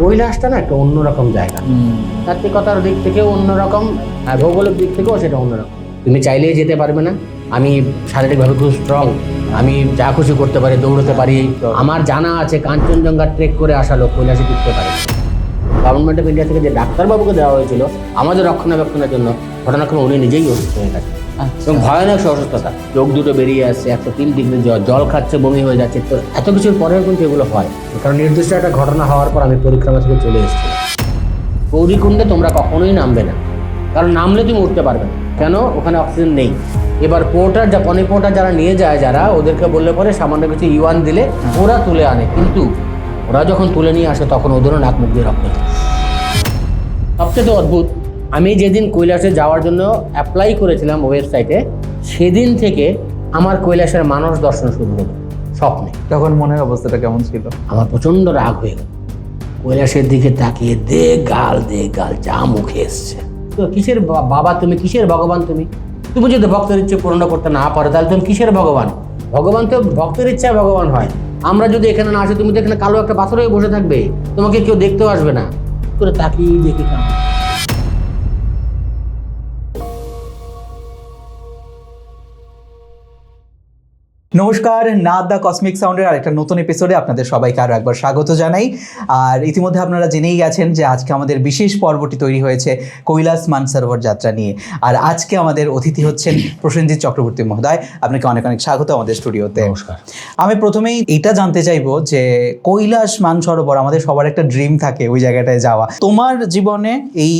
কৈলাসটা না একটা অন্যরকম জায়গা, তাত্ত্বিকতার দিক থেকেও অন্যরকম, ভৌগোলিক দিক থেকেও সেটা অন্যরকম। তুমি চাইলেই যেতে পারবে না। আমি শারীরিকভাবে খুব স্ট্রং, আমি যা খুশি করতে পারি, দৌড়তে পারি। আমার জানা আছে কাঞ্চনজঙ্ঘা ট্রেক করে আসা লোক কৈলাসে টিকতে পারে। গভর্নমেন্ট অফ ইন্ডিয়া থেকে যে ডাক্তারবাবুকে দেওয়া হয়েছিল আমাদের রক্ষণাবেক্ষণের জন্য, ঘটনাক্রমে উনি নিজেই অসুস্থ হয়ে গেছে এবং ভয়ানক অসুস্থতা, চোখ দুটো বেরিয়ে আসছে, 103 ডিগ্রি জল খাচ্ছে, বমি হয়ে যাচ্ছে। তো এত কিছুর পরেও কিন্তু এগুলো হয়, কারণ নির্দিষ্ট একটা ঘটনা হওয়ার পর আমি পরিক্রমা থেকে চলে এসেছি। গৌরীকুণ্ডে তোমরা কখনোই নামবে না, কারণ নামলে তুমি উঠতে পারবে না। কেন? ওখানে অক্সিজেন নেই। এবার পোর্টার পনি পোর্টার যারা নিয়ে যায়, যারা ওদেরকে বললে পরে সামান্য কিছু ইওয়ান দিলে ওরা তুলে আনে, কিন্তু ওরা যখন তুলে নিয়ে আসে তখন ওদেরও নাক মুখ দিয়ে রক্ত। সবচেয়ে অদ্ভুত, আমি যেদিন কৈলাসে যাওয়ার জন্য অ্যাপ্লাই করেছিলাম ওয়েবসাইটে, সেদিন থেকে আমার কৈলাসের মানস দর্শন শুরু হলো স্বপ্নে। তখন মনের অবস্থাটা কেমন ছিল? আমার প্রচণ্ড রাগ হয়ে গেল। কৈলাসের দিকে তাকিয়ে দে গাল যা মুখে এসছে। তো কিসের বাবা তুমি, কিসের ভগবান তুমি? তুমি যদি ভক্তের ইচ্ছে পূর্ণ করতে না পারো তাহলে তুমি কিসের ভগবান? ভগবান তো ভক্তের ইচ্ছায় ভগবান হয়। আমরা যদি এখানে না আসি, তুমি তো এখানে কালো একটা পাথর হয়ে বসে থাকবে, তোমাকে কেউ দেখতেও আসবে না। করে তাকিয়ে দেখি কেন। নমস্কার, নাথ দ্য কসমিক সাউন্ডের আরেকটা নতুন এপিসোডে আপনাদের সবাইকে আরও একবার স্বাগত জানাই। আর ইতিমধ্যে আপনারা জেনেই গেছেন যে আজকে আমাদের বিশেষ পর্বটি তৈরি হয়েছে কৈলাস মানসরোবর যাত্রা নিয়ে। আর আজকে আমাদের অতিথি হচ্ছেন প্রসেনজিৎ চক্রবর্তী মহোদয়। আপনাকে অনেক অনেক স্বাগত আমাদের স্টুডিওতে। নমস্কার। আমি প্রথমেই এটা জানতে চাইবো যে কৈলাস মানসরোবর আমাদের সবার একটা ড্রিম থাকে ওই জায়গাটায় যাওয়া। তোমার জীবনে এই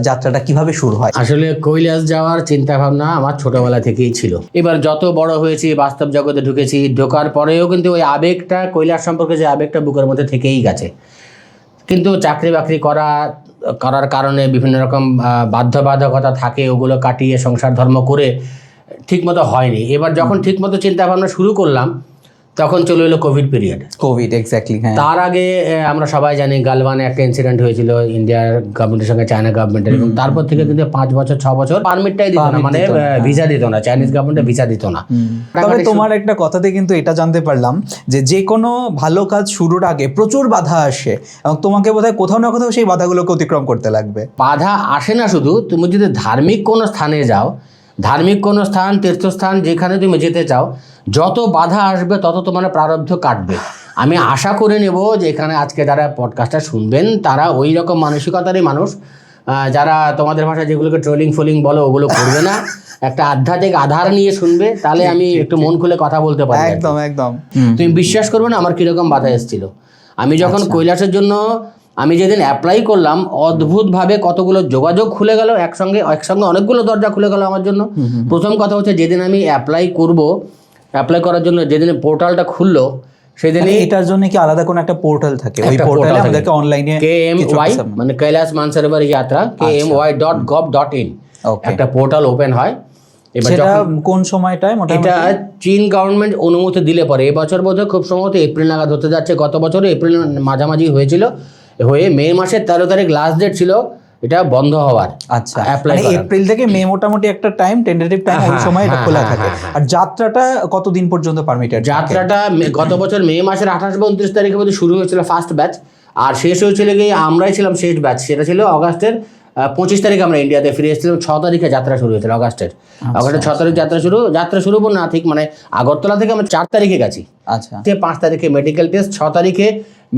যাত্রাটা কিভাবে শুরু হয়? আসলে কৈলাস যাওয়ার চিন্তা ভাবনা আমার ছোটবেলা থেকেই ছিল। এবার যত বড় হয়েছি, বাস্তব জগতে ঢুকেছি, ঢোকার পরেও কিন্তু ওই আবেগটা, কৈলাস সম্পর্কে যে আবেগটা বুকের মধ্যে থেকেই গেছে। কিন্তু চাকরি বাকরি করার কারণে বিভিন্ন রকম বাধ্যবাধকতা থাকে, ওগুলো কাটিয়ে সংসার ধর্ম করে ঠিকমতো হয়নি। এবার যখন ঠিকমতো চিন্তা ভাবনা শুরু করলাম তখন চলে এলো কোভিড পিরিয়ড। Covid, exactly. হ্যাঁ, তার আগে আমরা সবাই জানি গালওয়ানে একটা ইনসিডেন্ট হয়েছিল ইন্ডিয়ার গভর্নমেন্টের সঙ্গে চায়না গভর্নমেন্টের, এবং তারপর থেকে কিন্তু 5 বছর 6 বছর পারমিটটাই দিত না, মানে ভিসা দিত না, চাইনিজ গভর্নমেন্ট ভিসা দিত না। তবে তোমার একটা কথাতে কিন্তু এটা জানতে পারলাম যে কোনো ভালো কাজ শুরুর আগে প্রচুর বাধা আসে, এবং তোমাকে বোধহয় কোথাও না কোথাও সেই বাধাগুলোকে অতিক্রম করতে লাগবে। বাধা আসে না শুধু, তুমি যদি ধার্মিক কোনো স্থানে যাও, ধার্মিক কোনো স্থান, তীর্থস্থান যেখানে তুমি যেতে চাও, যত বাধা আসবে তত তোমার প্রারব্ধ কাটবে। আমি আশা করে নেব যে এখানে আজকে যারা পডকাস্টটা শুনবেন তারা ওই রকম মানসিকতারই মানুষ, যারা তোমাদের ভাষায় যেগুলোকে ট্রোলিং ফোলিং বলো ওগুলো করবে না, একটা আধ্যাত্মিক আধার নিয়ে শুনবে, তাহলে আমি একটু মন খুলে কথা বলতে পারি। একদম একদম। তুমি বিশ্বাস করবে না আমার কিরকম বাধা এসেছিল। আমি যখন কৈলাসের জন্য আমি যেদিন অ্যাপ্লাই করলাম, অদ্ভুতভাবে কতগুলো যোগাযোগ খুলে গেল, একসঙ্গে অনেকগুলো দরজা খুলে গেল আমার জন্য। প্রথম কথা হচ্ছে, যেদিন আমি অ্যাপ্লাই করার জন্য যেদিন পোর্টালটা খুললো, সেদিনই এটার জন্য কি আলাদা কোনো একটা পোর্টাল থাকে? ওই পোর্টালে আমাদেরকে অনলাইনে KMY মানে কৈলাস মানসরোবর যাত্রা KMY.gov.in একটা পোর্টাল ওপেন হয়। এবার সেটা কোন সময়টায়? এটা চীন গভর্নমেন্ট অনুমতি দিলে পরে, এবছর বোধহয় খুব সম্ভবত এপ্রিল নাগাদ হতে যাচ্ছে। গত বছর এপ্রিল মাঝামাঝি হয়েছিল, হয়ে মে মাসের 13 তারিখ লাস্ট ডেট ছিল এটা বন্ধ হওয়ার। আচ্ছা, মানে এপ্রিল থেকে মে মোটামুটি একটা টাইম, টেন্টেটিভ টাইম, ওই সময় এটা খোলা থাকে। আর যাত্রাটা কতদিন পর্যন্ত পারমিটেড? যাত্রাটা গত বছর মে মাসের 28 বা 29 তারিখের মধ্যে শুরু হয়েছিল ফার্স্ট ব্যাচ, আর শেষ হয়েছিল গিয়ে আমরাই ছিলাম শেষ ব্যাচ। সেটা ছিল অগাস্টের 25 তারিখে আমরা ইন্ডিয়াতে ফিরে এসেছিলাম। 6 তারিখে যাত্রা শুরু হয়েছিল অগাস্টের 6 তারিখ যাত্রা শুরু না ঠিক, মানে আগরতলা থেকে আমরা 4 তারিখে গেছি। আচ্ছা, 5 তারিখে মেডিকেল টেস্ট, 6 তারিখে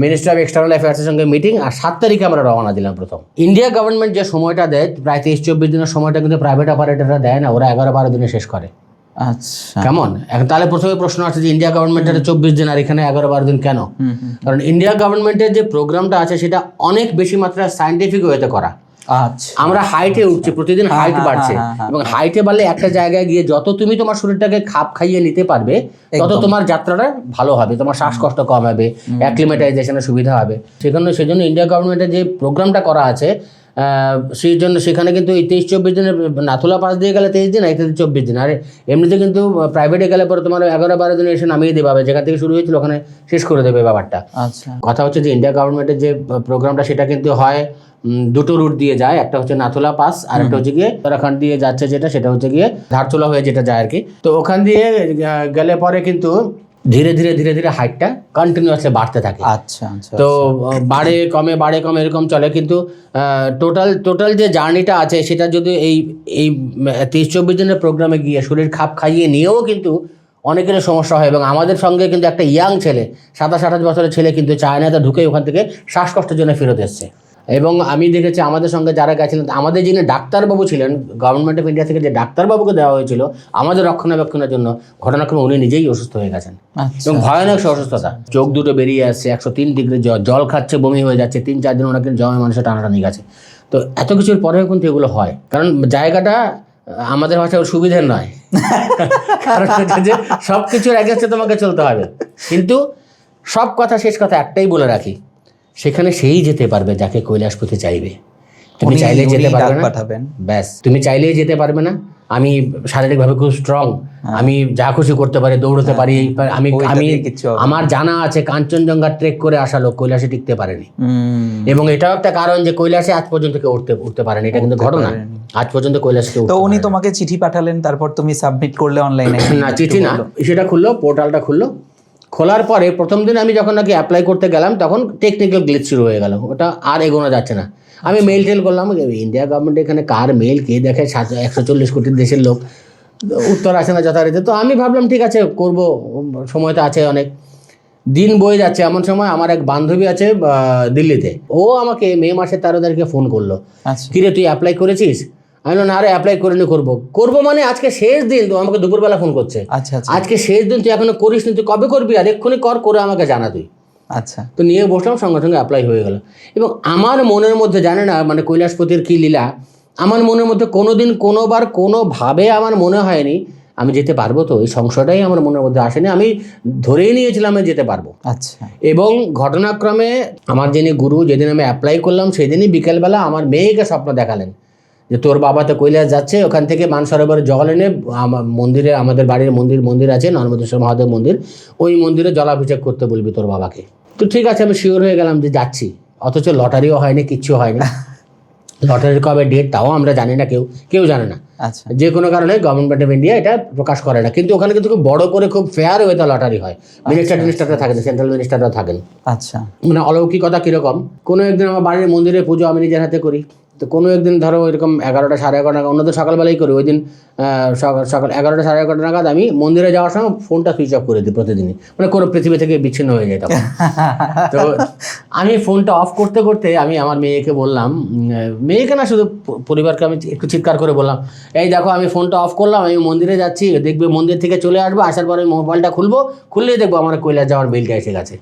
মিনিস্ট্রি অফ এক্সটার্নাল অ্যাফেয়ার্সের সঙ্গে মিটিং, আর 7 তারিখে আমরা রওনা দিলাম প্রথম। ইন্ডিয়া গভর্নমেন্ট যে সময়টা দেয় প্রায় 23-24 দিনের সময়টা কিন্তু প্রাইভেট অপারেটররা দেয় না, ওরা 11-12 দিনে শেষ করে। আচ্ছা, কেমন? এখন তাহলে প্রথমে প্রশ্ন আসছে যে ইন্ডিয়া গভর্নমেন্টের 24 দিন আর এখানে 11-12 দিন কেন? কারণ ইন্ডিয়া গভর্নমেন্টের যে প্রোগ্রামটা আছে সেটা অনেক বেশি মাত্রায় সায়েন্টিফিক ওয়েতে করা। আচ্ছা, আমরা হাইটে উঠছি, প্রতিদিন হাইট বাড়ছে, এবং হাইটে বাড়লে একটা জায়গায় গিয়ে যত তুমি তোমার শরীরটাকে খাপ খাইয়ে নিতে পারবে তত তোমার যাত্রাটা ভালো হবে, তোমার শ্বাসকষ্ট কম হবে, অ্যাক্লিমেটাইজেশনের সুবিধা হবে। সেজন্য ইন্ডিয়া গভর্নমেন্টের যে প্রোগ্রামটা করা আছে, সেই জন্য সেখানে কিন্তু এই 23-24 দিনের নাথুলা পাস দিয়ে গেলে 23 দিন, এটাতে 24 দিন। আর এমনিতে কিন্তু প্রাইভেটে গেলে পরে তোমার 11-12 দিনে এসে নামিয়ে দেবে, যেখান থেকে শুরু হয়েছিল ওখানে শেষ করে দেবে ব্যাপারটা। আচ্ছা, কথা হচ্ছে যে ইন্ডিয়া গভর্নমেন্টের যে প্রোগ্রামটা সেটা কিন্তু হয় দুটো রুট দিয়ে যায়, একটা হচ্ছে নাথুলা পাস আর একটা হচ্ছে গিয়ে উত্তরাখণ্ড দিয়ে যাচ্ছে, সেটা হচ্ছে গিয়ে ধারচুলা হয়ে যেটা যায় আর কি। তো ওখান দিয়ে গেলে পরে কিন্তু ধীরে ধীরে ধীরে ধীরে হাইটটা কন্টিনিউয়াসলি বাড়তে থাকে। আচ্ছা আচ্ছা। তো বাড়ে কমে এরকম চলে, কিন্তু টোটাল যে জার্নিটা আছে সেটা যদি এই 23-24 দিনের প্রোগ্রামে গিয়ে শরীর খাপ খাইয়ে নিয়েও কিন্তু অনেকের সমস্যা হয়। এবং আমাদের সঙ্গে কিন্তু একটা ইয়াং ছেলে 27-28 বছরের ছেলে কিন্তু চায়নাতে ঢুকে ওখান থেকে শ্বাসকষ্টের জন্য ফেরত এসছে। এবং আমি দেখেছি আমাদের সঙ্গে যারা গেছিলেন, আমাদের যিনি ডাক্তারবাবু ছিলেন গভর্নমেন্ট অফ ইন্ডিয়া থেকে, যে ডাক্তারবাবুকে দেওয়া হয়েছিল আমাদের রক্ষণাবেক্ষণের জন্য, ঘটনাক্রমে উনি নিজেই অসুস্থ হয়ে গেছেন। এবং ভয়ানক অসুস্থতা, চোখ দুটো বেরিয়ে আসছে, 103 ডিগ্রি জল খাচ্ছে, বমি হয়ে যাচ্ছে, 3-4 দিন ওনাকে জমে মানুষের টানাটানি গেছে। তো এত কিছুর পরেও কিন্তু এগুলো হয়, কারণ জায়গাটা আমাদের ভাষায় সুবিধের নয়। কারণ হচ্ছে যে সব কিছুর অ্যাগেন্সটে তোমাকে চলতে হবে। কিন্তু সব কথা শেষ কথা একটাই বলে রাখি, সেখানে সেই যেতে পারবে যাকে কৈলাসপতি চাইবে। তুমি চাইলেই যেতে পারবে না, ব্যাস তুমি চাইলেই যেতে পারবে না। আমি শারীরিকভাবে খুব স্ট্রং, আমি যা খুশি করতে পারি, দৌড়তে পারি, আমি আমার জানা আছে কাঞ্চনজঙ্ঘা ট্রেক করে আসা লোক কৈলাসে টিকতে পারেনি। এবং এটাও একটা কারণ যে কৈলাসে আজ পর্যন্ত কেউ উঠতে পারেনি, এটা কিন্তু ঘটনা। আজ পর্যন্ত কৈলাসে তো উনি তোমাকে চিঠি পাঠালেন, তারপর তুমি সাবমিট করলে অনলাইনে? না, চিঠি না, সেটা খুললো, পোর্টালটা খুললো। খোলার পরে প্রথম দিন আমি যখন নাকি অ্যাপ্লাই করতে গেলাম তখন টেকনিক্যাল গ্লিচ শুরু হয়ে গেল, ওটা আর এগোনো যাচ্ছে না। আমি মেল টেল করলাম, ইন্ডিয়া গভর্নমেন্ট এখানে কার মেল কে দেখে, 140 কোটি দেশের লোক, উত্তর আসে না যথারীতি। তো আমি ভাবলাম ঠিক আছে করব, সময় তো আছে অনেক। দিন বয়ে যাচ্ছে, এমন সময় আমার এক বান্ধবী আছে দিল্লিতে, ও আমাকে মে মাসের 13 তারিখে ফোন করলো, কিরে তুই অ্যাপ্লাই করেছিস? আমি বললাম না রে, অ্যাপ্লাই করিনি, করবো মানে আজকে শেষ দিন। তো আমাকে দুপুরবেলা ফোন করছে, আজকে শেষ দিন, তুই এখনো করিস নি, তুই কবে করবি? আর এক্ষুনি করে আমাকে জানা তুই। আচ্ছা। তো নিয়ে বসলাম, সঙ্গে সঙ্গে অ্যাপ্লাই হয়ে গেল। এবং আমার মনের মধ্যে, জানে না মানে কৈলাসপতির কী লীলা, আমার মনের মধ্যে কোনোদিন কোনোবার কোনোভাবে আমার মনে হয়নি আমি যেতে পারবো। তো এই সংশয়টাই আমার মনের মধ্যে আসেনি, আমি ধরেই নিয়েছিলাম আমি যেতে পারবো। আচ্ছা। এবং ঘটনাক্রমে আমার যিনি গুরু, যেদিন আমি অ্যাপ্লাই করলাম সেদিনই বিকেলবেলা আমার মেয়েকে স্বপ্ন দেখালেন যে তোর বাবা তো কৈলাস যাচ্ছে, ওখান থেকে মানসরোবরে জল এনে মন্দিরে, আমাদের বাড়ির মন্দির আছে নর্মদেশ্বর মহাদেব মন্দির, ওই মন্দিরে জলাভিষেক করতে বলবি তোর বাবাকে। তো ঠিক আছে, আমি শিওর হয়ে গেলাম যে যাচ্ছি। অথচ লটারিও হয়নি, কিচ্ছু হয়নি। লটারির কবে ডেট তাও আমরা জানি না, কেউ জানে না। আচ্ছা। যে কোনো কারণে গভর্নমেন্ট অফ ইন্ডিয়া এটা প্রকাশ করে না। কিন্তু ওখানে কিন্তু খুব বড় করে, খুব ফেয়ার ওয়েতে লটারি হয়। মিনিস্টাররা থাকেন, সেন্ট্রাল মিনিস্টাররা থাকেন। আচ্ছা। মানে অলৌকিকতা কীরকম, কোনো একদিন আমার বাড়ির মন্দিরে পুজো আমি নিজের হাতে করি। তো কোনো একদিন ধরো এরকম 11টা সাড়ে 11টা নাগাদ, অন্যদের সকালবেলাই করি, ওই দিন সকাল 11টা সাড়ে 11টা নাগাদ আমি মন্দিরে যাওয়ার সময় ফোনটা সুইচ অফ করে দিই প্রতিদিনই, মানে কোনো পৃথিবী থেকে বিচ্ছিন্ন হয়ে যায় তখন। তো আমি ফোনটা অফ করতে করতে আমি আমার মেয়েকে বললাম, মেয়েকে না শুধু পরিবারকে আমি একটু চিৎকার করে বললাম, এই দেখো আমি ফোনটা অফ করলাম, আমি মন্দিরে যাচ্ছি, দেখবে মন্দির থেকে চলে আসবো, আসার পরে মোবাইলটা খুললেই দেখবো আমার কৈলাস যাওয়ার মেইলটা এসে গেছে।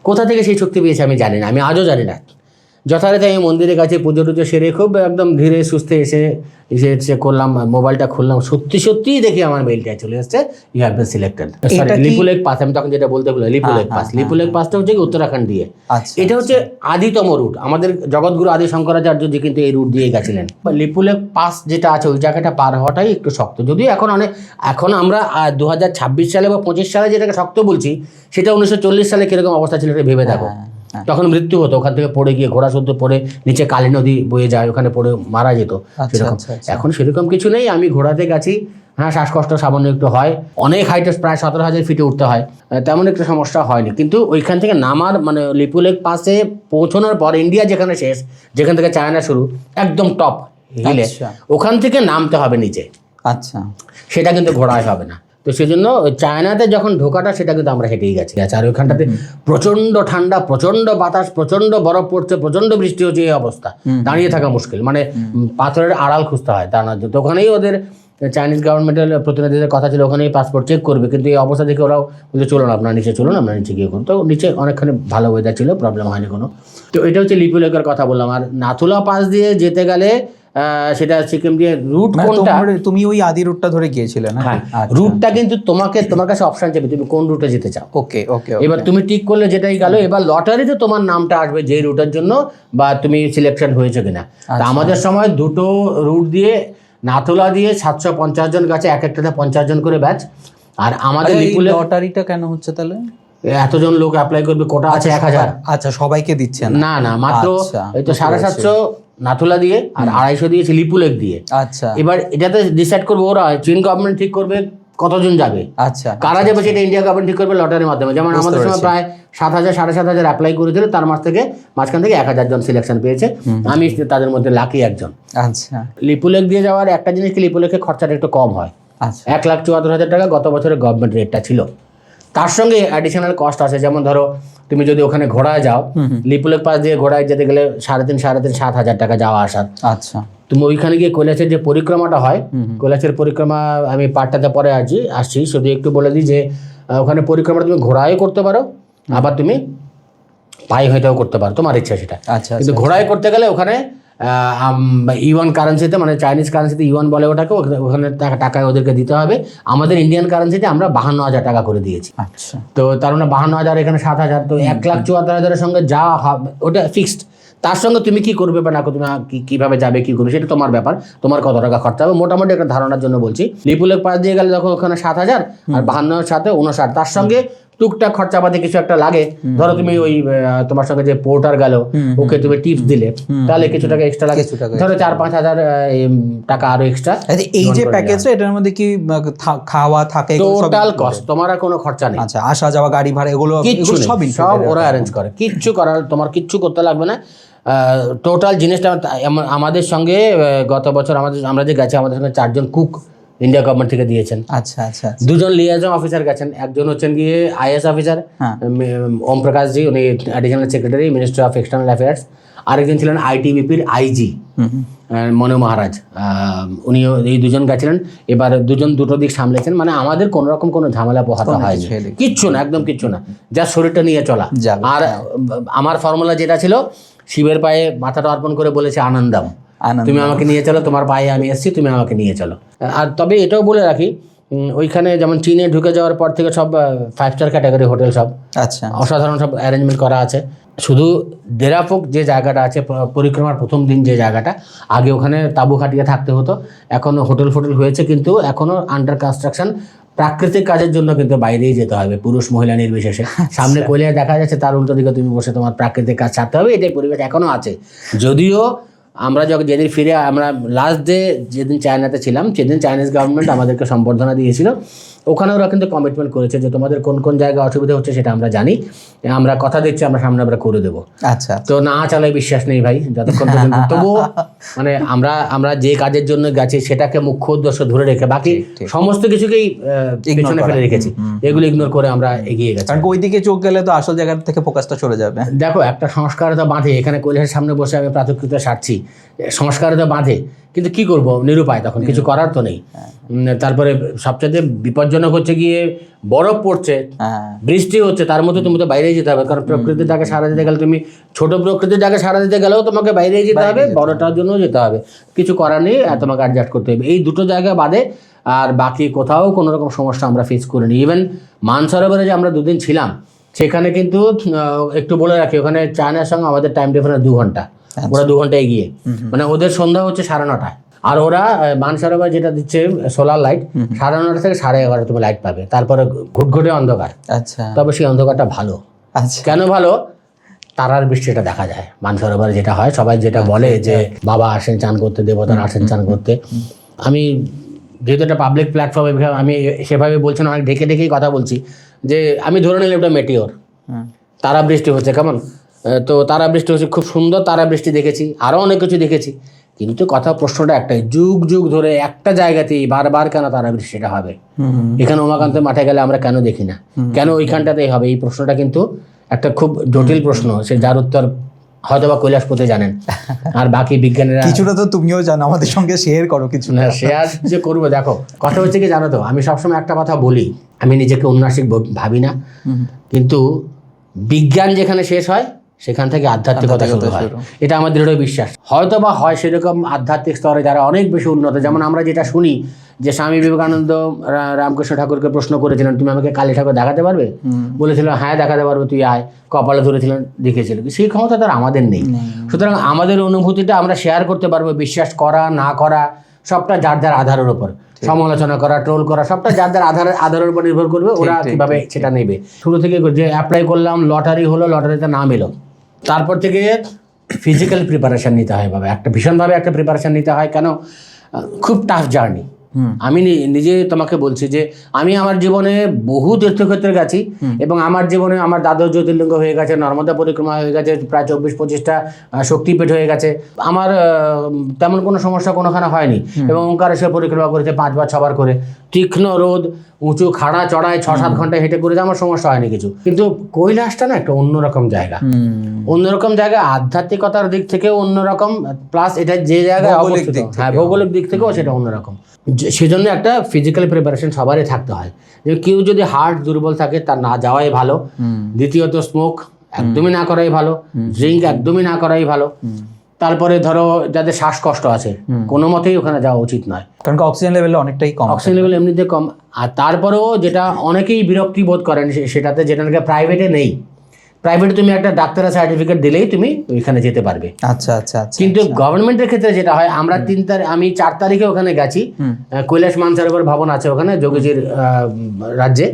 কোথা থেকে সেই শক্তি পেয়েছে আমি জানি না, আমি আজও জানি না। যথারীতি আমি মন্দিরের কাছে পুজো টুজো সেরে খুব একদম ধীরে সুস্থে এসে করলাম, মোবাইলটা খুললাম, সত্যিই দেখি আমার মেইলটা চলে এসছে, you have been selected. Lipulekh pass, আমি তখন যেটা বলতে বললাম লিপুলেক পাসটা হচ্ছে কি উত্তরাখণ্ড দিয়ে। এটা হচ্ছে আদিতম রুট, আমাদের জগৎগুরু আদি শঙ্করাচার্য যে কিন্তু এই রুট দিয়ে গেছিলেন। লিপুলেক পাস যেটা আছে ওই জায়গাটা পার হওয়াটাই একটু শক্ত, যদিও এখন আমরা 2026 সালে বা 25 সালে যেটাকে শক্ত বলছি, সেটা 1940 সালে কিরকম অবস্থা ছিল এটা ভেবে দেখো। তখন মৃত্যু হতো, ওখান থেকে পড়ে গিয়ে ঘোড়া শুদ্ধ পড়ে নিচে কালী নদী বয়ে যায়, ওখানে পড়ে মারা যেত। সেরকম এখন সেরকম কিছু নেই। আমি ঘোড়াতে গেছি, হ্যাঁ শ্বাসকষ্ট সামান্য একটু হয়, অনেক হাইটে প্রায় 17,000 ফিটে উঠতে হয়, তেমন একটা সমস্যা হয়নি। কিন্তু ওইখান থেকে নামার মানে লিপুলেক পাসে পৌঁছানোর পর ইন্ডিয়া যেখানে শেষ, যেখান থেকে চায়না শুরু, একদম টপ হিলে, ওখান থেকে নামতে হবে নিচে। আচ্ছা। সেটা কিন্তু ঘোড়ায় হবে না। তো সেই জন্য চায়নাতে যখন ঢোকাটা সেটা কিন্তু আমরা হেঁটেই গেছি। আর ওইখানটাতে প্রচণ্ড ঠান্ডা, প্রচণ্ড বাতাস, প্রচণ্ড বরফ পড়ছে, প্রচণ্ড বৃষ্টি হচ্ছে, এই অবস্থা, দাঁড়িয়ে থাকা মুশকিল, মানে পাথরের আড়াল খুঁজতে হয় দাঁড়ানোর জন্য। তো ওখানেই ওদের চাইনিজ গভর্নমেন্টের প্রতিনিধিদের কথা ছিল ওখানেই পাসপোর্ট চেক করবে, কিন্তু এই অবস্থা দেখে ওরাও বলছে চলুন আপনার নিচে চলুন, আমরা নিচে গিয়ে করুন। তো নিচে অনেকখানি ভালো ওয়েদার ছিল, প্রবলেম হয়নি কোনো। তো এটা হচ্ছে লিপুলেকের কথা বললাম। আর নাথুলা পাস দিয়ে যেতে গেলে সেটা সিকিম দিয়ে রুট কোনটা, তুমি ওই আদি রুটটা ধরে গিয়েছিলে না? হ্যাঁ, রুটটা কিন্তু তোমার কাছে অপশন চাইবে তুমি কোন রুটে যেতে চাও। ওকে ওকে। এবার তুমি ঠিক করলে যেটাই গেল, এবার লটারিতে তোমার নামটা আসবে যে রুটের জন্য, বা তুমি সিলেকশন হয়েছে কিনা। তা আমাদের সময় দুটো রুট দিয়ে, নাথুলা দিয়ে 750 জন গেছে, এক একটাতে 50 জন করে ব্যাচ। আর আমাদের লটারিটা কেন হচ্ছে তাহলে? এতজন লোক অ্যাপ্লাই করবে, কোটা আছে 1000। আচ্ছা, সবাইকে দিচ্ছে না, মাত্র এই তো 750 নাথুলা দিয়ে আর 250 দিয়েছে লিপুলেক দিয়ে। আচ্ছা। এবার এটাতে ডিসাইড করবে ওরা, চীন গভর্নমেন্ট ঠিক করবে কতজন যাবে, আচ্ছা কারা যাবে সেটা ইন্ডিয়া গভর্নমেন্ট ঠিক করবে লটারির মাধ্যমে। যেমন আমাদের সময় প্রায় 7,000 7,500 অ্যাপ্লাই করেছিল, তার মাঝখান থেকে 1,000 জন সিলেকশন পেয়েছে, আমি তাদের মধ্যে লাকি একজন। আচ্ছা লিপুলেক দিয়ে যাওয়ার একটা জিনিস কি, লিপুলেকের খরচাটা একটু কম হয়। আচ্ছা 1,74,000 টাকা গত বছরের গভর্নমেন্ট রেটটা ছিল। তার সঙ্গে অ্যাডিশনাল কস্ট আছে, যেমন ধরো তুমি যদি ওখানে ঘোড়ায় যাও, লিপুলেক পাশ দিয়ে ঘোড়ায় যেতে গেলে 3,500 টাকা যাওয়া আসার। আচ্ছা তুমি ওইখানে গিয়ে কৈলাসের যে পরিক্রমাটা হয়, কৈলাসের পরিক্রমা আমি পার্টটাতে পরে আসছি, শুধু একটু বলে দিই যে ওখানে পরিক্রমা তুমি ঘোড়ায় করতে পারো, আবার তুমি পায়ে হেঁটেও করতে পারো, তোমার ইচ্ছা সেটা। আচ্ছা কিন্তু ঘোড়ায় করতে গেলে ওখানে ইউয়ান কারেন্সিতে, মানে চাইনিজ কারেন্সিতে ইউয়ান বলে ওটাকে, ওখানে টাকায় ওদেরকে দিতে হবে। আমাদের ইন্ডিয়ান কারেন্সিতে আমরা 52,000 টাকা করে দিয়েছি। আচ্ছা তো তার মানে 52,000, এখানে 7,000, তো 1,74,000-এর সঙ্গে যা হবে ওটা ফিক্সড। তার সঙ্গে তুমি কি করবে বা না করবে, তুমি কিভাবে যাবে কি করবে সেটা তোমার ব্যাপার, তোমার কত টাকা খরচা হবে মোটামুটি একটা ধারণার জন্য বলছি। লিপুলেক পাশ দিয়ে গেলে যখন ওখানে 7,000 আর 52 সাথে 59, তার সঙ্গে টুকটাক খরচাপাতি কিছু একটা লাগে। ধরো তুমি ওই তোমার সঙ্গে যে পোর্টার গেল, ওকে তুমি টিপস দিলে, তাহলে কিছু টাকা এক্সট্রা লাগে, ধরো 4-5,000 টাকা আরো এক্সট্রা। এই যে প্যাকেজটা, এটার মধ্যে কি খাওয়া থাকে, টোটাল কস্ট, তোমার আর কোনো খরচা নেই। আচ্ছা আসা যাওয়া গাড়ি ভাড়া এগুলো সব ওরা অ্যারেঞ্জ করে, কিচ্ছু করার তোমার কিচ্ছু করতে লাগবে না। টোটাল জিনিসটা আমাদের সঙ্গে গত বছর আমরা যে গেছি, আমাদের সঙ্গে 4 জন কুক ইন্ডিয়া গভর্নমেন্ট থেকে দিয়েছেন। আচ্ছা আচ্ছা 2 জন লিয়াজন অফিসার গেছেন, একজন হচ্ছেন গিয়ে আইএস অফিসার ওম প্রকাশ জি, উনি additional secretary ministry of external affairs. আরেকজন ছিলেন আইটিবিপির আইজি মনু মহারাজ, উনিও, এই 2 জন গেছিলেন। এবার 2 জন দুটো দিক সামলেছেন, মানে আমাদের কোনো রকম কোনো ঝামেলা পোহাতে হয়নি, কিচ্ছু না, একদম কিচ্ছু না, যা শরীরটা নিয়ে চলা। আর আমার ফর্মুলা যেটা ছিল, শিবের পায়ে মাথাটা অর্পণ করে বলেছে আনন্দম, তুমি আমাকে নিয়ে চলো, তোমার পায়ে আমি এসেছি, তুমি আমাকে নিয়ে চলো। আর তবে এটাও বলে রাখি, ওইখানে যেমন চীনে ঢুকে যাওয়ার পর থেকে সব 5 স্টার ক্যাটাগরি হোটেল, সব আচ্ছা অসাধারণ সব অ্যারেঞ্জমেন্ট করা আছে। শুধু দেরাপোক যে জায়গাটা আছে, পরিক্রমার প্রথম দিন যে জায়গাটা, আগে ওখানে তাঁবু খাটিয়ে থাকতে হতো, এখনও হোটেল হয়েছে, কিন্তু এখনও আন্ডার কনস্ট্রাকশন। প্রাকৃতিক কাজের জন্য কিন্তু বাইরেই যেতে হবে, পুরুষ মহিলা নির্বিশেষে। সামনে কৈলাস দেখা যাচ্ছে, তার উল্টো দিকে তুমি বসে তোমার প্রাকৃতিক কাজ ছাড়তে হবে, এটাই পরিবেশ এখনও আছে। যদিও আমরা যেদিন ফিরে, আমরা লাস্ট ডে যেদিন চায়নাতে ছিলাম, সেদিন চাইনিজ গভর্নমেন্ট আমাদেরকে সম্বর্ধনা দিয়েছিল। ওখানে ওরা কিন্তু কমিটমেন্ট করেছে যে তোমাদের কোন কোন জায়গায় অসুবিধা হচ্ছে সেটা আমরা জানি, আমরা কথা দিচ্ছি, আমরা সামনে আমরা করে দেবো। আচ্ছা তো না চালায় বিশ্বাস নেই ভাই, যতক্ষণ পর্যন্ত তবুও মানে আমরা যে কাজের জন্য গেছি সেটাকে মুখ্য উদ্দেশ্য ধরে রেখে বাকি সমস্ত কিছুকেই পেছনে ফেলে রেখেছি, এগুলো ইগনোর করে আমরা এগিয়ে গেছি। কারণ ওই দিকে চোখ গেলে তো আসল জায়গা থেকে ফোকাসটা চলে যাবে। দেখো, একটা সংস্কারতা বাঁধে, এখানে কৈলাসের সামনে বসে আমি প্রাতঃকৃত সারছি, সংস্কারতা বাঁধে, কিন্তু কি করব, নিরুপায়, তখন কিছু করার তো নেই। তারপরে সবচেয়ে বিপজ্জনক হচ্ছে গিয়ে বরফ পড়ছে, বৃষ্টি হচ্ছে, তার মধ্যে তুমি তো বাইরে যেতে হবে, কারণ প্রকৃতির ডাকে সাড়া দিতে গেলে, তুমি ছোট প্রকৃতির ডাকে সাড়া দিতে গেলেও তোমাকে বাইরে যেতে হবে, বড়টার জন্যও যেতে হবে, কিছু করার নেই, তোমাকে অ্যাডজাস্ট করতে হবে। এই 2টো জায়গা বাদে আর বাকি কোথাও কোনো রকম সমস্যা আমরা ফেস করিনি। ইভেন মানসরোবরে যে আমরা 2 দিন ছিলাম, সেখানে কিন্তু একটু বলে রাখি, ওখানে চায়নার সঙ্গে আমাদের টাইম ডিফারেন্স 2 ঘন্টা, ওরা 2 ঘন্টা এগিয়ে, মানে ওদের সন্ধ্যা হচ্ছে 9:30, আর ওরা মানসরোবর যেটা দিচ্ছে সোলার লাইট, 9:30 থেকে 11:30 তুমি লাইট পাবে, তারপরে ঘুটঘুটে অন্ধকার। আচ্ছা তবে সেই অন্ধকারটা ভালো। আচ্ছা কেন ভালো? তারার বৃষ্টিটা দেখা যায় মানসরোবরে, যেটা হয় সবাই যেটা বলে যে বাবা আসেন চান করতে, দেবতারা আসেন চান করতে। আমি যেহেতু একটা পাবলিক প্ল্যাটফর্মে আমি সেভাবে বলছি না, অনেক ঢেকে ঢেকেই কথা বলছি, যে আমি ধরে নিলাম এটা মেটিওর, তারা বৃষ্টি হচ্ছে, কেমন তো তারা বৃষ্টি হচ্ছে, খুব সুন্দর তারা বৃষ্টি দেখেছি, আরও অনেক কিছু দেখেছি, কিন্তু প্রশ্নটা একটাই, যুগ যুগ ধরে একটা জায়গাতেই বারবার কেন তারা বৃষ্টিটা হবে? এখানে উমাকান্ত মাঠে গেলে আমরা কেন দেখি না, কেন ওইখানটাতেই হবে? এই প্রশ্নটা কিন্তু একটা খুব জটিল প্রশ্ন, সে যার উত্তর হয়তো বা কৈলাসপতি জানেন, আর বাকি বিজ্ঞানীরা কিছুটা তো তুমিও জানো, আমাদের সঙ্গে শেয়ার করো কিছু। না, শেয়ার যে করবো, দেখো কথা হচ্ছে কি জানো তো, আমি সবসময় একটা কথা বলি, আমি নিজেকে উন্নাসিক ভাবি না, কিন্তু বিজ্ঞান যেখানে শেষ হয় সেখান থেকে আধ্যাত্মিকতা শুরু হয়, এটা আমার দৃঢ় বিশ্বাস। হয়তো বা হয় সেরকম আধ্যাত্মিক স্তরে যারা অনেক বেশি উন্নত, যেমন আমরা যেটা শুনি যে স্বামী বিবেকানন্দ রামকৃষ্ণ ঠাকুরকে প্রশ্ন করেছিলেন, তুমি আমাকে কালী ঠাকুর দেখাতে পারবে? বলেছিল হ্যাঁ দেখাতে পারবো, তুই আয়, কপালে ধরেছিলেন, দেখিয়েছিল। সেই ক্ষমতা তার আমাদের নেই। সুতরাং আমাদের অনুভূতিটা আমরা শেয়ার করতে পারবো, বিশ্বাস করা না করা সবটা যার যার আধারের উপর, সমালোচনা করা, ট্রোল করা, সবটা যার যার আধারের উপর নির্ভর করবে, ওরা কিভাবে সেটা নেবে। শুরু থেকে যে অ্যাপ্লাই করলাম, লটারি হলো, লটারিতে নাম এলো, তারপর থেকে ফিজিক্যাল প্রিপারেশন নিতে হয় বাবা, একটা ভীষণভাবে একটা প্রিপারেশন নিতে হয়। কেন? খুব টাফ জার্নি, আমি নিজে তোমাকে বলছি যে আমি আমার জীবনে বহু তীর্থক্ষেত্রে গেছি এবং আমার জীবনে আমার দ্বাদশ জ্যোতির্লিঙ্গ হয়ে গেছে, নর্মদা পরিক্রমা হয়ে গেছে, প্রায় 24-25টা শক্তিপীঠ হয়ে গেছে। আমার তেমন কোনো সমস্যা কোনোখানে হয়নি এবং ওঙ্কারেশ্বর পরিক্রমা করেছে 5 বার 6 বার করে, তীক্ষ্ণ রোদ, উঁচু খাড়া চড়ায় 6-7 ঘন্টা হেঁটে করে আমার সমস্যা হয়নি কিছু। কিন্তু কৈলাসটা না একটা অন্যরকম জায়গা, অন্যরকম জায়গা, আধ্যাত্মিকতার দিক থেকেও অন্যরকম, প্লাস এটা যে জায়গায় অবস্থিত, হ্যাঁ ভৌগোলিক দিক থেকেও সেটা অন্যরকম। সেজন্য একটা ফিজিক্যাল প্রিপারেশন সবারই থাকতে হয়। যে কেউ যদি হার্ট দুর্বল থাকে তার না যাওয়াই ভালো। দ্বিতীয়ত স্মোক একদমই না করাই ভালো, ড্রিঙ্ক একদমই না করাই ভালো। তারপরে ধরো যাদের শ্বাসকষ্ট আছে কোনো মতেই ওখানে যাওয়া উচিত নয়, কারণ অক্সিজেন লেভেল অনেকটাই কম, অক্সিজেন লেভেল এমনিতে কম। আর তারপরেও যেটা অনেকেই বিরক্তি বোধ করেন সেটাতে, যেটা নাকি প্রাইভেটে নেই। প্রাইভেটে তুমি একটা ডাক্তারের সার্টিফিকেট দিলেই তুমি ওইখানে যেতে পারবে। আচ্ছা আচ্ছা আচ্ছা। কিন্তু গভর্নমেন্টের ক্ষেত্রে যেটা হয়, আমরা আমি 4 তারিখে ওখানে গেছি, কৈলাস মানসরোবর ভবন আছে ওখানে যোগীজির রাজ্যে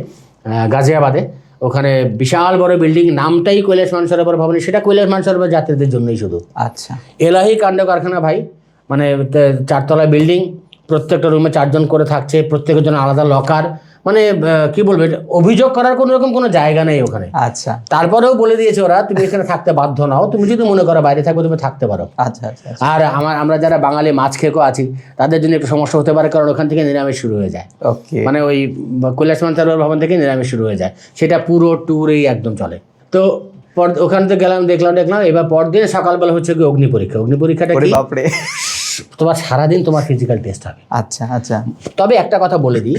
গাজিয়াবাদে, ওখানে বিশাল বড় বিল্ডিং, নামটাই কৈলাস মানসরোবর ভবন, সেটা কৈলাস মানসরোবর যাত্রীদের জন্যই শুধু। আচ্ছা, এলাহি কাণ্ড কারখানা ভাই, মানে 4 তলা বিল্ডিং, প্রত্যেকটা রুমে 4 জন করে থাকছে, প্রত্যেকের জন্য আলাদা লকার, মানে কি বলবো, অভিযোগ করার কোনো রকম কোনো জায়গা নেই ওখানে। আচ্ছা, তারপরেও বলে দিয়েছে ওরা তুমি এখানে থাকতে বাধ্য নাও, তুমি যদি মনে করো বাইরে থাকবে তুমি থাকতে পারো। আচ্ছা আচ্ছা। আর আমরা যারা বাঙালি মাছ খেকো আছি তাদের জন্য একটু সমস্যা হতে পারে, কারণ ওখান থেকে নিরামিষ শুরু হয়ে যায়। ওকে, মানে ওই কৈলাস মানসরোবর ভবন থেকে নিরামিষ শুরু হয়ে যায়, সেটা পুরো ট্যুরেই একদম চলে। তো ওখান থেকে গেলাম, দেখলাম। এবার পরদিন সকালবেলা হচ্ছে কি অগ্নি পরীক্ষা। অগ্নি পরীক্ষাটা কি, তোমার সারাদিন তোমার ফিজিক্যাল টেস্ট হবে। আচ্ছা আচ্ছা। তবে একটা কথা বলে দিই,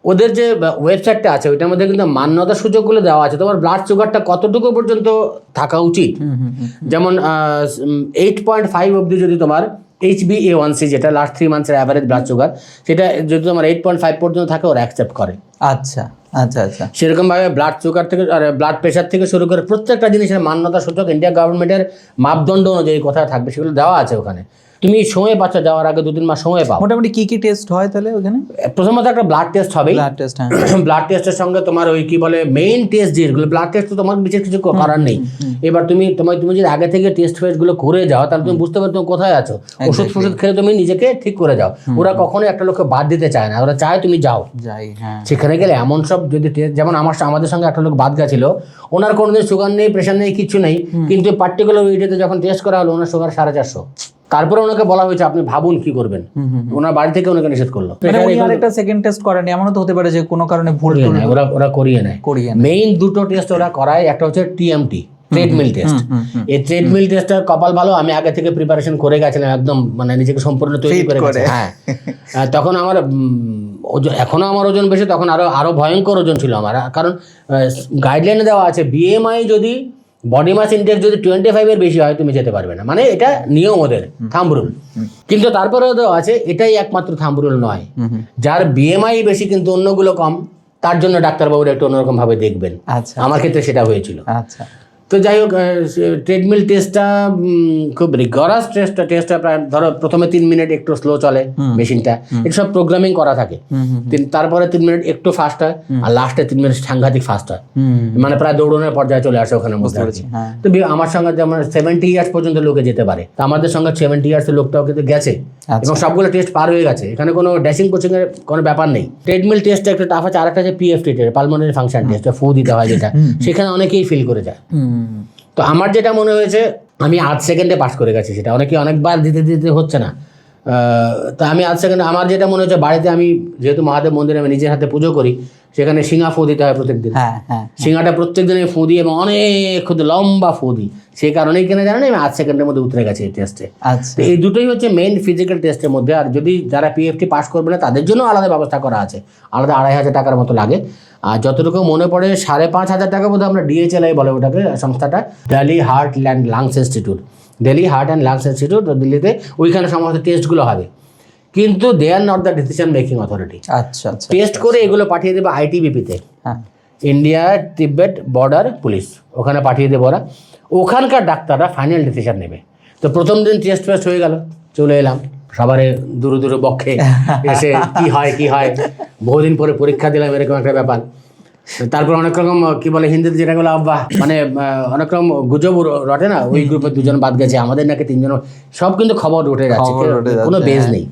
ওদের যে ওয়েবসাইটটা আছে ওইটার মধ্যে কিন্তু মান্যতার সুযোগগুলো দেওয়া আছে, তোমার ব্লাড সুগারটা কতটুকু পর্যন্ত থাকা উচিত। যেমন 8.5 অবধি যদি তোমার HbA1c, যেটা লাস্ট 3 মান্থসের অ্যাভারেজ ব্লাড সুগার, সেটা যদি তোমার 8.5 পর্যন্ত থাকে ওরা অ্যাকসেপ্ট করে। আচ্ছা আচ্ছা আচ্ছা। সেরকমভাবে ব্লাড সুগার থেকে আর ব্লাড প্রেশার থেকে শুরু করে প্রত্যেকটা জিনিসের মান্যতা সূচক ইন্ডিয়া গভর্নমেন্টের মাপদণ্ড অনুযায়ী কোথায় থাকবে সেগুলো দেওয়া আছে ওখানে। তুমি সময় পাচ্ছ, যাওয়ার আগে 2-3 মাস সময় পাও। মোটামুটি কি কি টেস্ট হয় তাহলে ওখানে? প্রথমত একটা ব্লাড টেস্ট হবে। ব্লাড টেস্ট, হ্যাঁ। ব্লাড টেস্টের সঙ্গে তোমার ওই কি বলে মেইন টেস্ট যেগুলো, ব্লাড টেস্ট তো তোমার বিশেষ কিছু করার নেই। এবার তুমি যদি আগে থেকে টেস্ট ফেস্টগুলো করে যাও তাহলে তুমি বুঝতে পারো তুমি কোথায় আছো। ওষুধ খেলে তুমি নিজেকে ঠিক করে যাও। ওরা কখনোই একটা লোককে বাদ দিতে চায় না, ওরা চায় তুমি যাও। হ্যাঁ। সেখানে গেলে এমন সব যদি যেমন আমাদের সঙ্গে একটা লোক বাদ গেছিল, ওনার কোনোদিন সুগার নেই, প্রেশার নেই, কিছু নেই, কিন্তু পার্টিকুলার ওইটাতে যখন টেস্ট করা হলো ওনার সুগার 450। তারপরে ওনাকে বলা হয়েছে আপনি ভাবুন কি করবেন, ওনার বাড়ি থেকে ওনাকে নিষেধ করলো। আরেকটা সেকেন্ড টেস্ট করেনি, এমনও তো হতে পারে যে কোনো কারণে ভুল ওরা করিয়ে নেয়। মেইন 2টো টেস্ট ওরা করায়, একটা হচ্ছে TMT, ট্রেডমিল টেস্ট। এই ট্রেডমিল টেস্টটা কপাল ভালো, আমি আগে থেকে প্রিপারেশন করে গেছিলাম, একদম মানে নিজেকে সম্পূর্ণ তৈরি করে গেছি। হ্যাঁ, তখন আমার এখনো আমার ওজন বেশি, তখন আরো ভয়ঙ্কর ওজন ছিল আমার, কারণ গাইডলাইনে দেওয়া আছে BMI যদি বডি মাস ইন্ডেক্স যদি 25-এর বেশি হয় তুমি যেতে পারবে না, মানে এটা নিয়ম ওদের, থাম্ব রুল। কিন্তু তারপরেও দেওয়া আছে এটাই একমাত্র থাম্ব রুল নয়, যার BMI বেশি কিন্তু অন্যগুলো কম, তার জন্য ডাক্তারবাবুরা একটু অন্যরকম ভাবে দেখবেন। আমার ক্ষেত্রে সেটা হয়েছিল। আচ্ছা। তো যাই হোক, ট্রেডমিল টেস্টটা খুব রিগরাস টেস্টটা প্রায় ধরো প্রথমে 3 মিনিট একটু স্লো চলে মেশিনটা, এটা সব প্রোগ্রামিং করা থাকে। তারপরে 3 মিনিট একটু ফাস্ট হয়, আর লাস্টে 3 মিনিট সাংঘাতিক ফাস্ট হয়, মানে প্রায় দৌড়নের পর্যায়ে চলে আসে ওখানে মধ্যে। তো আমার সঙ্গে যেমন 70 ইয়ার্স পর্যন্ত লোকে যেতে পারে, তো আমাদের সঙ্গে 70 ইয়ার্সের লোকটাও কিন্তু গেছে এবং সবগুলো টেস্ট পার হয়ে গেছে, এখানে কোনো ড্যাশিং কোচিং এর কোনো ব্যাপার নেই। ট্রেডমিল টেস্টটা একটু টাফ আছে। আরেকটা আছে PFT, পালমোনারি ফাংশন টেস্ট, ফু দিতে হয় যেটা, সেখানে অনেকেই ফিল করে যায়। তো আমার যেটা মনে হয়েছে, আমি 8 সেকেন্ডে পাস করে গেছি, সেটা অনেকবার দিতে হচ্ছে না। তা আমি 8 সেকেন্ডে, আমার যেটা মনে হচ্ছে, বাড়িতে আমি যেহেতু মহাদেব মন্দিরে আমি নিজের হাতে পুজো করি, সেখানে শিঙা ফু দিতে হয় প্রত্যেকদিন। শিঙাটা প্রত্যেকদিন আমি ফু দিই এবং অনেক লম্বা ফু দিই, সেই কারণেই কিনা জানেন আমি 8 সেকেন্ডের মধ্যে উতরে গেছি এই টেস্টে। তো এই দুটোই হচ্ছে মেইন ফিজিক্যাল টেস্টের মধ্যে। আর যদি যারা PFT পাস করবে না তাদের জন্য আলাদা ব্যবস্থা করা আছে, আলাদা 2500 টাকার মতো লাগে। আর যতটুকু মনে পড়ে 5,500 টাকা বোধহয় আমরা DHLI বলে ওটাকে, সংস্থাটা Delhi heart and lungs institute, Delhi heart and lungs institute দিল্লিতে, ওইখানে সমস্ত টেস্টগুলো হবে। কিন্তু they are not the decision making authority. আচ্ছা, টেস্ট করে এগুলো পাঠিয়ে দেবে ITBP-তে, ইন্ডিয়া তিব্বত বর্ডার পুলিশ, ওখানে পাঠিয়ে দেবো ওরা। ওখানকার ডাক্তাররা ফাইনাল ডিসিশন নেবে। তো প্রথম দিন টেস্ট ফেস্ট হয়ে গেল, চলে এলাম সবারে দূরে বক্ষে এসে কি হয় বহুদিন পরে পরীক্ষা দিলাম, এরকম একটা ব্যাপার। তারপর অনেক রকম কি বলে হিন্দিতে যেটা বলে আব্বা, মানে অনেক রকম গুজব রটে না, ওই গ্রুপে 2 জন বাদ গেছে, আমাদের নাকি 3 জন, সব কিন্তু খবর উঠে যাচ্ছে, কোনো বেজ নেই,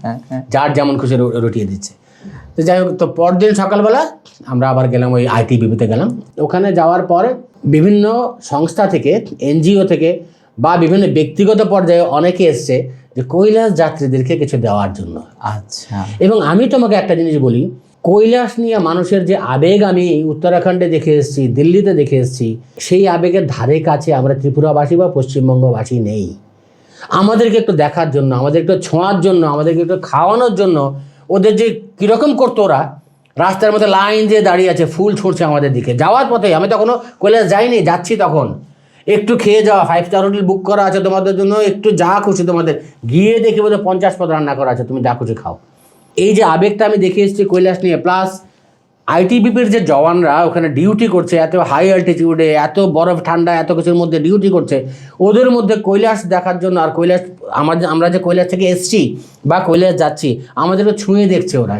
যার যেমন খুশি রটিয়ে দিচ্ছে। তো যাই হোক, তো পরদিন সকালবেলা আমরা আবার গেলাম ওই আইটিবিপিতে গেলাম। ওখানে যাওয়ার পর বিভিন্ন সংস্থা থেকে, এনজিও থেকে বা বিভিন্ন ব্যক্তিগত পর্যায়ে অনেকে এসছে যে কৈলাস যাত্রীদেরকে কিছু দেওয়ার জন্য। আচ্ছা, এবং আমি তোমাকে একটা জিনিস বলি, কৈলাস নিয়ে মানুষের যে আবেগ আমি উত্তরাখণ্ডে দেখে এসেছি, দিল্লিতে দেখে এসেছি, সেই আবেগের ধারে কাছে আমরা ত্রিপুরাবাসী বা পশ্চিমবঙ্গবাসী নেই। আমাদেরকে একটু দেখার জন্য, আমাদের একটু ছোঁয়ার জন্য, আমাদেরকে একটু খাওয়ানোর জন্য ওদের যে কীরকম করতো, ওরা রাস্তার মধ্যে লাইন দিয়ে দাঁড়িয়ে আছে, ফুল ছুঁড়ছে আমাদের দিকে যাওয়ার পথে। আমি তখনও কৈলাস যাইনি, যাচ্ছি তখন, একটু খেয়ে যাওয়া, 5 স্টার হোটেল বুক করা আছে তোমাদের জন্য, একটু যা খুশি তোমাদের, গিয়ে দেখে বোধহয় 50 পদ রান্না করা আছে, তুমি যা খুশি খাও। এই যে আবেগটা আমি দেখে এসেছি কৈলাস নিয়ে, প্লাস আইটিবিপির যে জওয়ানরা ওখানে ডিউটি করছে, এত হাই অ্যালটিটিউডে, এত বরফ ঠান্ডা, এত কিছুর মধ্যে ডিউটি করছে, ওদের মধ্যে কৈলাস দেখার জন্য, আর কৈলাস আমরা যে কৈলাস থেকে এসছি বা কৈলাস যাচ্ছি, আমাদেরকে ছুঁয়ে দেখছে ওরা,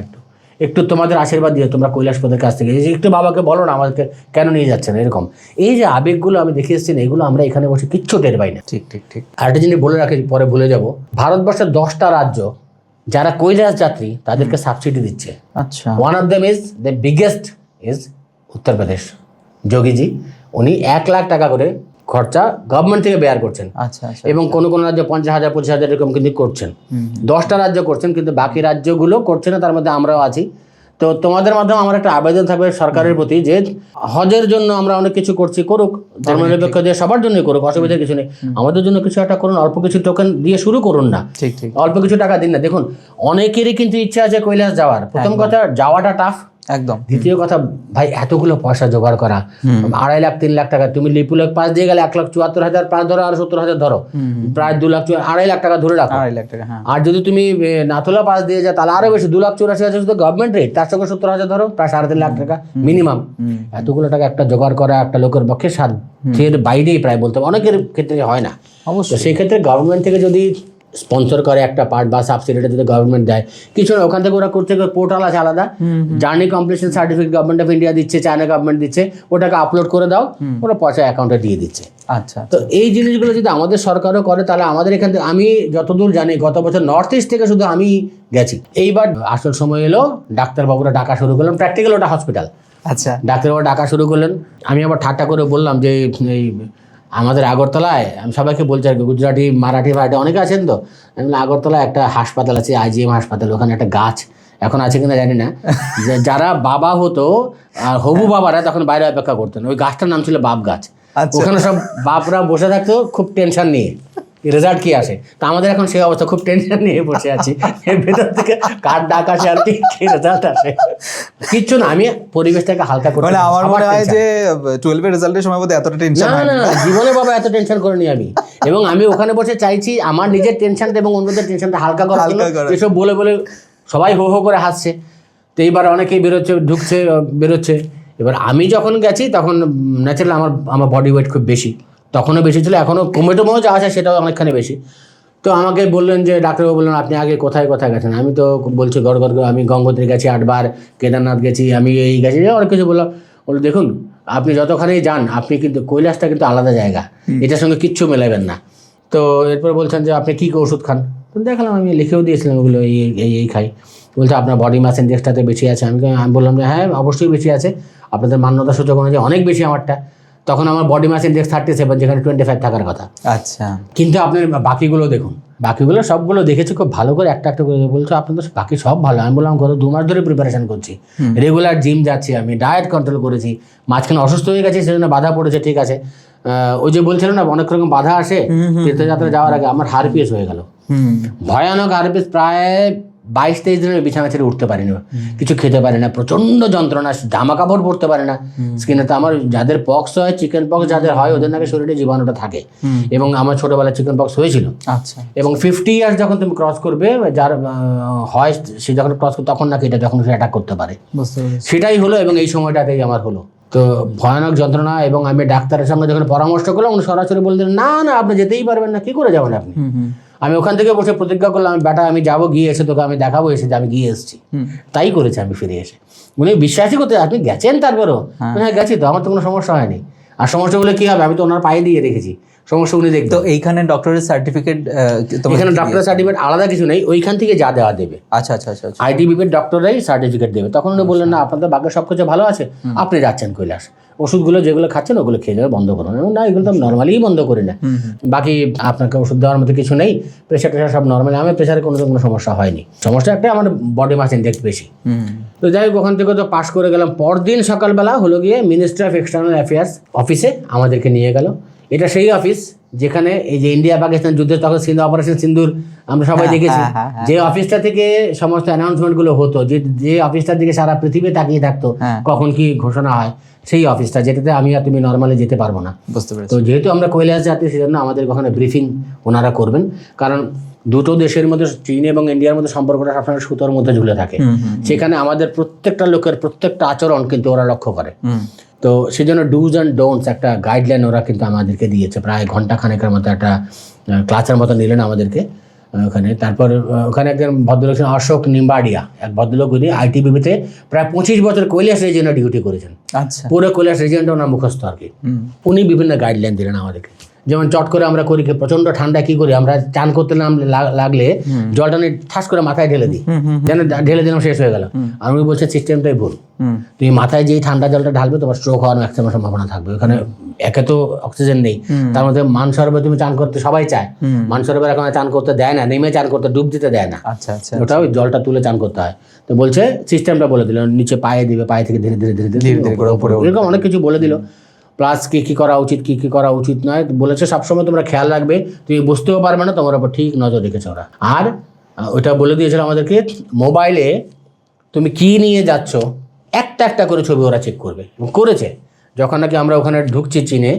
একটু তোমাদের আশীর্বাদ দিয়ে তোমরা কৈলাসপদের কাছ থেকে একটু বাবাকে বলো না আমাদেরকে কেন নিয়ে যাচ্ছে না, এরকম এই যে আবেগগুলো আমি দেখে এসেছি না, এগুলো আমরা এখানে বসে কিচ্ছু টের পাই না। ঠিক ঠিক ঠিক। আরেকটা জিনিস বলে রাখি, পরে ভুলে যাব, ভারতবর্ষের 10টা রাজ্য যারা কৈলাস যাত্রী তাদেরকে সাবসিডি দিচ্ছে। আচ্ছা, one of them is the biggest is Uttar Pradesh. যোগীজি উনি 1 লাখ টাকা করে খরচা গভর্নমেন্ট থেকে বেয়ার করছেন। আচ্ছা আচ্ছা। এবং কোনো কোনো রাজ্য 50,000 25,000 এরকম কিন্তু করছেন। 10টা রাজ্য করছেন, কিন্তু বাকি রাজ্যগুলো করছে না, তার মধ্যে আমরাও আছি। তো তোমাদের মাধ্যমে আমার একটা আবেদন থাকবে সরকারের প্রতি, যে হজের জন্য আমরা অনেক কিছু করছি, করুক, ধর্মনিরপেক্ষ দিয়ে সবার জন্যই করুক, অসুবিধার কিছু নেই। আমাদের জন্য কিছু একটা করুন, অল্প কিছু টোকেন দিয়ে শুরু করুন না, ঠিক ঠিক। অল্প কিছু টাকা দিন না। দেখুন, অনেকেরই কিন্তু ইচ্ছা আছে কৈলাস যাওয়ার। প্রথম কথা, যাওয়াটা টাফ। একদম। দ্বিতীয় কথা, ভাই এতগুলো পয়সা জোগাড় করা, 2.5 লাখ 3 লাখ টাকা, তুমি লিপুলেক পাস দিয়ে গেলে 1,74,000 পাস ধরো, আর 70,000 ধরো, প্রায় 2 লাখ 2.5 লাখ টাকা ধরে রাখো। 2.5 লাখ টাকা, হ্যাঁ। আর যদি তুমি নাথুলা পাস দিয়ে যাও তাহলে আরো বেশি, 2,84,000 শুধু গভর্নমেন্ট রেট, তার সঙ্গে 70,000 ধরো, প্রায় 3.5 লাখ টাকা মিনিমাম। এতগুলো টাকা একটা জোগাড় করা একটা লোকের পক্ষে সাধ্যের বাইরেই প্রায় বলতে হবে, অনেকের ক্ষেত্রে হয় না। অবশ্যই। সেই ক্ষেত্রে গভর্নমেন্ট থেকে যদি স্পন্সর করে একটা পার্ট বা সাবসিডিটা যদি গভর্নমেন্ট দেয়, কিছু না, ওখান থেকে ওরা করতে পোর্টাল আছে আলাদা, journey completion certificate government of India দিচ্ছে, চায়না গভর্নমেন্ট দিচ্ছে, ওটাকে আপলোড করে দাও, ওরা পয়সা অ্যাকাউন্টে দিয়ে দিচ্ছে। আচ্ছা। তো এই জিনিসগুলো যদি আমাদের সরকারও করে, তাহলে আমাদের এখান থেকে, আমি যতদূর জানি গত বছর নর্থ ইস্ট থেকে শুধু আমি গেছি। এইবার আসল সময় এলো, ডাক্তারবাবুরা ডাকা শুরু করলেন, প্র্যাকটিক্যাল ওটা হসপিটাল, আচ্ছা। ডাক্তারবাবু ডাকা শুরু করলেন। আমি আবার ঠাট্টা করে বললাম যে এই আমাদের আগরতলায়, আমি সবাইকে বলছি আর কি, গুজরাটি মারাঠি ভাইটা অনেকে আছেন, তো আমি বললাম আগরতলায় একটা হাসপাতাল আছে, IGM হাসপাতাল, ওখানে একটা গাছ, এখন আছে কিনা জানি না, যারা বাবা হতো আর হবু বাবারা তখন বাইরে অপেক্ষা করতেন, ওই গাছটার নাম ছিল বাপ গাছ। ওখানে সব বাপরা বসে থাকতো খুব টেনশন নিয়ে, রেজাল্ট কি আসে। তো আমাদের এখন সেই অবস্থা, খুব টেনশন নিয়ে বসে আছি, এর ভেতর থেকে কার ডাক আসে আর কি রেজাল্ট আসে, কিচ্ছু না। আমি পরিবেশটাকে হালকা করতে, মানে আমার মনে হয় যে 12 এর রেজাল্টের সময় বোধহয় এতটা টেনশন না না জীবনে বাবা এত টেনশন করিনি আমি। এবং আমি ওখানে বসে চাইছি আমার নিজের টেনশনটা এবং অন্যদের টেনশনটা হালকা করার জন্য, এসব বলে বলে সবাই হো হো করে হাসছে। তো এইবার অনেকেই বেরোচ্ছে, ঢুকছে, বেরোচ্ছে। এবার আমি যখন গেছি তখন ন্যাচারালি আমার বডি ওয়েট খুব বেশি, তখনও বেশি ছিল, এখনও কমেও যা আছে সেটাও অনেকখানি বেশি। তো আমাকে বললেন যে ডাক্তারবাবু বললেন আপনি আগে কোথায় কোথায় গেছেন। আমি তো বলছি গড় আমি গঙ্গোত্রী গেছি 8 বার, কেদারনাথ গেছি, আমি এই গেছি, অনেক কিছু বললাম। বলে দেখুন আপনি যতখানেই যান, আপনি কিন্তু কৈলাসটা কিন্তু আলাদা জায়গা, এটার সঙ্গে কিচ্ছু মেলাবেন না। তো এরপর বলছেন যে আপনি কী ওষুধ খান। তো দেখালাম, আমি লিখেও দিয়েছিলাম ওগুলো, এই খাই। বলছে আপনার বডি মাস ইন্ডেক্সটাতে বেশি আছে। আমি বললাম যে হ্যাঁ অবশ্যই বেশি আছে, আপনাদের মান্যতা সূচক অনুযায়ী অনেক বেশি আমারটা। তখন আমার বডি মাস ইন্ডেক্স 37, যেখানে 25 থাকার কথা। আচ্ছা। কিন্তু আপনি বাকিগুলো দেখুন, বাকিগুলো সবগুলো দেখেছি খুব ভালো করে, একটা একটা করে বলছো আপনাদের বাকি সব ভালো। আমি বললাম গত 2 মাস ধরে প্রিপারেশন করছি, রেগুলার জিম যাচ্ছি, আমি ডায়েট কন্ট্রোল করেছি, মাঝখানে অসুস্থ হয়ে গেছি সেজন্য বাধা পড়েছে, ঠিক আছে। ওই যে বলছিল না অনেক রকম বাধা আসে, তীর্থযাত্রা যাওয়ার আগে আমার হারপিএস হয়ে গেল, ভয়ানক হারপিএস, প্রায় 22-23 দিনের বিছানা ছেড়ে উঠতে পারি না, কিছু খেতে পারি না, প্রচন্ড যন্ত্রণা, জামা কাপড় পরতে পারে না স্কিনে। তো আমার যাদের পক্স হয়, চিকেন পক্স যাদের হয়, ওদের নাকি শরীরে জীবাণুটা থাকে, এবং আমার ছোটবেলায় চিকেন পক্স হয়েছিল। আচ্ছা। এবং 50 ইয়ার্স যখন তুমি ক্রস করবে, যার হয় সে যখন ক্রস করবে তখন নাকি এটা যখন সে অ্যাটাক করতে পারে, সেটাই হলো। এবং এই সময়টাতেই আমার হলো, তো ভয়ানক যন্ত্রণা। এবং আমি ডাক্তারের সঙ্গে যখন পরামর্শ করলাম, উনি সরাসরি বললেন না না আপনি যেতেই পারবেন না, কি করে যাবেন আপনি। আমি ওখান থেকে বসে প্রতিজ্ঞা করলাম, বেটা আমি যাবো, গিয়ে এসে তোকে আমি দেখাবো এসে যে আমি গিয়ে এসেছি। তাই করেছি আমি ফিরে এসে। উনি বিশ্বাসই করতে, আপনি গেছেন তারপরও? হ্যাঁ গেছি তো, আমার তো কোনো সমস্যা হয়নি। আর সমস্যা হলে কী হবে, আমি তো ওনার পায়ে দিয়ে রেখেছি, সমস্যা উনি দেখবেন। তো এইখানে ডক্টরের সার্টিফিকেট এখানে ডক্টরের সার্টিফিকেট আলাদা কিছু নেই, ওইখান থেকে যা দেওয়া দেবে আচ্ছা আচ্ছা আচ্ছা আচ্ছা। আইটিবিপির ডক্টররাই সার্টিফিকেট দেবে। তখন উনি বললেন না আপনাদের বাকি সব কিছু ভালো আছে, আপনি যাচ্ছেন কৈলাস, ওষুধগুলো যেগুলো খাচ্ছেন ওগুলো খেয়ে যাবে, বন্ধ করুন। না এগুলো তো নর্মালিই বন্ধ করি না, বাকি আপনাকে ওষুধ দেওয়ার মতো কিছু নেই, প্রেশার টেশার সব নর্মালি, আমার প্রেশারে কোনো সমস্যা হয়নি, সমস্যা একটা আমার বডি মাস ইনডেক্স বেশি। তো যাই হোক ওখান থেকে তো পাশ করে গেলাম। পরদিন সকালবেলা হলো গিয়ে মিনিস্ট্রি অফ এক্সটার্নাল অ্যাফেয়ার্স অফিসে আমাদেরকে নিয়ে গেল। এটা সেই অফিস যেখানে এই যে ইন্ডিয়া পাকিস্তান যুদ্ধে তখন অপারেশন সিন্দুর আমরা সবাই দেখেছি, যে অফিসটা থেকে সমস্ত অ্যানাউন্সমেন্টগুলো হতো, যে অফিসটার দিকে সারা পৃথিবী তাকিয়ে থাকতো কখন কি ঘোষণা হয়, সেই অফিসটা যেটাতে আমি আর তুমি নর্মালি যেতে পারবো না। বুঝতে পেরেছি। তো যেহেতু আমরা কৈলাস যাচ্ছি সেজন্য আমাদের ওখানে ব্রিফিং ওনারা করবেন, কারণ দুটো দেশের মধ্যে চীন এবং ইন্ডিয়ার মধ্যে সম্পর্কটা সবসময় সুতোর মধ্যে ঝুলে থাকে, সেখানে আমাদের প্রত্যেকটা লোকের প্রত্যেকটা আচরণ কিন্তু ওরা লক্ষ্য করে। তো সেজন্য ডুজ অ্যান্ড ডোন্টস একটা গাইডলাইন ওরা কিন্তু আমাদেরকে দিয়েছে, প্রায় ঘন্টা খানেকের মতো একটা ক্লাসের মতো নিলেন আমাদেরকে ওখানে। তারপর ওখানে একজন ভদ্রলোক ছিলেন অশোক নিম্বাডিয়া, এক ভদ্রলোক, উনি আইটিবিপিতে প্রায় 25 বছর কৈলাস রিজিয়নে ডিউটি করেছেন, আচ্ছা, পুরো কৈলাস রিজিয়নটা ওনার মুখস্থ আর কি। উনি বিভিন্ন গাইডলাইন দিলেন আমাদেরকে, যেমন চট করে আমরা করি প্রচন্ড ঠান্ডা কি করি আমরা, চান করতে লাগলে জলটা নিয়ে ঠাস করে মাথায় ঢেলে দিই, যেন ঢেলে দিলাম শেষ হয়ে গেল। আর উনি বলছে সিস্টেমটাই ভুল, তুমি মাথায় যেই ঠান্ডা জলটা ঢালবে তোমার স্ট্রোক হওয়ার ম্যাক্সিমাম সম্ভাবনা থাকবে। ওখানে একে তো অক্সিজেন নেই, তার মধ্যে মানসরোবরে তুমি চান করতে সবাই চায়, মানসরোবরে এখন চান করতে দেয় না, নেমে চান করতে, ডুব দিতে দেয় না, আচ্ছা আচ্ছা, ওটা ওই জলটা তুলে চান করতে হয়। তো বলছে সিস্টেমটা বলে দিল, নিচে পায়ে দিবে, পায়ে থেকে ধীরে ধীরে ধীরে ধীরে উপরে, এরকম অনেক কিছু বলে দিল। প্লাস কী কী করা উচিত কী কী করা উচিত নয় বলেছে, সবসময় তোমরা খেয়াল রাখবে, তুমি বুঝতেও পারবে না, তোমার উপর ঠিক নজর রেখেছে ওরা। আর ওটা বলে দিয়েছিল আমাদেরকে, মোবাইলে তুমি কি নিয়ে যাচ্ছ একটা একটা করে ছবি ওরা চেক করবে, এবং করেছে। যখন নাকি আমরা ওখানে ঢুকছি চীনে,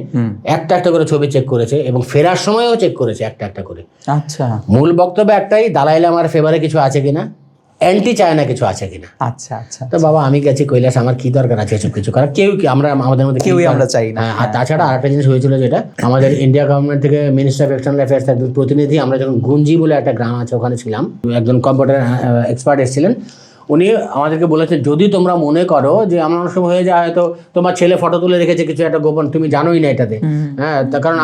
একটা একটা করে ছবি চেক করেছে, এবং ফেরার সময়ও চেক করেছে একটা একটা করে। আচ্ছা, মূল বক্তব্য একটাই, দালাই লামার ফেভারে কিছু আছে কিনা, অ্যান্টি চায়না কিছু আছে কিনা। আচ্ছা আচ্ছা। তো বাবা আমি গেছি কৈলাস, আমার কি দরকার আছে এসব কিছু করার, কেউ কি আমরা আমাদের মধ্যে কেউই আমরা চাই না। আর তাছাড়া আরেকটা জিনিস হয়েছিল, যেটা আমাদের ইন্ডিয়া গভর্নমেন্ট থেকে মিনিস্টার অফ এক্সটার্নাল অ্যাফেয়ার্স একজন প্রতিনিধি, আমরা যখন গুঞ্জি বলে একটা গ্রাম আছে ওখানে ছিলাম, একজন কম্পিউটার এক্সপার্ট এসেছিলেন, উনি আমাদেরকে বলেছেন যদি তোমরা মনে করো যে আমার অনেক সময় হয়ে যায় হয়তো তোমার ছেলে ফটো তুলে রেখেছে কিছু একটা গোপন, তুমি জানোই না এটাতে, হ্যাঁ, তার কারণ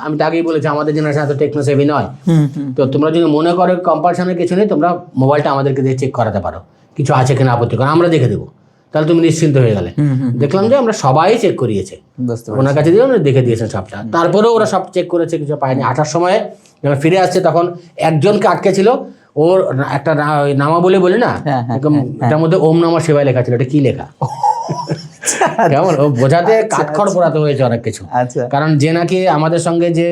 আমি তো আগেই বলেছি আমাদের জেনারেশন এত টেকনো সেভি নয়, তো তোমরা যদি মনে করো কম্পালশনের কিছু নেই, তোমরা মোবাইলটা আমাদেরকে দিয়ে চেক করাতে পারো, কিছু আছে কিনা আপত্তি করে আমরা দেখে দেবো, তাহলে তুমি নিশ্চিন্ত হয়ে গেলে। দেখলাম যে আমরা সবাই চেক করিয়েছে, ওনার কাছে দিয়ে দেখে দিয়েছেন সবটা, তারপরেও ওরা সব চেক করেছে, কিছু পায়নি। আসার সময় যখন ফিরে আসছে তখন একজনকে আটকে ছিল, ওর একটা নামা বলে বলি না, এটার মধ্যে ওম নমঃ শিবায় লেখা ছিল, এটা কি লেখা কেমন ও বোঝাতে কাঠখড় পোড়াতে হয়েছে অনেক কিছু। কারণ যে নাকি আমাদের সঙ্গে যে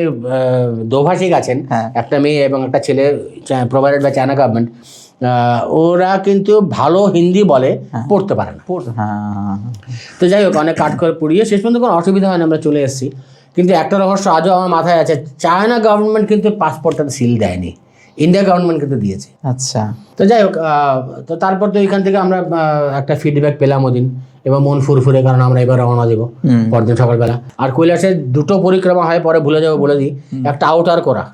দোভাষিক আছেন, একটা মেয়ে এবং একটা ছেলে প্রোভাইডেড বাই চায়না গভর্নমেন্ট, ওরা কিন্তু ভালো হিন্দি বলে, পড়তে পারে না। তো যাই হোক অনেক কাঠখড় পুড়িয়ে শেষ পর্যন্ত কোনো অসুবিধা হয় না, আমরা চলে এসেছি। কিন্তু একটা রহস্য আজও আমার মাথায় আছে, চায়না গভর্নমেন্ট কিন্তু পাসপোর্টটা সিল দেয়নি, ইন্ডিয়া গভর্নমেন্ট কিন্তু দিয়েছে। আচ্ছা, তো যাই হোক, তো তারপর তো এখান থেকে আমরা একটা ফিডব্যাক পেলাম ওদিন, এবং মন ফুরফুরে, কারণ আমরা এবার রওনা দেবো পরদিন সকালবেলা। আর কৈলাসের দুটো পরিক্রমা হয়, পরে ভুলে যাবো বলে দিই। একটা আউটার করা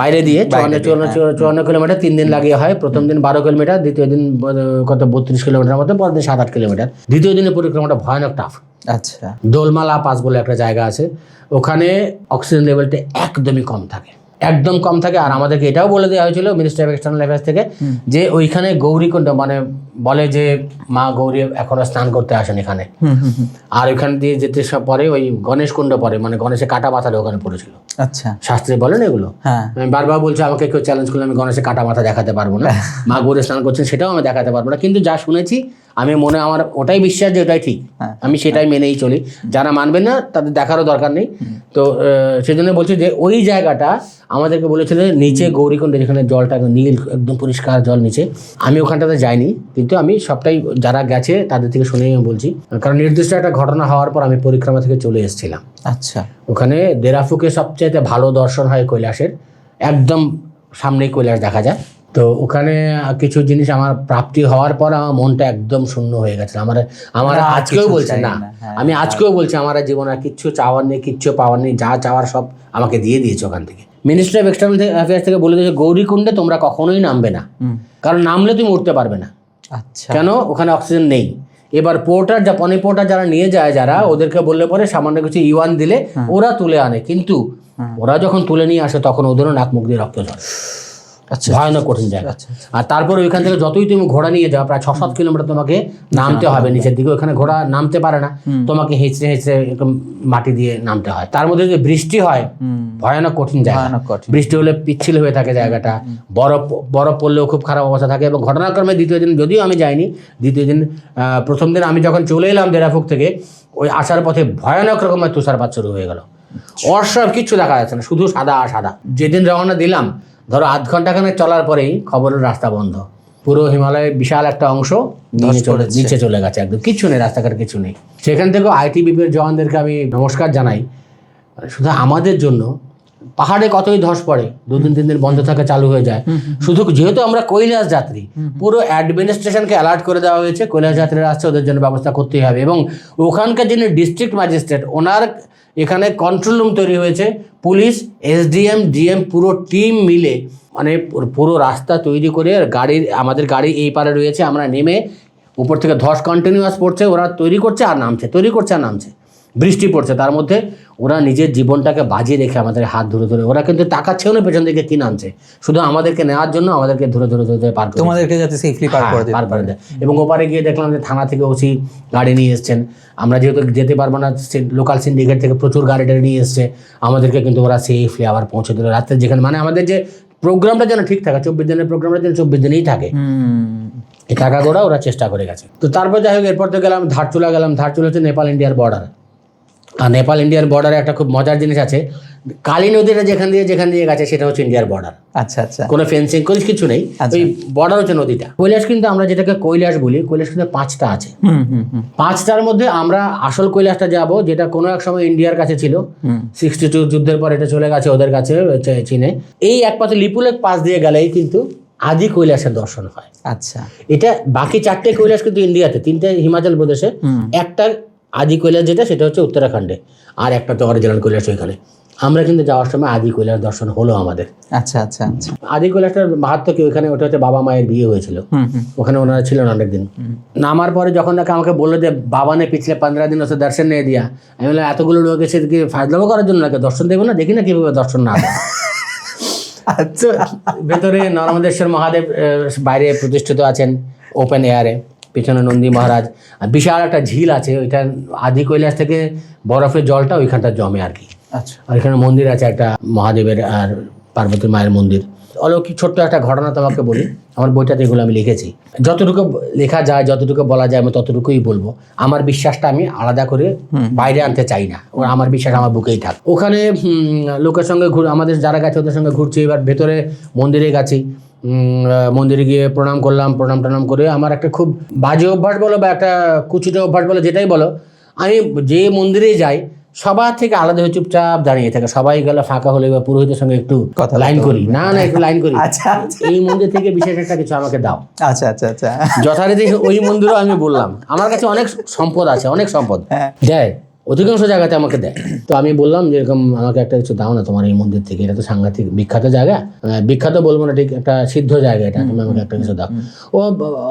বাইরে দিয়ে 54 কিলোমিটার 3 দিন লাগিয়ে হয়, প্রথম দিন 12 কিলোমিটার, দ্বিতীয় দিন কত 32 কিলোমিটার মতো, পরের দিন 7-8 কিলোমিটার। দ্বিতীয় দিনের পরিক্রমাটা ভয়ানক টাফ। আচ্ছা, দোলমালা পাস বলে একটা জায়গা আছে, ওখানে অক্সিজেন লেভেলটা একদমই কম থাকে, একদম কম থাকে। আর আমাদেরকে এটাও বলে দেওয়া হয়েছিল মিনিস্ট্রি অফ এক্সটার্নাল অ্যাফেয়ার্স থেকে, যে ওইখানে গৌরীকুণ্ড, মানে বলে যে মা গৌরী এখনো স্নান করতে আসেন এখানে, আর ওইখান দিয়ে যেতে সব পরে ওই গণেশ কুণ্ড পরে, মানে গণেশের কাটা মাথাটা ওখানে পড়েছিল। আচ্ছা, শাস্ত্রে বলেন এগুলো। আমি বারবার বলছি, আমাকে কেউ চ্যালেঞ্জ করলে আমি গণেশের কাটা মাথা দেখাতে পারবো না, মা গৌরী স্নান করছেন সেটাও আমি দেখাতে পারবো না, কিন্তু যা শুনেছি আমি মনে আমার ওটাই বিশ্বাস যে ওটাই ঠিক, আমি সেটাই মেনেই চলি। যারা মানবেন না তাদের দেখারও দরকার নেই। তো সেজন্য বলছি যে ওই জায়গাটা আমাদেরকে বলেছিল নিচে গৌরীকুণ্ডে, যেখানে জলটা নীল একদম পরিষ্কার জল নিচে। আমি ওখানটাতে যাইনি, কিন্তু আমি সবটাই যারা গেছে তাদের থেকে শুনেই আমি বলছি, কারণ নির্দিষ্ট একটা ঘটনা হওয়ার পর আমি পরিক্রমা থেকে চলে এসেছিলাম। আচ্ছা, ওখানে দেরাফুকে সবচেয়ে ভালো দর্শন হয় কৈলাসের, একদম সামনেই কৈলাস দেখা যায়। তো ওখানে কিছু জিনিস আমার প্রাপ্তি হওয়ার পর আমার মনটা একদম শূন্য হয়ে গেছে। আমার আজকেও বলছি না, আমি আজকেও বলছি আমার জীবনে কিচ্ছু চাওয়ার নেই, কিচ্ছু পাওয়ার নেই, যা চাওয়ার সব আমাকে দিয়ে দিয়েছে ওখান থেকে। মিনিস্ট্রি অফ এক্সটার্নাল অ্যাফেয়ার্স থেকে বলে দিয়েছে গৌরীকুণ্ডে তোমরা কখনোই নামবে না, কারণ নামলে তুমি উঠতে পারবে না। আচ্ছা, কেন? ওখানে অক্সিজেন নেই। এবার পোর্টার পনি পোর্টার যারা নিয়ে যায়, যারা ওদেরকে বললে পরে সামান্য কিছু ইওয়ান দিলে ওরা তুলে আনে, কিন্তু ওরা যখন তুলে নিয়ে আসে তখন ওদেরও নাক মুখ দিয়ে রক্ত ঝরে। আচ্ছা, ভয়ানক কঠিন জায়গা। আর তারপরে ওইখান থেকে যতই তুমি ঘোড়া নিয়ে যাও, প্রায় 6-7 কিলোমিটার তোমাকে নামতে হবে নিচের দিকে। ওখানে ঘোড়া নামতে পারে না, তোমাকে হেঁচড়ে হেঁচড়ে এরকম মাটি দিয়ে নামতে হয়। তার মধ্যে যদি বৃষ্টি হয়, ভয়ানক কঠিন জায়গা। বৃষ্টি হলে পিচ্ছিল হয়ে থাকে জায়গাটা, বরফ পড়লেও খুব খারাপ অবস্থা থাকে। এবং ঘটনাক্রমে দ্বিতীয় দিন, যদিও আমি যাইনি, দ্বিতীয় দিন প্রথম দিন আমি যখন চলে এলাম দেরাফুক থেকে, ওই আসার পথে ভয়ানক রকমের তুষারপাত শুরু হয়ে গেল। অসব কিচ্ছু দেখা যাচ্ছে না, শুধু সাদা সাদা। যেদিন রওনা দিলাম, ধরো আধ ঘন্টাখানেক চলার পরেই খবরের রাস্তা বন্ধ, পুরো হিমালয়ের বিশাল একটা অংশ নিচে চলে গেছে, একদম কিচ্ছু নেই, রাস্তাঘাট কিছু নেই। সেখান থেকেও আইটিবিপির জওয়ানদেরকে আমি নমস্কার জানাই। শুধু আমাদের জন্য পাহাড়ে কতই ধস পড়ে, 2-3 দিন বন্ধ থাকে, চালু হয়ে যায়। শুধু যেহেতু আমরা কৈলাস যাত্রী, পুরো অ্যাডমিনিস্ট্রেশনকে অ্যালার্ট করে দেওয়া হয়েছে, কৈলাস যাত্রীরা আসছে, ওদের জন্য ব্যবস্থা করতেই হবে। এবং ওখানকার যিনি ডিস্ট্রিক্ট ম্যাজিস্ট্রেট, ওনার এখানে কন্ট্রোল রুম তৈরি হয়েছে, পুলিশ, এসডিএম, ডিএম পুরো টিম মিলে মানে পুরো রাস্তা তৈরি করে, আমাদের গাড়ি এই পারে রয়েছে, আমরা নেমে উপর থেকে ধস কন্টিনিউয়াস পড়ছে, ওরা তৈরি করছে আর নামছে, তৈরি করছে আর নামছে, বৃষ্টি পড়ছে, তার মধ্যে ওরা নিজের জীবনটাকে বাজি রেখে আমাদের হাত ধরে ধরে, ওরা কিন্তু তাকাচ্ছেও না পেছন দিকে কি নামছে, শুধু আমাদেরকে নেওয়ার জন্য আমাদেরকে ধরে ধরে ধরে পার করে, তোমাদেরকে যাতে সেফলি পার করে দেয়। এবং ওপারে গিয়ে দেখলাম যে থানা থেকে ওসি গাড়ি নিয়ে এসছেন। আমরা যেহেতু যেতে পারবো না, লোকাল সিন্ডিকেট থেকে প্রচুর গাড়ি টাড়ি নিয়ে এসছে, আমাদেরকে কিন্তু ওরা সেফলি আবার পৌঁছে দিল রাত্রে, যেখানে মানে আমাদের যে প্রোগ্রামটা যেন ঠিক থাকে, 24 দিনের প্রোগ্রামটা যেন 24 দিনেই থাকে, এই টাকা গোড়া ওরা চেষ্টা করে গেছে। তো তারপর যাই হোক, এরপর তো গেলাম ধারচুলা, ধারচুলা হচ্ছে নেপাল ইন্ডিয়ার বর্ডার। আর নেপাল ইন্ডিয়ার বর্ডারে একটা খুব মজার জিনিস আছে, কালী নদীটা যেখান দিয়ে গেছে সেটা হচ্ছে ইন্ডিয়ার বর্ডার। আচ্ছা আচ্ছা, কোনো ফেন্সিং কিছু নেই, ওই বর্ডার হচ্ছে নদীটা। কৈলাস কিন্তু আমরা যেটাকে কৈলাস বলি, কৈলাস কিন্তু 5টা আছে। 5টার মধ্যে আমরা আসল কৈলাসটা যাব, যেটা কোনো এক সময় ইন্ডিয়ার কাছে ছিল, 62 যুদ্ধের পর এটা চলে গেছে ওদের কাছে, চীনে। এই একমাত্র লিপুলেক পাশ দিয়ে গেলেই কিন্তু আদি কৈলাসের দর্শন হয়। আচ্ছা, এটা বাকি 4টে কৈলাস কিন্তু ইন্ডিয়াতে, 3টে হিমাচল প্রদেশে, একটা আদি কৈলাস যেটা সেটা হচ্ছে উত্তরাখণ্ডে, আর একটা তো অরিজিনাল কৈলাস ওইখানে। আমরা কিন্তু যাওয়ার সময় আদি কৈলাস দর্শন হলো আমাদের। আচ্ছা আচ্ছা আচ্ছা, আদি কৈলাসটার মাহাত্ম্য কি, ওখানে ওটা হচ্ছে বাবা মায়ের বিয়ে হয়েছিল, ওখানে ওনারা ছিলেন অনেকদিন। নামার পরে যখন নাকি আমাকে বললো যে বাবা নে পিছলে 15 দিন ওসে দর্শন নিয়ে দিয়া, আমি বললাম এতগুলো লোক এসে কি ফায়দা করার জন্য নাকি দর্শন দেবো না, দেখি না কিভাবে দর্শন না দেয়। আচ্ছা, ভেতরে নর্মদেশ্বর মহাদেব বাইরে প্রতিষ্ঠিত আছেন ওপেন এয়ারে, পেছনে নন্দী মহারাজ, আর বিশাল একটা ঝিল আছে, ওইটা আদি কৈলাস থেকে বরফের জলটা ওইখানটা জমে আর কি। আচ্ছা, আর এখানে মন্দির আছে একটা মহাদেবের আর পার্বতী মায়ের মন্দির। অলৌকিক ছোট্ট একটা ঘটনা তোমাকে বলি, আমার বইটাতে এগুলো আমি লিখেছি, যতটুকু লেখা যায়, যতটুকু বলা যায় আমি ততটুকুই বলবো। আমার বিশ্বাসটা আমি আলাদা করে বাইরে আনতে চাই না, আমার বিশ্বাস আমার বুকেই থাক। ওখানে লোকের সঙ্গে আমাদের যারা গেছে ওদের সঙ্গে ঘুরছি, এবার ভেতরে মন্দিরে গেছি, মন্দিরে গিয়ে প্রণাম করলাম, প্রণাম করে আমার একটা খুব বাজে অভ্যাস বলো বা একটা কুচিতে অভ্যাস বলো, যেটাই বলো, আমি যে মন্দিরে যাই সবার থেকে আলাদা হয়ে চুপচাপ দাঁড়িয়ে থাকে, সবাই গেলে ফাঁকা হলে বা পুরোহিতের সঙ্গে একটু লাইন করি, না একটু লাইন করি। আচ্ছা, এই মন্দির থেকে বিশেষ একটা কিছু আমাকে দাও। আচ্ছা আচ্ছা আচ্ছা, যথারীতি ওই মন্দিরও আমি বললাম আমার কাছে অনেক সম্পদ আছে, অনেক সম্পদ দেয়, অধিকাংশ জায়গাতে আমাকে দেয়। তো আমি বললাম যে এরকম আমাকে একটা কিছু দাও না তোমার এই মন্দির থেকে, এটা তো সাংঘাতিক বিখ্যাত জায়গা, বিখ্যাত বলবো না ঠিক, একটা সিদ্ধ জায়গা এটা, তুমি আমাকে একটা কিছু দাও। ও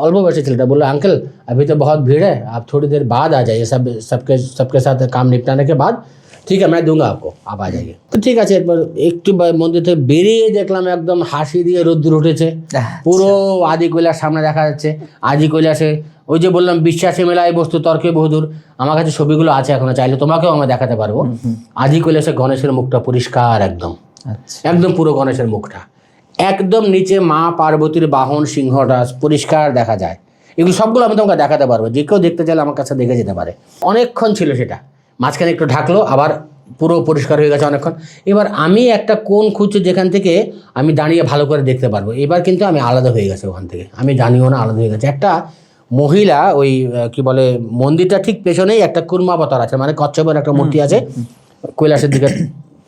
অল্প বয়সী ছেলেটা বললো अंकल अभी तो बहुत भीड़ है, आप थोड़ी देर बाद आ जाइए, सबके साथ काम निपटाने के बाद, ঠিক আছে मैं दूंगा आपको, आप आ जाइए। তো ঠিক আছে, এরপর একটু মন্দির থেকে বেরিয়ে দেখলাম একদম হাসি দিয়ে রোদ্দুর উঠেছে, পুরো আদি কৈলাস সামনে দেখা যাচ্ছে। আদি কৈলাসে ওই যে বললাম বিশ্বাসে মেলায় বস্তু তর্কে বহুদূর, আমার কাছে ছবিগুলো আছে এখনো, চাইলে তোমাকেও আমরা দেখাতে পারবো। আদি কৈলাসে গণেশের মুখটা পরিষ্কার একদম, একদম পুরো গণেশের মুখটা, একদম নিচে মা পার্বতীর বাহন সিংহটা পরিষ্কার দেখা যায়। এগুলো সবগুলো আমি তোমাকে দেখাতে পারবো, যে কেউ দেখতে চাইলে আমার কাছে দেখে যেতে পারে। অনেকক্ষণ ছিল সেটা, মাঝখানে একটু ঢাকলো, আবার পুরো পরিষ্কার হয়ে গেছে অনেকক্ষণ। এবার আমি একটা কোণ খুঁজছি যেখান থেকে আমি দাঁড়িয়ে ভালো করে দেখতে পারবো। এবার কিন্তু আমি আলাদা হয়ে গেছে ওখান থেকে, আমি জানিও না আলাদা হয়ে গেছে। একটা মহিলা ওই কি বলে মন্দিরটা ঠিক পেছনেই একটা কুর্মাবতার আছে, মানে কচ্ছপের একটা মূর্তি আছে, কৈলাসের দিকে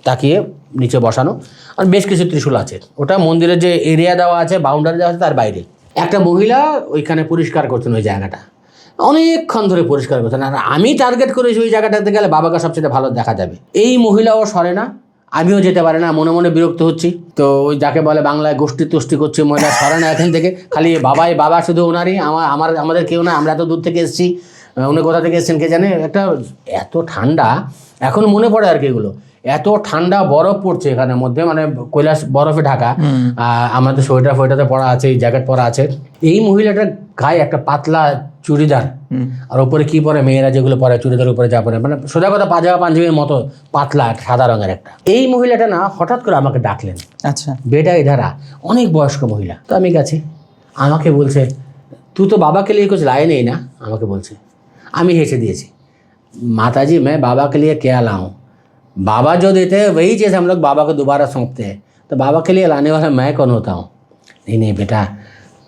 তাকিয়ে নিচে বসানো, আর বেশ কিছু ত্রিশূল আছে। ওটা মন্দিরের যে এরিয়া দেওয়া আছে, বাউন্ডারি দেওয়া আছে, তার বাইরে একটা মহিলা ওইখানে পরিষ্কার করছেন ওই জায়গাটা, অনেকক্ষণ ধরে পরিষ্কার করছেন। আর আমি টার্গেট করেছি ওই জায়গাটাতে গেলে বাবাকে সবচেয়ে ভালো দেখা যাবে। এই মহিলাও সরে না, আমিও যেতে পারি না, মনে মনে বিরক্ত হচ্ছি। তো ওই যাকে বলে বাংলায় গোষ্ঠী তুষ্টি করছে, মহিলা সরে না এখান থেকে, খালি বাবা শুধু ওনারই, আমাদের কেউ না, আমরা তো দূর থেকে এসেছি, উনি কোথা থেকে এসেছেন কে জানে, একটা এত ঠান্ডা এখন মনে পড়ে আর কি এগুলো, এত ঠান্ডা বরফ পড়ছে এখানের মধ্যে, মানে কৈলাস বরফে ঢাকা, আমাদের সোয়েটার ফোয়েটারে পরা আছে, জ্যাকেট পরা আছে। এই মহিলাটার গায়ে একটা পাতলা চুড়িদার, আর ওপরে কি পরে মেয়েরা যেগুলো পরে চুড়িদার উপরে যা পরে, মানে সোজা কথা পাজামা পাঞ্জাবির মতো পাতলা সাদা রঙের একটা। এই মহিলাটা না হঠাৎ করে আমাকে ডাকলেন, আচ্ছা, বেটা ইধারা, অনেক বয়স্ক মহিলা। তো আমি গেছি, আমাকে বলছে তুই তো বাবা কে লিয়ে कुछ लाए नहीं ना, আমাকে বলছে। আমি হেসে দিয়েছি, माताजी मैं बाबा के लिए क्या लाऊं, बाबा जो देते हैं वही चीज़ हम लोग बाबा को दोबारा सौंपते हैं, तो बाबा के लिए लाने वाला मैं कौन होता हूँ। नहीं नहीं बेटा,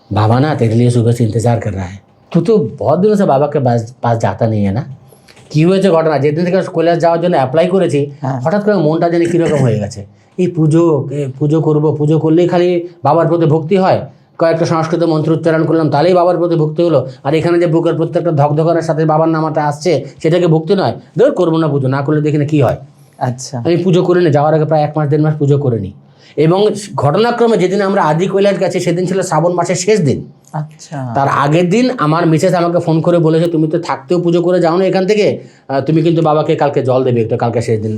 बाबा ना तेरे लिए सुबह से इंतज़ार कर रहा है, तू तो बहुत दिनों से बाबा के पास जाता नहीं है ना। কী হয়েছে ঘটনা, যেদিন থেকে কৈলাস যাওয়ার জন্য অ্যাপ্লাই করেছি হঠাৎ করে মনটা যেন কীরকম হয়ে গেছে। এই পুজো করবো, পুজো করলেই খালি বাবার প্রতি ভক্তি হয়, কয়েকটা সংস্কৃত মন্ত্র উচ্চারণ করলাম তাহলেই বাবার প্রতি ভক্তি হলো, আর এখানে যে বুকের প্রত্যেকটা ধকধকানের সাথে বাবার নামটা আসছে সেটাকে ভক্তি নয়। ধর করবো না পুজো, না করলে দেখি না কী হয়। আচ্ছা, আমি পুজো করে নিই, যাওয়ার আগে প্রায় 1 মাস 1.5 মাস পুজো করে নিই। এবং ঘটনাক্রমে যেদিন আমরা আদি কৈলাস গেছি সেদিন ছিল শ্রাবণ মাসের শেষ দিন। আচ্ছা, তার আগের দিন আমার মিসেস আমাকে ফোন করে বলেছে তুমি তো থাকতেও পুজো করে যাও না এখান থেকে, তুমি কিন্তু বাবাকে কালকে জল দেবে একটু, কালকে শেষ দিন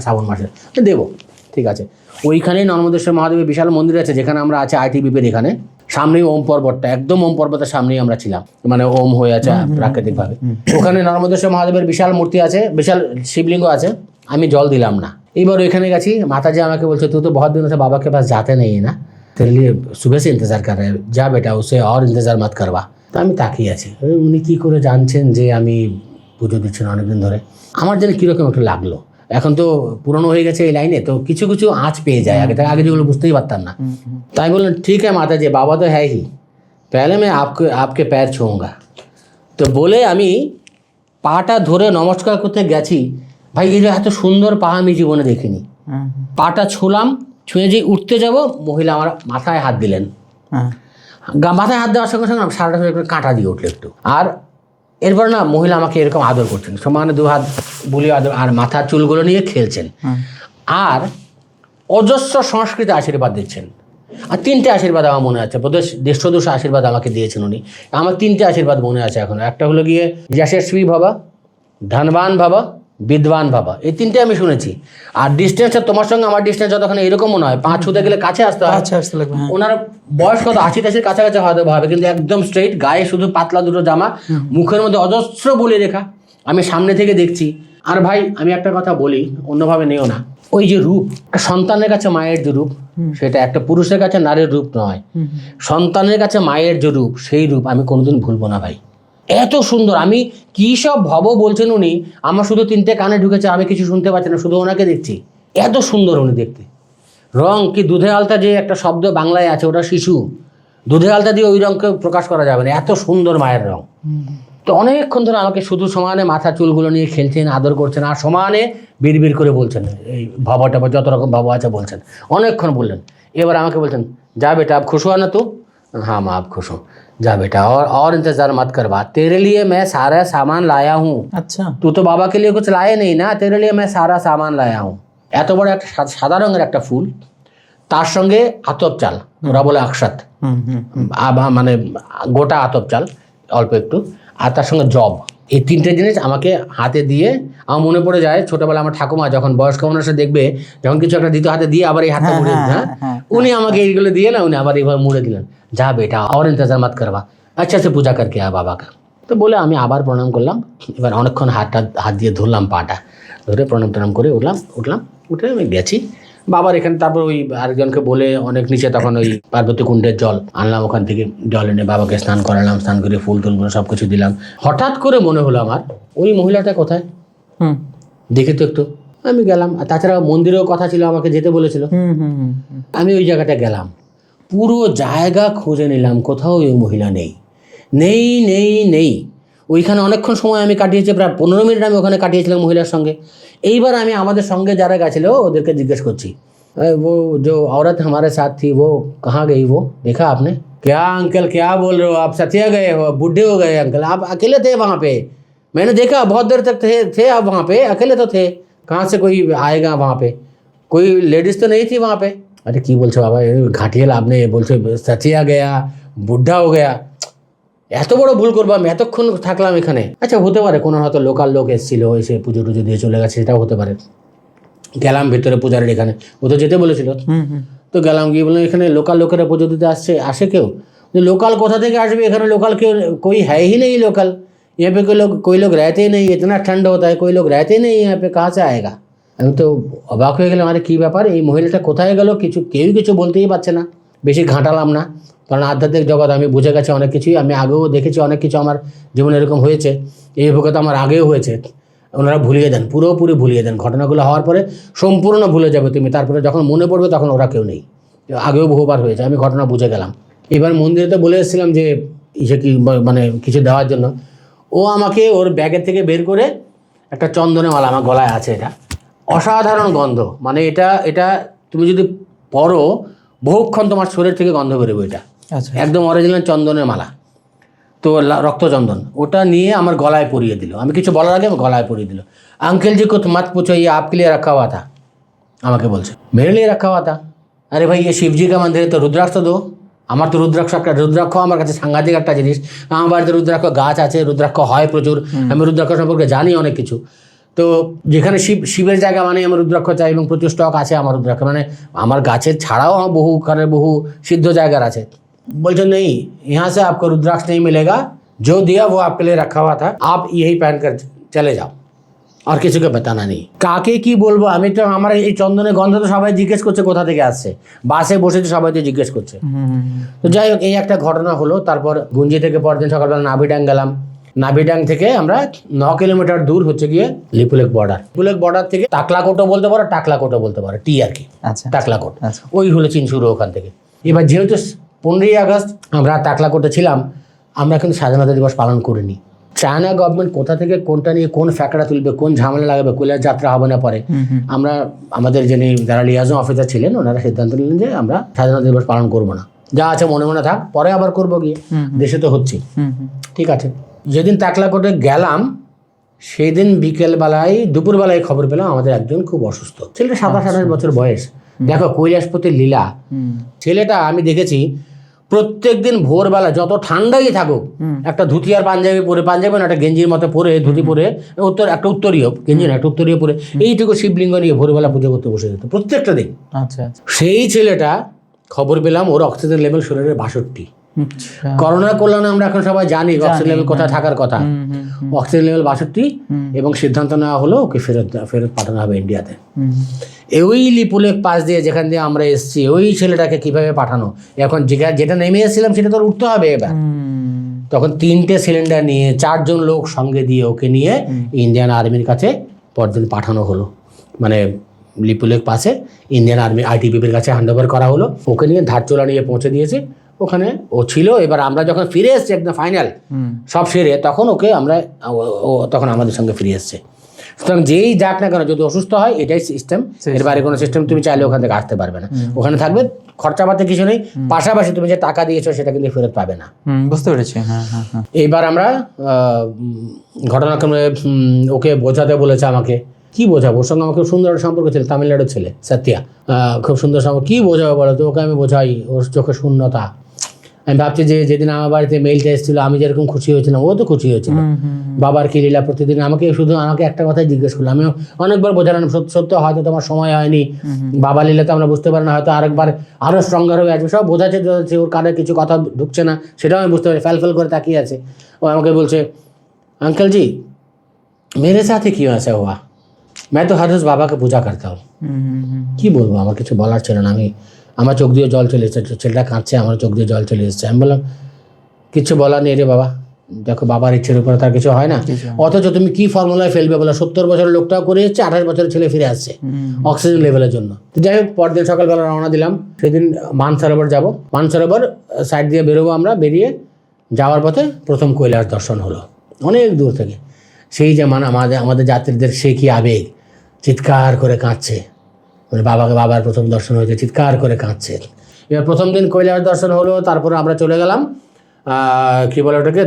শ্রাবণ মাসে। দেবো, ঠিক আছে। ওইখানেই নর্মদেশ্বর মহাদেবের বিশাল মন্দির আছে যেখানে আমরা আছি আইটিবিপির এখানে, সামনেই ওম পর্বতটা, একদম ওম পর্বতের সামনেই আমরা ছিলাম, মানে ওম হয়ে আছে প্রাকৃতিকভাবে। ওখানে নর্মদেশ্বর মহাদেবের বিশাল মূর্তি আছে, বিশাল শিবলিঙ্গ আছে। আমি জল দিলাম না। এইবার ওইখানে গেছি, মাতাজি আমাকে বলছে তুই তো বহুত দিন से बाबा के पास जाते नहीं है ना, तेरे लिए सुबह से इंतजार कर रहे हैं, जा बेटा उसे और इंतजार मत करवा। তো আমি তাকিয়ে আছি, উনি কী করে জানছেন যে আমি পুজো দিচ্ছেন অনেকদিন ধরে। আমার যেন কীরকম একটু লাগলো, এখন তো পুরনো হয়ে গেছে এই লাইনে, তো কিছু কিছু আঁচ পেয়ে যায়, আগে যেগুলো বুঝতেই পারতাম না। তাই বললেন ঠিক है মাতাজি, বাবা তো হ্যাঁ হি, पहले मैं आपके पैर छूऊंगा। তো বলে আমি পাটা ধরে নমস্কার করতে গেছি, ভাই এই যে এত সুন্দর পা আমি জীবনে দেখিনি। পাটা ছুঁলাম, ছুঁয়ে যে উঠতে যাব, মহিলা আমার মাথায় হাত দিলেন। মাথায় হাত দেওয়ার সঙ্গে সঙ্গে সারাটা শরীর একটু কাঁটা দিয়ে উঠলো একটু। আর এরপর না মহিলা আমাকে এরকম আদর করছেন, সমানে 2 হাত বুলিয়ে আদর, আর মাথার চুলগুলো নিয়ে খেলছেন, আর অজস্র সংস্কৃত আশীর্বাদ দিচ্ছেন। আর 3টে আশীর্বাদ আমার মনে আছে, বোধহয় 150 আশীর্বাদ আমাকে দিয়েছেন উনি। আমার 3টে আশীর্বাদ মনে আছে এখনো। একটা হলো গিয়ে যশস্বী ভবা, ধনবান ভবা, বিদ্বান বাবা, এই 3টে আমি শুনেছি। আর ডিস্টেন্সটা তোমার সঙ্গে আমার ডিস্টেন্স যতক্ষণ এরকম মনে হয়, 5 ছুতে গেলে কাছে আসতে হয়। ওনার বয়স কত 80-80 কাছাকাছি হয়তো ভাবে, কিন্তু একদম স্ট্রেইট, গায়ে শুধু পাতলা দুটো জামা, মুখের মধ্যে অজস্র বলে রেখা, আমি সামনে থেকে দেখছি। আর ভাই আমি একটা কথা বলি, অন্যভাবে নেও না, ওই যে রূপ, সন্তানের কাছে মায়ের যে রূপ, সেটা একটা পুরুষের কাছে নারীর রূপ নয়, সন্তানের কাছে মায়ের যে রূপ, সেই রূপ আমি কোনোদিন ভুলবো না ভাই। এত সুন্দর, আমি কী সব ভব বলছেন উনি, আমার শুধু 3টে কানে ঢুকেছে, আমি কিছু শুনতে পাচ্ছি না, শুধু ওনাকে দেখছি। এত সুন্দর উনি দেখতে। রং কি দুধে আলতা যে একটা শব্দ বাংলায় আছে, ওটা শিশু, দুধে আলতা দিয়ে ওই রঙকে প্রকাশ করা যাবে না, এত সুন্দর মায়ের রং। তো অনেকক্ষণ ধরে আমাকে শুধু সমানে মাথা চুলগুলো নিয়ে খেলছেন, আদর করছেন, আর সমানে বিড়বিড় করে বলছেন, এই ভবটা যত রকম ভব আছে বলছেন, অনেকক্ষণ বললেন। এবার আমাকে বলছেন যা বেটা আব খুশ হুয়া না, তো हाँ माँ अब खुश हूँ, जा बेटा और इंतजार मत करवा, तेरे लिए मैं सारा सामान लाया हूँ। अच्छा, तू तो बाबा के लिए कुछ लाए नहीं ना, तेरे लिए मैं सारा सामान लाया हूँ। এত বড় একটা সাদা রঙের একটা ফুল, তার সঙ্গে আতপ চাল, ওরা বলে আকসাত, মানে গোটা আতপ চাল অল্প একটু, আর তার সঙ্গে জব, এই 3টে জিনিস আমাকে হাতে দিয়ে, আমার মনে পড়ে যায় ছোটবেলা আমার ঠাকুমা যখন বয়স্ক মানুষরা দেখবে যখন কিছু একটা দিত হাতে দিয়ে আবার এই হাতটা মুড়ে দিত, হ্যাঁ, উনি আমাকে এইগুলো দিয়ে না, উনি আবার এইভাবে মুড়ে দিলেন, যা বেটা और इंतजार मत करवा, अच्छा से पूजा करके आ बाबा का। তো বলে আমি আবার প্রণাম করলাম। এবার অনেকক্ষণ হাত দিয়ে ধরলাম, পাটা ধরে প্রণাম করে উঠলাম, উঠে আমি গেছি বাবার এখানে। তারপর ওই আরেকজনকে বলে অনেক নিচে তখন ওই পার্বতী কুণ্ডের জল আনলাম, ওখান থেকে জল এনে বাবাকে স্নান করালাম, স্নান করে ফুল টুলগুলো সব কিছু দিলাম। হঠাৎ করে মনে হলো আমার, ওই মহিলাটা কোথায় দেখে তো একটু। আমি গেলাম, আর তাছাড়া মন্দিরেও কথা ছিল, আমাকে যেতে বলেছিল। আমি ওই জায়গাটা গেলাম, পুরো জায়গা খুঁজে নিলাম, কোথাও ওই মহিলা নেই। ওইখানে অনেকক্ষণ সময় আমি কাটিয়েছি, প্রায় 15 মিনিট আমি ওখানে কাটিয়েছিলাম মহিলার সঙ্গে। এইবার আমি আমাদের সঙ্গে যারা গেছিল ওদেরকে জিজ্ঞেস করছি, वो जो औरत हमारे साथ थी वो कहाँ गई, वो देखा आपने? क्या अंकल क्या बोल रहे हो आप, सतिया गए हो, बूढ़े हो गए अंकल, आप अकेले थे वहाँ पे? मैंने देखा बहुत देर तक थे आप वहाँ पे, अकेले तो थे, कहाँ से कोई आएगा वहाँ पे, कोई लेडीज़ तो नहीं थी वहाँ पे। अरे की बोलছো बाबा, घाटिया लाभ नहीं, बोलছো सतिया गया, बुढ़ा हो गया, এত বড় ভুল করবো, আমি এতক্ষণ থাকলাম এখানে। আচ্ছা হতে পারে কোনো হয়তো লোকাল লোক এসেছিল, এসে পুজো টুজো দিয়ে চলে গেছে, সেটাও হতে পারে। গেলাম ভেতরে পূজারের এখানে, ও তো যেতে বলেছিল, তো গেলাম, গিয়ে বললাম এখানে লোকাল লোকেরা পুজো দিতে আসে কেউ? लोकल कोथा থেকে আসবে এখানে? लोकल के कोई है ही नहीं लोकल, यहाँ पे कोई लोग रहते ही नहीं, इतना ठंड होता है, कोई लोग रहते ही नहीं यहाँ पे, कहाँ से आएगा? আমি তো অবাক হয়ে গেলাম, আরে কী ব্যাপার, এই মহিলাটা কোথায় গেল? কেউই কিছু বলতেই পারছে না। বেশি ঘাঁটালাম না, কারণ আধ্যাত্মিক জগৎ আমি বুঝে গেছি অনেক কিছুই, আমি আগেও দেখেছি অনেক কিছু, আমার জীবনে এরকম হয়েছে, এই অভিজ্ঞতা আমার আগেও হয়েছে। ওনারা ভুলিয়ে দেন, পুরোপুরি ভুলিয়ে দেন, ঘটনাগুলো হওয়ার পরে সম্পূর্ণ ভুলে যাবে তুমি, তারপরে যখন মনে পড়বে তখন ওরা কেউ নেই। আগেও বহুবার হয়েছে, আমি ঘটনা বুঝে গেলাম। এবার মন্দিরে তো বলে এসেছিলাম যে ইসে কি মানে কিছু দেওয়ার জন্য, ও আমাকে ওর ব্যাগের থেকে বের করে একটা চন্দনের মালা, আমার গলায় আছে, এটা অসাধারণ গন্ধ, মানে এটা তুমি যদি পরো বহুক্ষণ তোমার শরীর থেকে গন্ধ বেরোবে, এটা একদম অরিজিনাল চন্দনের মালা, তো রক্তচন্দন, ওটা নিয়ে আমার গলায় পরিয়ে দিল। আমি কিছু বলার আগে আমার গলায় পরিয়ে দিল। अंकल जी को मत पूछो, ये आपके लिए रखा हुआ था, আমাকে বলছে मेरे लिए रखा हुआ था। अरे भाई ये शिव जी का मंदिर है, तो रुद्राक्ष तो दो। আমার তো রুদ্রাক্ষ আমার কাছে সাংঘাতিক একটা জিনিস। আমার বাড়িতে রুদ্রাক্ষ গাছ আছে, রুদ্রাক্ষ হয় প্রচুর, আমি রুদ্রাক্ষ সম্পর্কে জানি অনেক কিছু। তো যেখানে শিবের জায়গা মানে আমার রুদ্রাক্ষ চাই, এবং প্রচুর স্টক আছে আমার রুদ্রাক্ষ, মানে আমার গাছের ছাড়াও আমার বহু সিদ্ধ জায়গার আছে। বলছে নেই, यहाँ से आपको रुद्राक्ष नहीं मिलेगा, जो दिया वो आपके लिए रखा हुआ था, आप यही पहन कर चले जाओ, আর কিছুকে বেতানা নেই। কাকে কি বলবো আমি, তো আমার এই চন্দনের গন্ধ তো সবাই জিজ্ঞেস করছে কোথা থেকে আসছে, বাসে বসেছে সবাই তো জিজ্ঞেস করছে। তো যাই হোক, এই একটা ঘটনা হলো। তারপর গুঞ্জি থেকে পরদিন সকালবেলা নাভিডাং গেলাম। নাভিডাং থেকে আমরা 9 কিলোমিটার দূর হচ্ছে গিয়ে লিপুলেক বর্ডার থেকে টাকলাকোটো বলতে পারো, টি আর কি, টাকলাকোট, ওই হলো চীন শুরু ওখান থেকে। এবার যেহেতু 15ই আগস্ট আমরা টাকলাকোটে ছিলাম, আমরা কিন্তু স্বাধীনতা দিবস পালন করিনি। চায়না গভর্নমেন্ট কোথা থেকে কোনটা নিয়ে কোন ফ্যাক্টরা তুলবে, কোন ঝামেলা লাগাবে, কৈলাস যাত্রা হবে না পরে, আমরা আমাদের যারা লিয়াজম অফিসার ছিলেন ওনারা সিদ্ধান্ত নিলেন যে আমরা স্বাধীনতা দিবস পালন করব না, যা আছে মনে মনে থাক, পরে আবার করবো গিয়ে, দেশে তো হচ্ছি। ঠিক আছে, যেদিন টাকলাকোটে গেলাম সেই দিন দুপুরবেলায় খবর পেলাম আমাদের একজন খুব অসুস্থ, ছেলেটা 27-28 বছর বয়স। দেখো কৈলাসপতির লীলা, ছেলেটা আমি দেখেছি প্রত্যেকদিন ভোরবেলা যত ঠান্ডাই থাকুক একটা ধুতি আর পাঞ্জাবি না একটা গেঞ্জির মতো পরে, ধুতি পরে, একটা উত্তরীয় গেঞ্জি না একটা উত্তরীয় পরে, এইটুকু শিবলিঙ্গ নিয়ে ভোরবেলা পুজো করতে বসে যেত প্রত্যেকটা দিন। সেই ছেলেটা খবর পেলাম ওর অক্সিজেন লেভেল শরীরের 62। করোনার কল্যাণে আমরা এখন সবাই জানি অক্সিজেন লেভেল কোথায় থাকার কথা, অক্সিজেন লেভেল 62, এবং সিদ্ধান্ত নেওয়া হলো ওকে ফেরত পাঠানো হবে ইন্ডিয়াতে। ওই লিপুলেক পাশ দিয়ে যেখান দিয়ে আমরা এসেছি, ওই ছেলেটাকে কিভাবে পাঠানো, এখন যেটা নেমে এসেছিলাম সেটা তো উঠতে হবে এবার। তখন 3টে সিলিন্ডার নিয়ে 4 জন লোক সঙ্গে দিয়ে ওকে নিয়ে ইন্ডিয়ান আর্মির কাছে পরদিন পাঠানো হলো, মানে লিপুলেক পাশে ইন্ডিয়ান আর্মি ITBPর কাছে হ্যান্ড ওভার করা হলো। ওকে নিয়ে ধারচোলা নিয়ে পৌঁছে দিয়েছে, ওখানে ও ছিল। এবার আমরা যখন ফিরে এসছি একদম ফাইনাল সব সেরে, তখন ওকে তখন আমাদের সঙ্গে ফিরে এসছে। সুতরাং যেই যাক না কেন, যদি অসুস্থ হয় এটাই সিস্টেম, এর বাইরে কোনো সিস্টেম তুমি চাইলে ওখান থেকে আসতে পারবে না। ওখানে থাকবে, খরচাপাতি কিছু নেই, পাশাপাশি তুমি যে টাকা দিয়েছো সেটা কিন্তু ফেরত পাবে না। বুঝতে পেরেছি। এইবার আমরা ঘটনাক্রমে ওকে বোঝাতে বলেছে আমাকে। কি বোঝাবো, ওর সঙ্গে আমার খুব সুন্দর সম্পর্ক ছিল, তামিলনাড়ুর ছেলে সত্যা, খুব সুন্দর সম্পর্ক। কী বোঝাবো বলো তো, ওকে আমি বোঝাই, ওর চোখে শূন্যতা। আমি ভাবছি যে যেদিন আমার বাড়িতে মেইলটা এসেছিলো আমি যেরকম খুশি হয়েছিলাম ও তো খুশি হয়েছিল। বাবার কি লীলা, প্রতিদিন আমাকে একটা কথাই জিজ্ঞেস করলো। আমি অনেকবার বোঝালাম সত্য হয়তো তোমার সময় হয়নি, বাবা লীলা তো আমরা বুঝতে পারি না, হয়তো আরেকবার আরও স্ট্রঙ্গার হয়ে আসবে, সব বোঝাচ্ছে। ওর কানে কিছু কথা ঢুকছে না সেটাও আমি বুঝতে পারি, ফ্যাল করে তাকিয়ে আছে। ও আমাকে বলছে अंकल जी मेरे साथ ही क्यों ऐसा हुआ, मैं तो हर रोज बाबा का पूजा करता हूँ। কি বলবো, আমার কিছু বলার ছিল না। আমার চোখ দিয়ে জল চলে এসেছে, ছেলেটা কাঁদছে, আমার চোখ দিয়ে জল চলে এসেছে। আমি বললাম কিছু বলার নেই রে বাবা, দেখো বাবার ইচ্ছের উপরে তার কিছু হয় না। অথচ তুমি কি ফর্মুলায় ফেলবে বলো, 70 বছরের লোকটাও করে এসছে, 28 বছরের ছেলে ফিরে আসছে অক্সিজেন লেভেলের জন্য। তো যাই হোক, পরদিন সকালবেলা রওনা দিলাম। সেদিন মানসরোবর যাবো, মানসরোবর সাইড দিয়ে বেরোবো আমরা। বেরিয়ে যাওয়ার পথে প্রথম কৈলাস দর্শন হলো অনেক দূর থেকে। সেই যে আমাদের যাত্রীদের সে কি আবেগ, চিৎকার করে কাঁদছে, মানে বাবার প্রথম দর্শন হয়েছে, চিৎকার করে কাঁদছে। এবার প্রথম দিন কৈলাস দর্শন হলো, তারপরে আমরা চলে গেলাম কি বলে ওটাকে,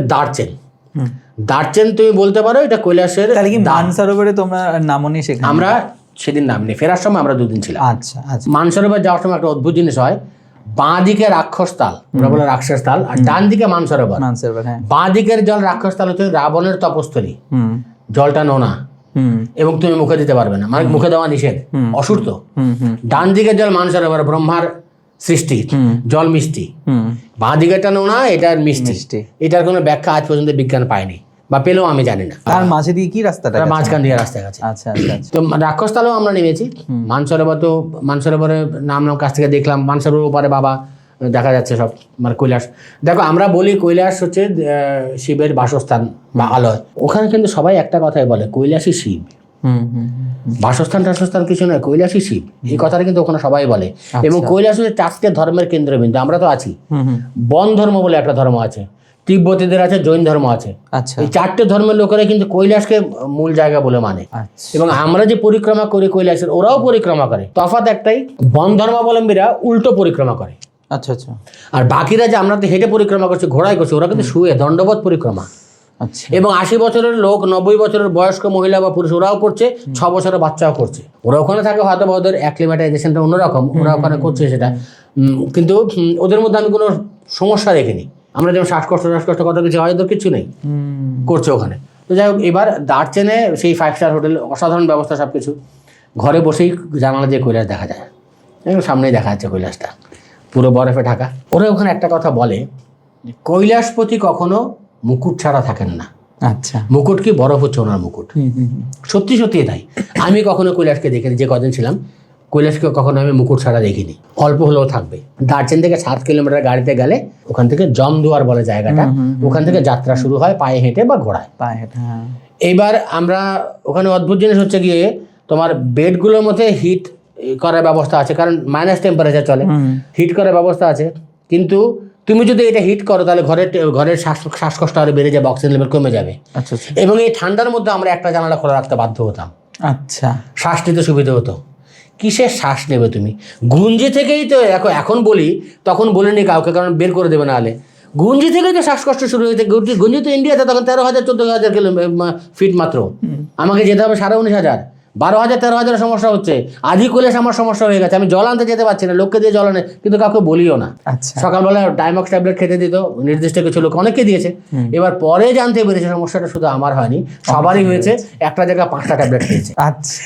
দারচেন তুমি বলতে পারো, এটা কৈলাসের। তাহলে কি মানসরোবরে তোমরা নামনি? সেখানে আমরা সেদিন নামনি, ফেরার সময় আমরা 2 দিন ছিলাম। আচ্ছা। মানসরোবর যাওয়ার সময় একটা অদ্ভুত জিনিস হয়, বাঁ দিকে রাক্ষস তাল, ওরা বলে রাক্ষস তাল, আর ডান দিকে মানসরোবর। হ্যাঁ। বাঁ দিকের জল রাক্ষস তাল হচ্ছে রাবণের তপস্থলী, হুম জলটা নোনা হুম এবং তুমি মুখে দিতে পারবে না, মানে মুখে দেওয়া নিষেধ, অসুস্থ। হুম হুম ডান দিকের জল মানসরোবর, ব্রহ্মার সৃষ্টি, জল মিষ্টি। হুম বাঁ দিকেরটা নোনা, এটার মিষ্টি। মিষ্টি। এটার কোনো ব্যাখ্যা আজ পর্যন্ত বিজ্ঞান পায়নি, বা পেলেও আমি জানি না। তার মাঝে দিয়ে কি রাস্তাটা তারা গেছে? মাঝখান দিয়ে রাস্তা গেছে। আচ্ছা আচ্ছা আচ্ছা। তো রাক্ষসতালেও আমরা নেমেছি। মানসরোবর, তো মানসরোবরের নামলাম, কাছ থেকে দেখলাম মানসরোবর ওপারে বাবা দেখা যাচ্ছে সব, মানে কৈলাস। দেখো আমরা বলি কৈলাস হচ্ছে শিবের বাসস্থান বা আলয়, ওখানে কিন্তু সবাই একটা কথাই বলে কৈলাসই শিব। হুম হুম বাসস্থান টাসস্থান কিছু নয়, কৈলাসই শিব, এই কথাটা কিন্তু ওখানে সবাই বলে। এবং কৈলাস হচ্ছে 4টে ধর্মের কেন্দ্রবিন্দু। আমরা তো আছি, হুম হুম বন ধর্ম বলে একটা ধর্ম আছে, তিব্বতীদের আছে, জৈন ধর্ম আছে। আচ্ছা এই 4টে ধর্মের লোকেরা কিন্তু কৈলাসকে মূল জায়গা বলে মানে। আচ্ছা এবং আমরা যে পরিক্রমা করি কৈলাসের, ওরাও পরিক্রমা করে। তফাৎ একটাই, বন ধর্মাবলম্বীরা উল্টো পরিক্রমা করে, আচ্ছা আচ্ছা আর বাকিরা যে আমরা তো হেঁটে পরিক্রমা করছি, ঘোড়ায় করছি, ওরা কিন্তু শুয়ে দণ্ডবোধ পরিক্রমা। আচ্ছা এবং 80 বছরের লোক, 90 বছরের বয়স্ক মহিলা বা পুরুষ ওরাও করছে, 6 বছরের বাচ্চাও করছে। ওরা ওখানে থাকে, হয়তো ওদের অ্যাক্লিমেটাইজেশনটা অন্যরকম, ওরা ওখানে করছে সেটা। কিন্তু কিন্তু ওদের মধ্যে আমি কোনো সমস্যা দেখিনি। আমরা যেমন শ্বাসকষ্ট কত কিছু হয়, ওদের কিছু নেই, করছে ওখানে। তো যাই হোক, এবার দার্চেনে সেই 5 স্টার হোটেল, অসাধারণ ব্যবস্থা, সব কিছু। ঘরে বসেই জানালা দিয়ে কৈলাস দেখা যায়, এবং সামনেই দেখা যাচ্ছে কৈলাসটা পুরো বরফে ঢাকা। ওরা ওখানে একটা কথা বলে, কৈলাসপতি কখনো মুকুট ছাড়া থাকেন না। আচ্ছা মুকুট কি, বরফ হচ্ছে ওনার মুকুট। সত্যি সত্যি তাই। আমি কখনো কৈলাসকে দেখিনি, যে কদিন ছিলাম কৈলাসকে কখনো আমি মুকুট ছাড়া দেখিনি, অল্প হলেও থাকবে। দার্চেন থেকে 7 কিলোমিটার গাড়িতে গেলে ওখান থেকে জমদুয়ার বলে জায়গাটা, ওখান থেকে যাত্রা শুরু হয় পায়ে হেঁটে বা ঘোড়ায়। পায়ে হেঁটে, হ্যাঁ। এইবার আমরা ওখানে অদ্ভুত জিনিস হচ্ছে গিয়ে, তোমার বেডগুলোর মধ্যে হিট করার ব্যবস্থা আছে, কারণ মাইনাস টেম্পারেচার চলে, হিট করার ব্যবস্থা আছে। কিন্তু তুমি যদি এটা হিট করো, তাহলে ঘরের শ্বাসকষ্ট আরো বেড়ে যাবে, অক্সিজেন লেভেল কমে যাবে। আচ্ছা আচ্ছা এবং এই ঠান্ডার মধ্যে আমরা একটা জানালা খোলা রাখতে বাধ্য হতাম, আচ্ছা শ্বাস নিতে সুবিধা হতো। কিসের শ্বাস নেবে তুমি? গুঞ্জি থেকেই তো এখন বলি, তখন বলিনি কাউকে, কারণ বের করে দেবে না হলে। গুঞ্জি থেকেই তো শ্বাসকষ্ট শুরু হয়েছে। গুঞ্জি তো ইন্ডিয়াতে তখন 13,000 14,000 ফিট মাত্র, আমাকে যেতে হবে 19,500, 12,000 13,000 সমস্যা হচ্ছে। আজই কৈলাস আমার সমস্যা হয়ে গেছে, আমি জল আনতে যেতে পারছি না, লোককে দিয়ে জল আনে, কিন্তু কাউকে বলিও না। আচ্ছা সকালবেলা ডাইমক্স ট্যাবলেট খেতে দিত, নির্দিষ্ট কিছু লোক অনেকে দিয়েছে। এবার পরে জানতে পেরেছে সমস্যাটা শুধু আমার হয়নি, সবারই হয়েছে। একটা জায়গায় 5টা ট্যাবলেট খেয়েছে, আচ্ছা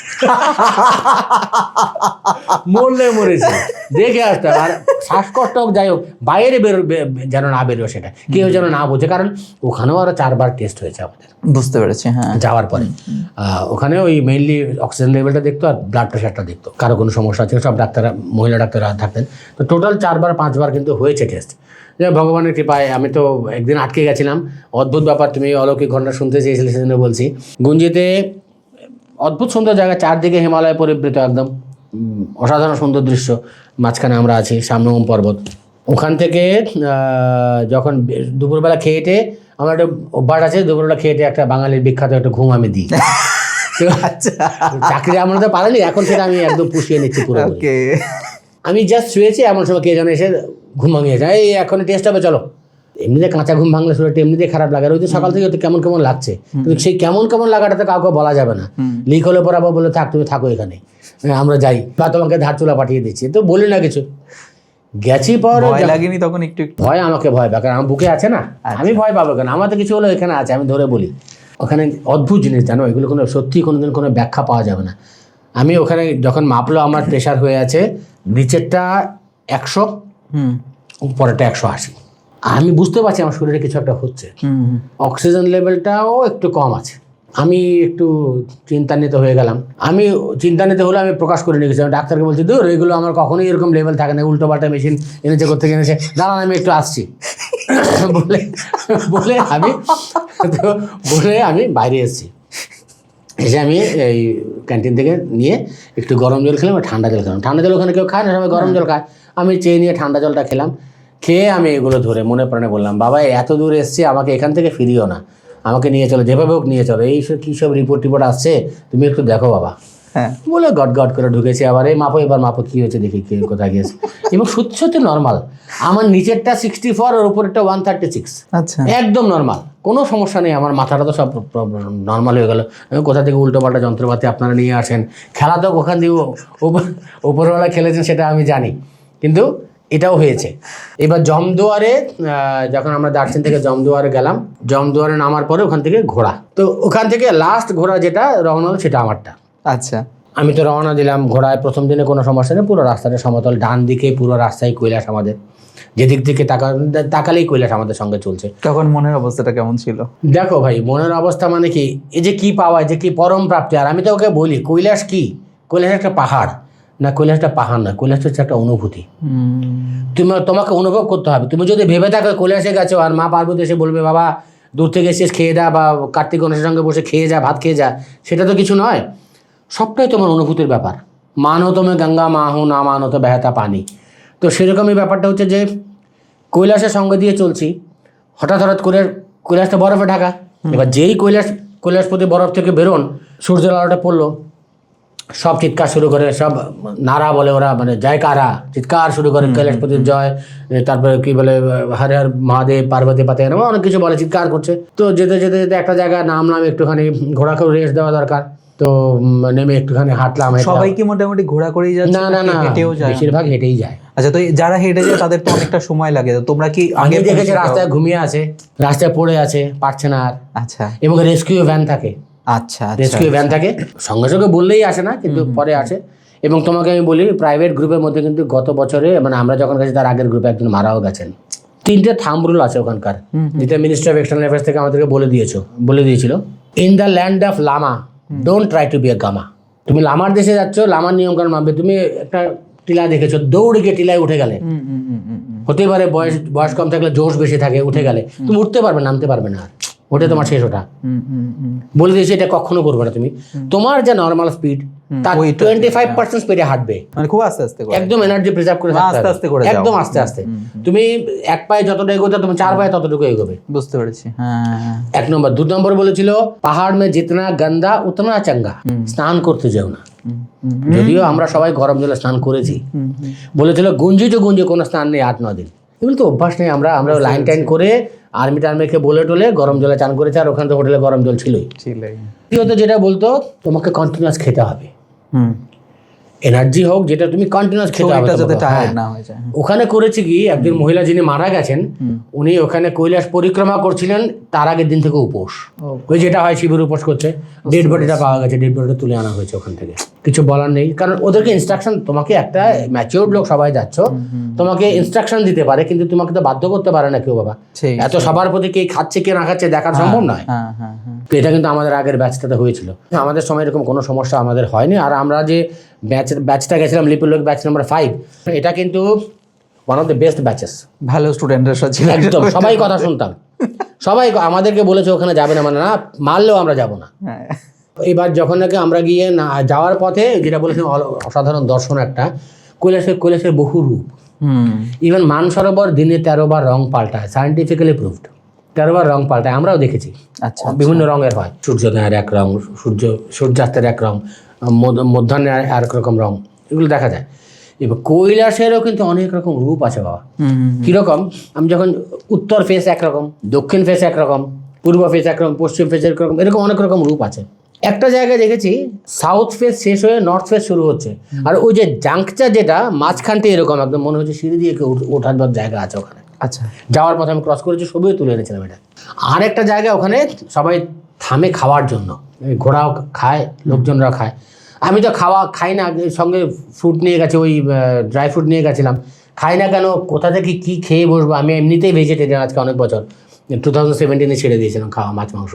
মরলে মরেছে, দেখে আসতে। আর শ্বাসকষ্ট হোক, যাই হোক, বাইরে যেন না বেরো, সেটা কেউ যেন না বোঝে। কারণ ওখানেও আরো 4বার টেস্ট হয়েছে আমাদের বুঝতে পেরেছি, হ্যাঁ। যাওয়ার পরে। ওখানে ওই মেইনলি অক্সিজেন লেভেলটা দেখতো আর ব্লাড প্রেশারটা দেখতো, কারো কোনো সমস্যা আছে, সব ডাক্তাররা, মহিলা ডাক্তাররা থাকতেন। তো টোটাল 4বার 5বার কিন্তু হয়েছে টেস্ট। ভগবানের কৃপায় আমি তো একদিন আটকে গেছিলাম। অদ্ভুত ব্যাপার, তুমি অলৌকিক ঘটনা শুনতে চেয়েছিলে, সেজন্য বলছি। গুঞ্জিতে অদ্ভুত সুন্দর জায়গা, চারদিকে হিমালয় পরিবৃত, একদম অসাধারণ সুন্দর দৃশ্য। মাঝখানে আমরা আছি, সামনে ওম পর্বত। ওখান থেকে যখন দুপুরবেলা খেয়েটে, আমার একটা অভ্যাস আছে, দুপুরবেলা খেয়েটে একটা বাঙালির বিখ্যাত একটা ঘুম আমি দিই। আচ্ছা চাকরি আমরা তো পারিনি, এখন সেটা আমি একদম পুষিয়ে নিচ্ছি পুরো। ওকে আমি জাস্ট শুয়েছি, এমন সময় কে যেন এসে ঘুম ভাঙিয়ে যায়, এই এখন টেস্ট হবে চলো। এমনিতে কাঁচা ঘুম ভাঙলে শরীরটা এমনিতে খারাপ লাগে, আর ওই তো সকাল থেকে কেমন কেমন লাগছে, কিন্তু সেই কেমন কেমন লাগাটা তো কাউকে বলা যাবে না। লিক হলে পর আবার বলে, থাক তুমি থাকো এখানে, আমরা যাই, বা তোমাকে ধার চুলা পাঠিয়ে দিচ্ছি, তো বলি না কিছু। গেছি পর ভয় লাগেনি তখন? একটু ভয়, আমাকে ভয় পায়, কারণ আমার বুকে আছে না, আমি ভয় পাবো কেন? আমার তো কিছু হলো, এখানে আছে, আমি ধরে বলি। ওখানে অদ্ভুত জিনিস জানো, এগুলো কোনো সত্যি কোনোদিন কোনো ব্যাখ্যা পাওয়া যাবে না। আমি ওখানে যখন মাপলো, আমার প্রেশার হয়ে আছে, নিচেরটা 100, উপরেরটা 180। আমি বুঝতে পারছি আমার শরীরে কিছু একটা হচ্ছে। অক্সিজেন লেভেলটাও একটু কম আছে। আমি একটু চিন্তান্বিত হয়ে গেলাম। আমি চিন্তান্বিত হলে আমি প্রকাশ করে নিয়ে গেছি, ডাক্তারকে বলছি, দূর এগুলো আমার কখনোই এরকম লেভেল থাকে না, উল্টো পাল্টা মেশিন এনেছে, করতে এনেছে, দাঁড়ান আমি একটু আসছি বলে আমি বাইরে এসেছি। এসে আমি এই ক্যান্টিন থেকে নিয়ে একটু গরম জল খেলাম, ঠান্ডা জল খেলাম। ঠান্ডা জল ওখানে কেউ খায় না, সবাই গরম জল খায়। আমি চেয়ে নিয়ে ঠান্ডা জলটা খেলাম। খেয়ে আমি এগুলো ধরে মনে প্রাণে বললাম, বাবা এত দূর এসছি, আমাকে এখান থেকে ফিরিও না, আমাকে নিয়ে চলো, যেভাবে হোক নিয়ে চলো, এইসব কী সব রিপোর্ট আসছে, তুমি একটু দেখো বাবা। হ্যাঁ বলে গট গট করে ঢুকেছি। আবার এই মাপো, এবার মাপো, কী হয়েছে দেখি, কে কোথায় গিয়েছে। এবং সত্যি সত্যি নর্মাল, আমার নিচেরটা 64 আর উপরেরটা 136, আচ্ছা একদম নর্মাল, কোনো সমস্যা নেই। আমার মাথাটা তো সব নর্মাল হয়ে গেল। কোথা থেকে উল্টো পাল্টা যন্ত্রপাতি আপনারা নিয়ে আসেন, খেলা তো ওখান দিয়ে ওপরওয়ালা খেলেছেন, সেটা আমি জানি, কিন্তু এটাও হয়েছে। এবার জমদুয়ারে যখন আমরা দার্জিলিং থেকে জমদুয়ারে গেলাম, জমদুয়ারে নামার পরে ওখান থেকে ঘোড়া, তো ওখান থেকে লাস্ট ঘোড়া যেটা রওনা হলো সেটা আমারটা। আচ্ছা, আমি তো রওনা দিলাম ঘোড়ায়, প্রথম দিনে কোনো সমস্যা নেই, পুরো রাস্তাটা সমতল, ডান দিকে পুরো রাস্তায় কৈলাস, আমাদের যেদিক থেকে তাকালেই কৈলাস আমাদের সঙ্গে চলছে। তখন মনের অবস্থাটা কেমন ছিল? দেখো ভাই, মনের অবস্থা মানে কি, এই যে কি পাওয়া, যে কি পরম প্রাপ্তি। আর আমি তো ওকে বলি কৈলাস কি, কৈলাস একটা পাহাড় না, কৈলাস একটা পাহাড় না, কৈলাস হচ্ছে একটা অনুভূতি। তোমাকে অনুভব করতে হবে। তুমি যদি ভেবে থাকো কৈলাসে গেছো আর মা পার্বতী এসে বলবে বাবা দূর থেকে এসে খেয়ে যা, বা কার্তিক গণেশের সঙ্গে বসে খেয়ে যা, ভাত খেয়ে যা, সেটা তো কিছু নয়। সবটাই তোমার অনুভূতির ব্যাপার। মানো তুমি গঙ্গা মাহু, না মানো তো বেহাতা পানি। তো সেরকমই ব্যাপারটা হচ্ছে যে কৈলাসের সঙ্গে দিয়ে চলছি, হঠাৎ করে কৈলাসটা বরফে ঢাকা। এবার যেই কৈলাসপতি বরফ থেকে বেরোন, সূর্যের আলোটা পড়লো, সব চিৎকার শুরু করে, সব নারা বলে ওরা, মানে জয়কারা, চিৎকার শুরু করে, কৈলাসপতির জয়, তারপরে কি বলে হরে হর মহাদেব, পার্বতী পাতে, এরকম অনেক কিছু বলে, চিৎকার করছে। তো যেতে যেতে যেতে একটা জায়গায় নামলাম, একটুখানি ঘোড়াকেও রেস্ট দেওয়া দরকার, তো নেমে একটুখানি হাঁটলাম। সবাই কি মোটামুটি ঘোড়া করেই যাচ্ছে? না, হেঁটেও যায়, বেশিরভাগ হেঁটেই যায়। আচ্ছা, তো যারা হেঁটে যায় তাদের তো অনেকটা সময় লাগে, তো তোমরা কি আগে দেখেছি রাস্তায় ঘুমিয়ে আছে, রাস্তায় পড়ে আছে, পারছে না আর। আচ্ছা, এবং রেস্কিউ ভ্যান থাকে, আচ্ছা, রেস্কিউ ভ্যান থাকে, সঙ্গে সঙ্গে বললেই আসে না, কিন্তু পরে আসে। এবং তোমাকে আমি বলি, প্রাইভেট গ্রুপের মধ্যে কিন্তু গত বছরে, মানে আমরা যখন গেছি তার আগের গ্রুপে একজন মারাও গেছেন। 3টে থাম্ব রুল আছে ওখানকার, যেটা মিনিস্ট্রি অফ এক্সটার্নাল অ্যাফেয়ার্স থেকে আমাদেরকে বলে দিয়েছিল। In the land of lama don't try to be a Gama. তুমি লামার দেশে যাচ্ছ, লামার নিয়মকানুন মানবে। তুমি একটা টিলা দেখেছো, দৌড়ে গিয়ে টিলায় উঠে গেলে, হতে পারে বয়স কম থাকলে জোশ বেশি থাকে, উঠে গেলে তুমি উঠতে পারবে, নামতে পারবে না, ওটা তোমার শেষ। ওটা বলে দিয়েছি, এটা কখনো করবে না। তুমি তোমার যে নর্মাল স্পিড তার 25% স্পিডে হাঁটবে, মানে খুব আস্তে আস্তে করে, একদম এনার্জি প্রিজার্ভ করে, আস্তে আস্তে করে, একদম আস্তে আস্তে। তুমি এক পায়ে যতটা এগোতে, তুমি 4 পায়ে ততটুকু এগোবে। বুঝতে পেরেছি। হ্যাঁ, 1 নম্বর। 2 নম্বর বলেছিল, পাহাড় মে জিতনা গন্দা উতনা চাঙ্গা, স্নান করতে যেও না। যদিও আমরা সবাই গরম জলে স্নান করেছি। বলেছিল গুঞ্জি কোনো স্নান নেই 8-9 দিন। এগুলো তো অভ্যাস নেই। আমরা লাইন টাইন করে আর্মি টার্মিকে বলে টোলে গরম জলে চান করেছে, আর ওখানে তো হোটেলে গরম জল ছিলই। দ্বিতীয়ত যেটা বলতো, তোমাকে কন্টিনিউয়াস খেতে হবে, এনার্জি হোক, যেটা তুমি কন্টিনিউয়াস খেতে হবে যাতে টায়ার্ড না হয়ে যায়। ওখানে করেছি কি, একজন মহিলা যিনি মারা গেছেন, উনি ওখানে কৈলাস পরিক্রমা করছিলেন, তার আগের দিন থেকে উপোস। ওই যেটা হয় শিবের উপোস করছে, ডেড বডিটা পাওয়া গেছে, ডেড বডিটা তুলে আনা হয়েছে ওখান থেকে। কিছু বলার নেই, কারণ ওদেরকে ইনস্ট্রাকশন, তোমাকে একটা ম্যাচিওর লোক, সবাই যাচ্ছ, তোমাকে ইনস্ট্রাকশন দিতে পারে, কিন্তু তোমাকে তো বাধ্য করতে পারে না কেউ বাবা। এত সবার প্রতি কে খাচ্ছে কে না খাচ্ছে দেখার সম্ভব নয়। তো এটা কিন্তু আমাদের আগের ব্যাচটাতে হয়েছিল। আমাদের সময় এরকম কোনো সমস্যা আমাদের হয়নি। আর আমরা যে ব্যাচটা গেছিলাম, লিপিলোক ব্যাচ নাম্বার 5, এটা কিন্তু one of the best batches. ভালো স্টুডেন্টরা ছিল একদম, সবাই কথা শুনতাম, সবাই আমাদেরকে বলেছে ওখানে যাবে না, মানে না মারলেও আমরা যাব না। এবার যখন নাকি আমরা গিয়ে না যাওয়ার পথে, যেটা বলেছিলাম অসাধারণ দর্শন একটা, কৈলাসের বহু রূপ। ইভেন মানসরোবর দিনে 13 বার রং পাল্টায়, সায়েন্টিফিক্যালি প্রুভড। 13 বার রং পাল্টায়, আমরাও দেখেছি। আচ্ছা, বিভিন্ন রঙের হয়, সূর্যোদয়ের এক রং, সূর্যাস্তের এক রং, মধ্যাহ্নে আরেক রকম রং, এগুলো দেখা যায়। এবার কৈলাসেরও কিন্তু অনেক রকম রূপ আছে বাবা। কীরকম, আমি যখন উত্তর ফেস একরকম, দক্ষিণ ফেস একরকম, পূর্ব ফেস একরকম, পশ্চিম ফেস একরকম, এরকম অনেক রকম রূপ আছে। একটা জায়গায় দেখেছি সাউথ ফেস শেষ হয়ে নর্থ ফেস শুরু হচ্ছে, আর ওই যে জাংকটা যেটা মাঝখানটা এরকম একদম মনে হচ্ছে সিঁড়ি দিয়ে ওঠার জায়গা আছে ওখানে। আচ্ছা, যাওয়ার পথে আমি ক্রস করেছি, ছবিও তুলে এনেছিলাম এটা। আর একটা জায়গা, ওখানে সবাই থামে খাওয়ার জন্য, ঘোড়াও খায়, লোকজনরা খায়। আমি তো খাই না, সঙ্গে ফ্রুট নিয়ে গেছি, ওই ড্রাই ফ্রুট নিয়ে গেছিলাম। খাই না কেন, কোথা থেকে কী খেয়ে বসবো, আমি এমনিতেই ভেজিটেরিয়ান আজকে অনেক বছর, 2017 ছেড়ে দিয়েছিলাম খাওয়া মাছ মাংস।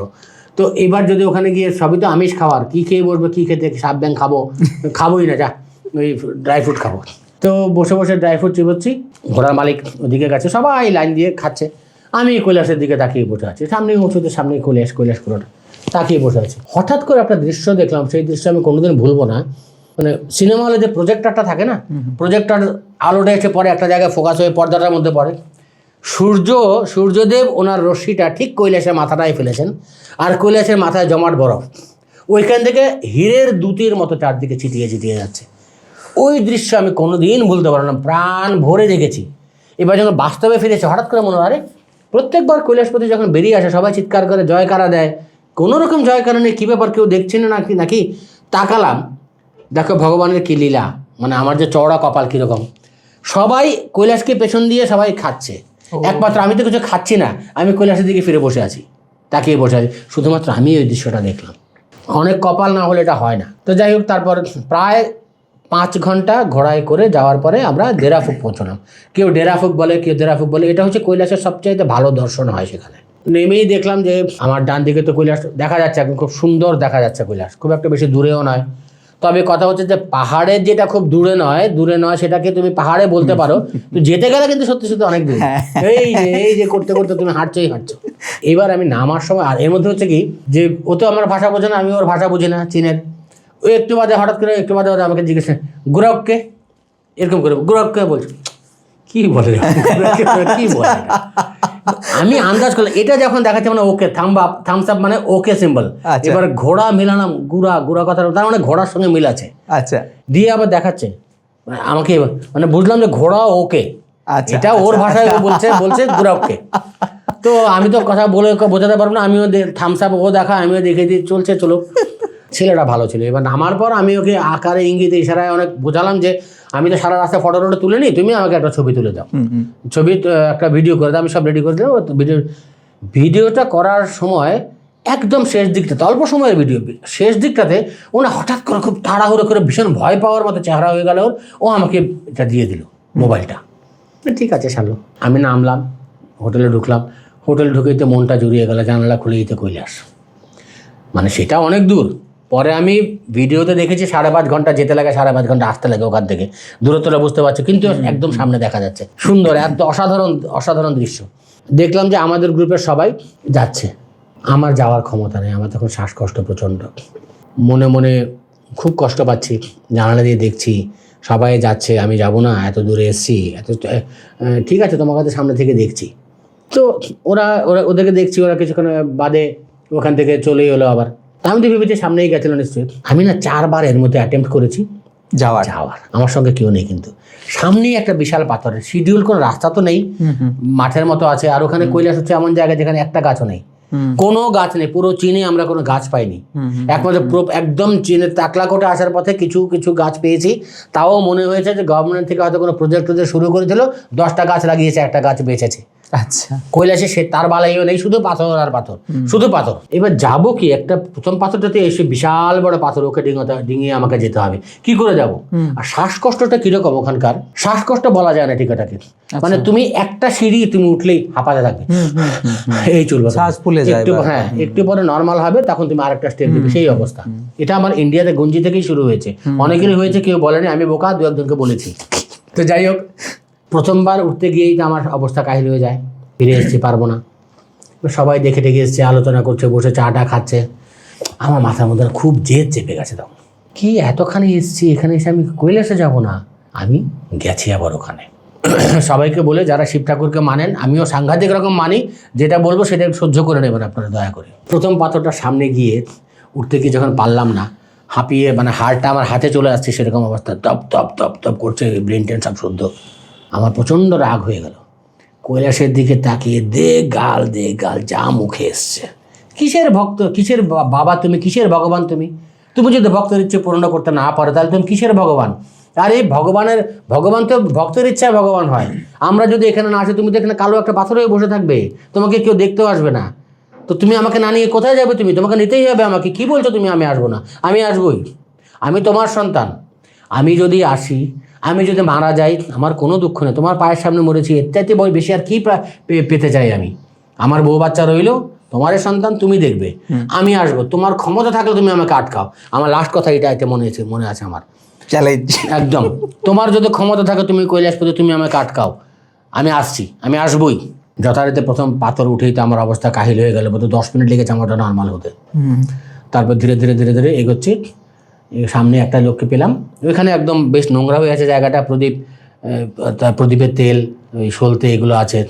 তো এবার যদি ওখানে গিয়ে সবই তো আমিষ খাওয়ার, কী খেয়ে বসবো, কী খেতে, সাপ ব্যাং খাবোই না, যা ওই ড্রাই ফ্রুট খাবো। তো বসে বসে ড্রাই ফ্রুট চিবোচ্ছি, ঘোড়ার মালিক ওদিকে গেছে, সবাই লাইন দিয়ে খাচ্ছে, আমি কৈলাসের দিকে তাকিয়ে বসে আছি, সামনেই উঁচুতে, সামনেই কৈলাস পুরোটা তাকিয়ে বসে আছি। হঠাৎ করে একটা দৃশ্য দেখলাম, সেই দৃশ্য আমি কোনোদিন ভুলবো না। মানে সিনেমা হলে যে প্রজেক্টরটা থাকে না, প্রজেক্টর আলোটা এসে পরে একটা জায়গায় ফোকাস হয়ে পর্দাটার মধ্যে পড়ে, সূর্যদেব ওনার রশ্মিটা ঠিক কৈলাসের মাথাটায় ফেলেছেন, আর কৈলাসের মাথায় জমাট বরফ, ওইখান থেকে হীরের দুতির মতো চারদিকে ছিটিয়ে যাচ্ছে। ওই দৃশ্য আমি কোনোদিন ভুলতে পারবো না, প্রাণ ভরে দেখেছি। এবার যখন বাস্তবে ফিরেছে, হঠাৎ করে মনে হয়, প্রত্যেকবার কৈলাসপতি যখন বেরিয়ে আসে সবাই চিৎকার করে জয়কারা দেয়, কোনো রকম জয়কারা নেই, কী ব্যাপার, কেউ দেখছে না নাকি তাকালাম, দেখো ভগবানের কী লীলা, মানে আমার যে চওড়া কপাল কীরকম, সবাই কৈলাসকে পেছন দিয়ে সবাই খাচ্ছে, একমাত্র আমি তো কিছু খাচ্ছি না, আমি কৈলাসের দিকে ফিরে বসে আছি, তাকিয়ে বসে আছি, শুধুমাত্র আমি ওই দৃশ্যটা দেখলাম। অনেক কপাল না হলে এটা হয় না। তো যাই হোক, তারপর প্রায় 5 ঘন্টা ঘোড়ায় করে যাওয়ার পরে আমরা ডেরাফুক পৌঁছলাম। কেউ ডেরাফুক বলে, কেউ ডেরাফুক বলে। এটা হচ্ছে কৈলাসের সবচাইতে ভালো দর্শন হয় সেখানে। নেমেই দেখলাম যে আমার ডান দিকে তো কৈলাস দেখা যাচ্ছে, একদম খুব সুন্দর দেখা যাচ্ছে কৈলাস, খুব একটা বেশি দূরেও নয়। তবে কথা হচ্ছে যে পাহাড়ের যেটা খুব দূরে নয় সেটাকে তুমি পাহাড়ে বলতে পারো, তো যেতে গেলে কিন্তু সত্যি সত্যি অনেক দূর। এই যে করতে করতে তুমি হাঁটছো। এবার আমি নামার সময়, আর এর মধ্যে হচ্ছে কি যে ও তো আমার ভাষা বোঝে না, আমি ওর ভাষা বুঝি না চীনের। ওই একটু বাদে হঠাৎ করে আমাকে জিজ্ঞেস গুরবকে, এরকম করে গুরবকে বলছে, কি বলে কি বলে, আমি আন্দাজ করলাম এটা যখন দেখাচ্ছে মানে ওকে থামস আপ মানে ওকে সিম্বল। এবার ঘোড়া মিলালাম, গুড়া কথা, তার মানে ঘোড়ার সঙ্গে মিল আছে। আচ্ছা, দিয়ে আবার দেখাচ্ছে আমাকে, মানে বুঝলাম যে ঘোড়া ওকে, এটা ওর ভাষায় বলছে গুড়া ওকে। তো আমি তো কথা বলে বোঝাতে পারবো না, আমিও থামস আপ ও দেখা, আমিও দেখে দিয়ে চলো। ছেলেটা ভালো ছিল। এবার নামার পর আমি ওকে আকারে ইঙ্গিতে ইশারায় অনেক বোঝালাম যে আমি তো সারা রাস্তায় ফটো তুলে নিই, তুমি আমাকে একটা ছবি তুলে দাও, ছবি একটা ভিডিও করে দাও। আমি সব রেডি করে দিলাম। ভিডিওটা করার সময় একদম শেষ দিকটাতে, অল্প সময়ের ভিডিও, শেষ দিকটাতে ওনা হঠাৎ করে খুব তাড়াহুড়ো করে ভীষণ ভয় পাওয়ার মতো চেহারা হয়ে গেল ওর। ও আমাকে এটা দিয়ে দিল, মোবাইলটা। ঠিক আছে সারলো। আমি নামলাম, হোটেলে ঢুকলাম। হোটেলে ঢুকেইতে মনটা জুড়িয়ে গেল, জানালা খুলে দিতে কৈলাস, মানে সেটা অনেক দূর। পরে আমি ভিডিওতে দেখেছি 5.5 ঘন্টা যেতে লাগে, 5.5 ঘন্টা আসতে লাগে ওখান থেকে, দূরত্বটা বুঝতে পারছো, কিন্তু একদম সামনে দেখা যাচ্ছে, সুন্দর, একদম অসাধারণ দৃশ্য। দেখলাম যে আমাদের গ্রুপের সবাই যাচ্ছে, আমার যাওয়ার ক্ষমতা নেই, আমার তখন শ্বাসকষ্ট প্রচণ্ড, মনে মনে খুব কষ্ট পাচ্ছি। জানালা দিয়ে দেখছি সবাই যাচ্ছে, আমি যাব না, এত দূরে এসছি, ঠিক আছে তোমার কাছে সামনে থেকে দেখছি। তো ওদেরকে দেখছি, ওরা কিছুক্ষণ বাদে ওখান থেকে চলেই হলো আবার। আমি তো ভেবেছি সামনেই গেছিল নিশ্চয়ই। আমি না 4 বার এর মধ্যে অ্যাটেম্প্ট করেছি যাওয়ার, আমার সঙ্গে কেউ নেই, কিন্তু সামনেই একটা বিশাল পাথরের শিডিউল, কোনো রাস্তা তো নেই, মাঠের মতো আছে। আর ওখানে কৈলাস হচ্ছে এমন জায়গা যেখানে একটা গাছও নেই, কোনো গাছ নেই, পুরো চীনে আমরা কোনো গাছ পাইনি। একমাত্র একদম চীনের তাকলাকোটে আসার পথে কিছু কিছু গাছ পেয়েছি, তাও মনে হয়েছে যে গভর্নমেন্ট থেকে হয়তো কোনো প্রজেক্ট শুরু করেছিল, 10টা গাছ লাগিয়েছে, একটা গাছ বেঁচেছে। আচ্ছা, কৈলাসে সে তার বালাইও নেই, শুধু পাথর আর পাথর, শুধু পাথর। এবার যাবো কি, একটা প্রথম পাথরটাতে এসে বিশাল বড় পাথর, ওকে ডিঙিয়ে আমাকে যেতে হবে, কি করে যাব? আর শ্বাসকষ্টটা কিরকম ওখানকার, শ্বাসকষ্ট বলা যায় না ঠিক এটাকে, মানে তুমি একটা সিঁড়ি তুমি উঠলেই হাঁপাতে থাকবে, এই চলবে, শ্বাস ফুলে যায়, হ্যাঁ একটু পরে নর্মাল হবে, তখন তুমি আরেকটা স্টেপ দিবে, সেই অবস্থা। এটা আমার ইন্ডিয়াতে গঞ্জি থেকেই শুরু হয়েছে, অনেকেরই হয়েছে, কেউ বলেনি, আমি বোকা 2-1জনকে বলেছি। তো যাই হোক, প্রথমবার উঠতে গিয়েই তো আমার অবস্থা কাহিল হয়ে যায়, ফিরে এসেছি, পারবো না। সবাই দেখে টেকে এসছে, আলোচনা করছে, বসে চাটা খাচ্ছে। আমার মাথার মধ্যে খুব জেদ চেপে গেছে, তখন কি এতখানি এসছি, এখানে এসে আমি কৈলাসে যাব না, আমি গেছি আবার ওখানে। সবাইকে বলে, যারা শিব ঠাকুরকে মানেন, আমিও সাংঘাতিক রকম মানি, যেটা বলবো সেটা সহ্য করে নেবেন আপনারা দয়া করে। প্রথম পাথরটার সামনে গিয়ে উঠতে গিয়ে যখন পারলাম না, হাঁপিয়ে, মানে হাড়টা আমার হাতে চলে আসছে সেরকম অবস্থা, তপ তপ তপ তপ করছে, ব্রেন টেন সব শুদ্ধ। আমার প্রচণ্ড রাগ হয়ে গেল, কৈলাসের দিকে তাকিয়ে দে গাল যা মুখে এসছে। কিসের ভক্ত, কিসের বাবা তুমি, কিসের ভগবান তুমি? তুমি যদি ভক্তের ইচ্ছে পূর্ণ করতে না পারো, তাহলে তুমি কিসের ভগবান? আর এই ভগবান তো ভক্তের ইচ্ছায় ভগবান হয়। আমরা যদি এখানে না আসি, তুমি তো এখানে কালো একটা পাথর হয়ে বসে থাকবে, তোমাকে কেউ দেখতেও আসবে না। তো তুমি আমাকে না নিয়ে কোথায় যাবে? তোমাকে নিতেই হবে আমাকে। কি বলছো তুমি? আমি আসবো না? আমি আসবোই, আমি তোমার সন্তান। আমি যদি আসি, আমি যদি মারা যাই, আমার কোনো দুঃখ নেই, তোমার পায়ের সামনে মরেছি, এর চাইতে বেশি আর কি পেতে চাই আমি? আমার বউ বাচ্চা রইলো, তোমারই সন্তান, তুমি দেখবে, আমি আসবো, তোমার ক্ষমতা থাকলে তুমি আমাকে আটকাও। আমার লাস্ট কথা এটা মনে আছে আমার চ্যালেঞ্জ, একদম। তোমার যদি ক্ষমতা থাকে, তুমি কৈলাসপতি, তুমি আমাকে আটকাও, আমি আসছি, আমি আসবোই। যথারীতি প্রথম পাথর উঠেই তো আমার অবস্থা কাহিল হয়ে গেল, বোধহয় 10 মিনিট লেগেছে আমারটা নর্মাল হতে। তারপর ধীরে ধীরে এগোচ্ছি, সামনে একটা লোককে পেলাম, ওইখানে একদম বেশ নোংরা হয়ে আছে জায়গাটা, প্রদীপের তেল, ওই সলতে এগুলো আছে,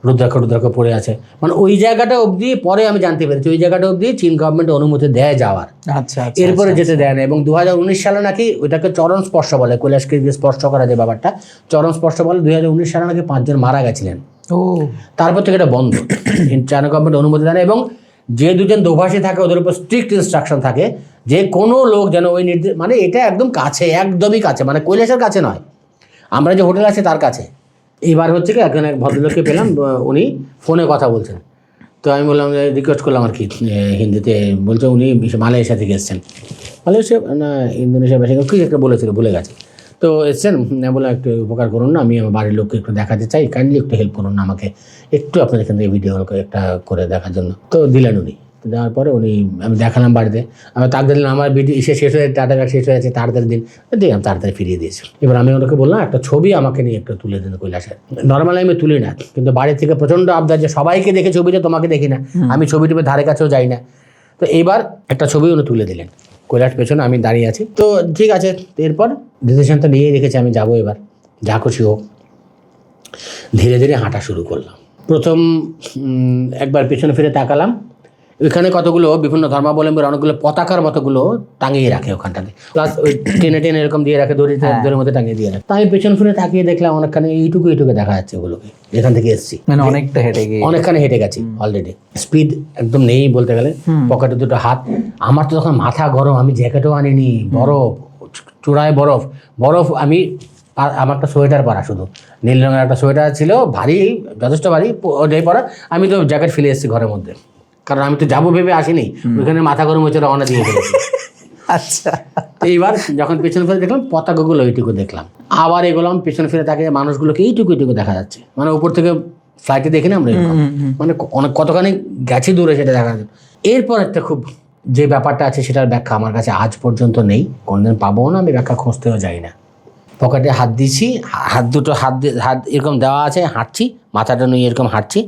রুদ্রাক্ষ পড়ে আছে, মানে ওই জায়গাটা অবধি পরে আমি জানতে পেরেছি, ওই জায়গাটা অবধি চীন গভর্নমেন্ট অনুমতি দেয় যাওয়ার। আচ্ছা, এরপরে যেতে দেয় না। এবং 2019 সালে নাকি ওইটাকে চরণ স্পর্শ বলে, কৈলাসকে দিয়ে স্পর্শ করা যে ব্যাপারটা চরণ স্পর্শ বলে। 2019 সালে নাকি 5 জন মারা গেছিলেন। তারপর থেকে এটা বন্ধ, চায়না গভর্নমেন্ট অনুমতি দেয় না। এবং যে 2 জন দোভাষী থাকে, ওদের উপর স্ট্রিক্ট ইনস্ট্রাকশন থাকে যে কোনো লোক যেন ওই নির্দেশ, মানে এটা একদম কাছে, একদমই কাছে, মানে কৈলাসের কাছে নয়, আমরা যে হোটেল আছে তার কাছে। এইবার হচ্ছে কি একজন এক ভদ্রলোককে পেলাম, উনি ফোনে কথা বলছেন। তো আমি বললাম, রিকোয়েস্ট করলাম আর কি হিন্দিতে, বলছে উনি মালয়েশিয়া থেকে এসছেন, মালয়েশিয়া না ইন্দোনেশিয়া বাসী কি একটা বলেছিল, ভুলে গেছে। তো এসছেন, বলে একটু উপকার করুন না, আমি আমার বাড়ির লোককে একটু দেখাতে চাই, কাইন্ডলি একটু হেল্প করুন না আমাকে, একটু আপনার এখান থেকে ভিডিও একটা করে দেখার জন্য। তো দিলেন উনি। তো দেওয়ার পরে উনি, আমি দেখালাম বাড়িতে, আমি তাড়াতাড়ি দিলাম, আমার ভিডিও শেষ হয়ে ডাটা ব্যাগ শেষ হয়েছে, তাড়াতাড়ি দিন দিয়ে আমি তাড়াতাড়ি ফিরিয়ে দিয়েছি। এবার আমি ওনাকে বললাম একটা ছবি আমাকে নিয়ে একটু তুলে দিন কৈলাসের। নর্মালি আমি তুলি না, কিন্তু বাড়ি থেকে প্রচণ্ড আবদার যে সবাইকে দেখে ছবিটা, তোমাকে দেখি না, আমি ছবি টুবি ধারে কাছেও যাই না। তো এইবার একটা ছবি উনি তুলে দিলেন, কৈলাস পেছনে আমি দাঁড়িয়ে আছি। তো ঠিক আছে, এরপর ডিসিশনটা নিয়েই রেখেছি আমি যাবো, এবার যা খুশি হোক। ধীরে ধীরে হাঁটা শুরু করলাম। প্রথম একবার পেছনে ফিরে তাকালাম, ওইখানে কতগুলো বিভিন্ন ধর্মাবলম্বীর অনেকগুলো পতাকার মতোগুলো টাঙিয়ে রাখে ওখানটাতে, প্লাস ওই টেনে টেনে এরকম দিয়ে রাখে, দড়ির মধ্যে টাঙিয়ে দিয়ে রাখে। তাই পেছন ফিরে তাকিয়ে দেখলাম অনেকখানে এইটুকু দেখা যাচ্ছে ওগুলোকে, যেখান থেকে এসেছি। মানে অনেকখানে হেঁটে গেছি অলরেডি, স্পিড একদম নেই বলতে গেলে। পকেটে দুটো হাত, আমার তো তখন মাথা গরম, আমি জ্যাকেটও আনিনি, বরফ চূড়ায় বরফ আমি, আমার একটা সোয়েটার পরা, শুধু নীল রঙের একটা সোয়েটার ছিল, ভারী, যথেষ্ট ভারী, ওটাই পরা। আমি তো জ্যাকেট ফেলে এসেছি ঘরের মধ্যে, কারণ আমি তো যাবো ভেবে আসিনি, ওইখানে মাথা গরম হয়েছে, রওনা দিয়ে ফেলেছি। আচ্ছা, এইবার যখন পেছনে ফিরে দেখলাম পতাকাগুলো এইটুকু দেখলাম, আবার এগোলাম, পেছনে ফিরে তাকে মানুষগুলোকে এইটুকু দেখা যাচ্ছে, মানে উপর থেকে ফ্লাইটে দেখি না আমরা, মানে অনেক কতখানি গেছি দূরে সেটা দেখা যাচ্ছে। এরপর একটা খুব যে ব্যাপারটা আছে সেটার ব্যাখ্যা আমার কাছে আজ পর্যন্ত নেই, কোনদিন পাবো না, আমি ব্যাখ্যা খুঁজতেও যাই না। পকেটে হাত দিচ্ছি, দুটো হাত এরকম দেওয়া আছে, হাঁটছি, মাথাটা নিয়ে এরকম হাঁটছি,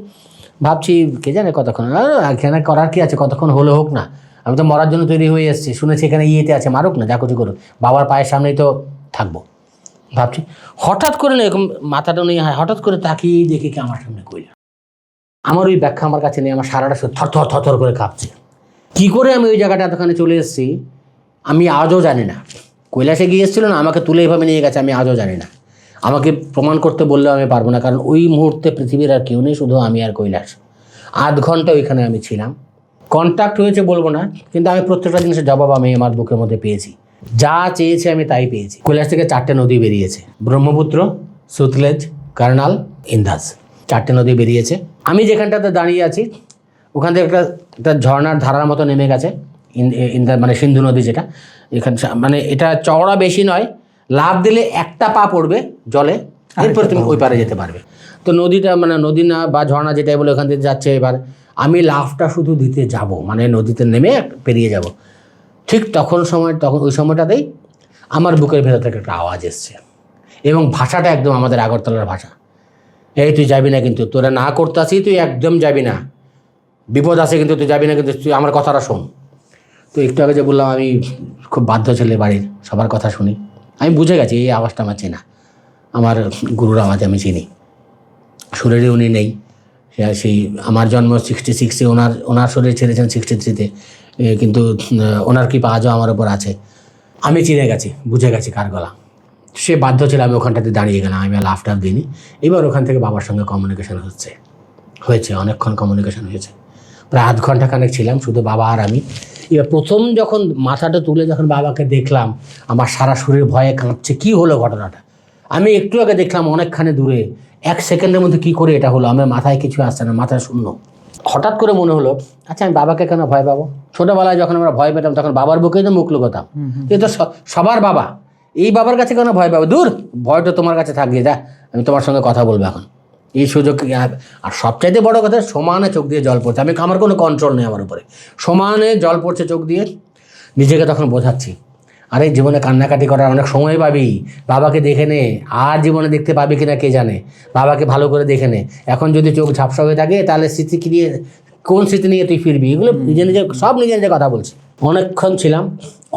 ভাবছি কে জানে কতক্ষণ, এখানে করার কি আছে, কতক্ষণ হলে হোক না, আমি তো মরার জন্য তৈরি হয়ে এসেছি, শুনেছি এখানে ইয়েতে আছে, মারুক না, যা কিছু করুক, বাবার পায়ের সামনেই তো থাকবো ভাবছি। হঠাৎ করে না এরকম মাথাটা নিয়ে হঠাৎ করে তাকিয়ে দেখি কি আমার সামনে কৈলাস। আমার ওই ব্যাখ্যা আমার কাছে নেই, আমার সারাটা থর করে কাঁপছে। কী করে আমি ওই জায়গাটা এতখানি চলে এসেছি আমি আজও জানি না। কৈলাসে গিয়ে এসেছিল না, আমাকে তুলে এভাবে নিয়ে গেছে, আমি আজও জানি না। আমাকে প্রমাণ করতে বললেও আমি পারবো না, কারণ ওই মুহূর্তে পৃথিবীর আর কেউ নেই, শুধু আমি আর কৈলাস। 8 ঘন্টা ওইখানে আমি ছিলাম, কন্ট্যাক্ট হয়েছে বলবো না, কিন্তু আমি প্রত্যেকটা জিনিসের জবাব আমি আমার বুকের মধ্যে পেয়েছি, যা চেয়েছি আমি তাই পেয়েছি। কৈলাস থেকে 4টে নদী বেরিয়েছে, ব্রহ্মপুত্র, সুতলেজ, কার্নাল, ইন্দাস, 4টে নদী বেরিয়েছে। আমি যেখানটাতে দাঁড়িয়ে আছি ওখান থেকে একটা ঝর্ণার ধারার মতো নেমে গেছে, মানে সিন্ধু নদী, যেটা এখানে মানে এটা চওড়া বেশি নয়, লাফ দিলে একটা পা পড়বে জলে, এরপর তুমি ওই পারে যেতে পারবে। তো নদীটা মানে নদী না বা ঝর্ণা যেটাই বলে ওখান থেকে যাচ্ছে। এবার আমি লাফটা শুধু দিতে যাব, মানে নদীতে নেমে পেরিয়ে যাব, ঠিক তখন ওই সময়টাতেই আমার বুকের ভেতর থেকে একটা আওয়াজ এসছে, এবং ভাষাটা একদম আমাদের আগরতলার ভাষা। এই তুই যাবি না, কিন্তু তোরা না করতে আসি, তুই একদম যাবি না, বিপদ আছে কিন্তু তুই যাবি না, কিন্তু তুই আমার কথাটা শোন। তো একটু আগে যে বললাম আমি খুব বাধ্য ছেলে, বাড়ির সবার কথা শুনি, আমি বুঝে গেছি এই আওয়াজটা আমার চেনা, আমার গুরুর আওয়াজ আমি চিনি। শরীরে উনি নেই, সেই আমার জন্ম 66-এ, ওনার শরীর ছেড়েছেন 63-তে, কিন্তু ওনার কৃপা আজও আমার ওপর আছে। আমি চিনে গেছি, বুঝে গেছি কার গলা। সে বাধ্য ছিল, আমি ওখানটাতে দাঁড়িয়ে গেলাম, আমি আর লাফটার দিইনি। এবার ওখান থেকে বাবার সঙ্গে কমিউনিকেশান হয়েছে, অনেকক্ষণ কমিউনিকেশান হয়েছে, প্রায় 8 ঘন্টা খানেক ছিলাম শুধু বাবা আর আমি। এবার প্রথম যখন মাথাটা তুলে যখন বাবাকে দেখলাম, আমার সারা শরীর ভয়ে কাঁপছে, কী হলো ঘটনাটা। আমি একটু আগে দেখলাম অনেকখানি দূরে, 1 সেকেন্ডের মধ্যে কী করে এটা হলো, আমার মাথায় কিছু আসছে না, মাথায় শূন্য। হঠাৎ করে মনে হলো, আচ্ছা আমি বাবাকে কেন ভয় পাবো? ছোটোবেলায় যখন আমরা ভয় পেতাম তখন বাবার বুকেই তো মুখ লুকোতাম, কিন্তু সবার বাবা, এই বাবার কাছে কেন ভয় পাবো? দূর, ভয়টা তোমার কাছে থাকবে, যা আমি তোমার সঙ্গে কথা বলবো এখন, এই সুযোগ। আর সবচাইতে বড় কথা, সমানে চোখ দিয়ে জল পড়ছে, আমার কোনো কন্ট্রোল নেই আমার উপরে, সমানে জল পড়ছে চোখ দিয়ে। নিজেকে তখন বোঝাচ্ছি, আরে জীবনে কান্নাকাটি করার অনেক সময় পাবি, বাবাকে দেখে নে, আর জীবনে দেখতে পাবি কিনা কে জানে, বাবাকে ভালো করে দেখে নে। এখন যদি চোখ ঝাপসা হয়ে থাকে তাহলে স্মৃতি কি নিয়ে, কোন স্মৃতি নিয়ে তুই ফিরবি? এগুলো সব নিজে নিজে কথা বলছি। অনেকক্ষণ ছিলাম,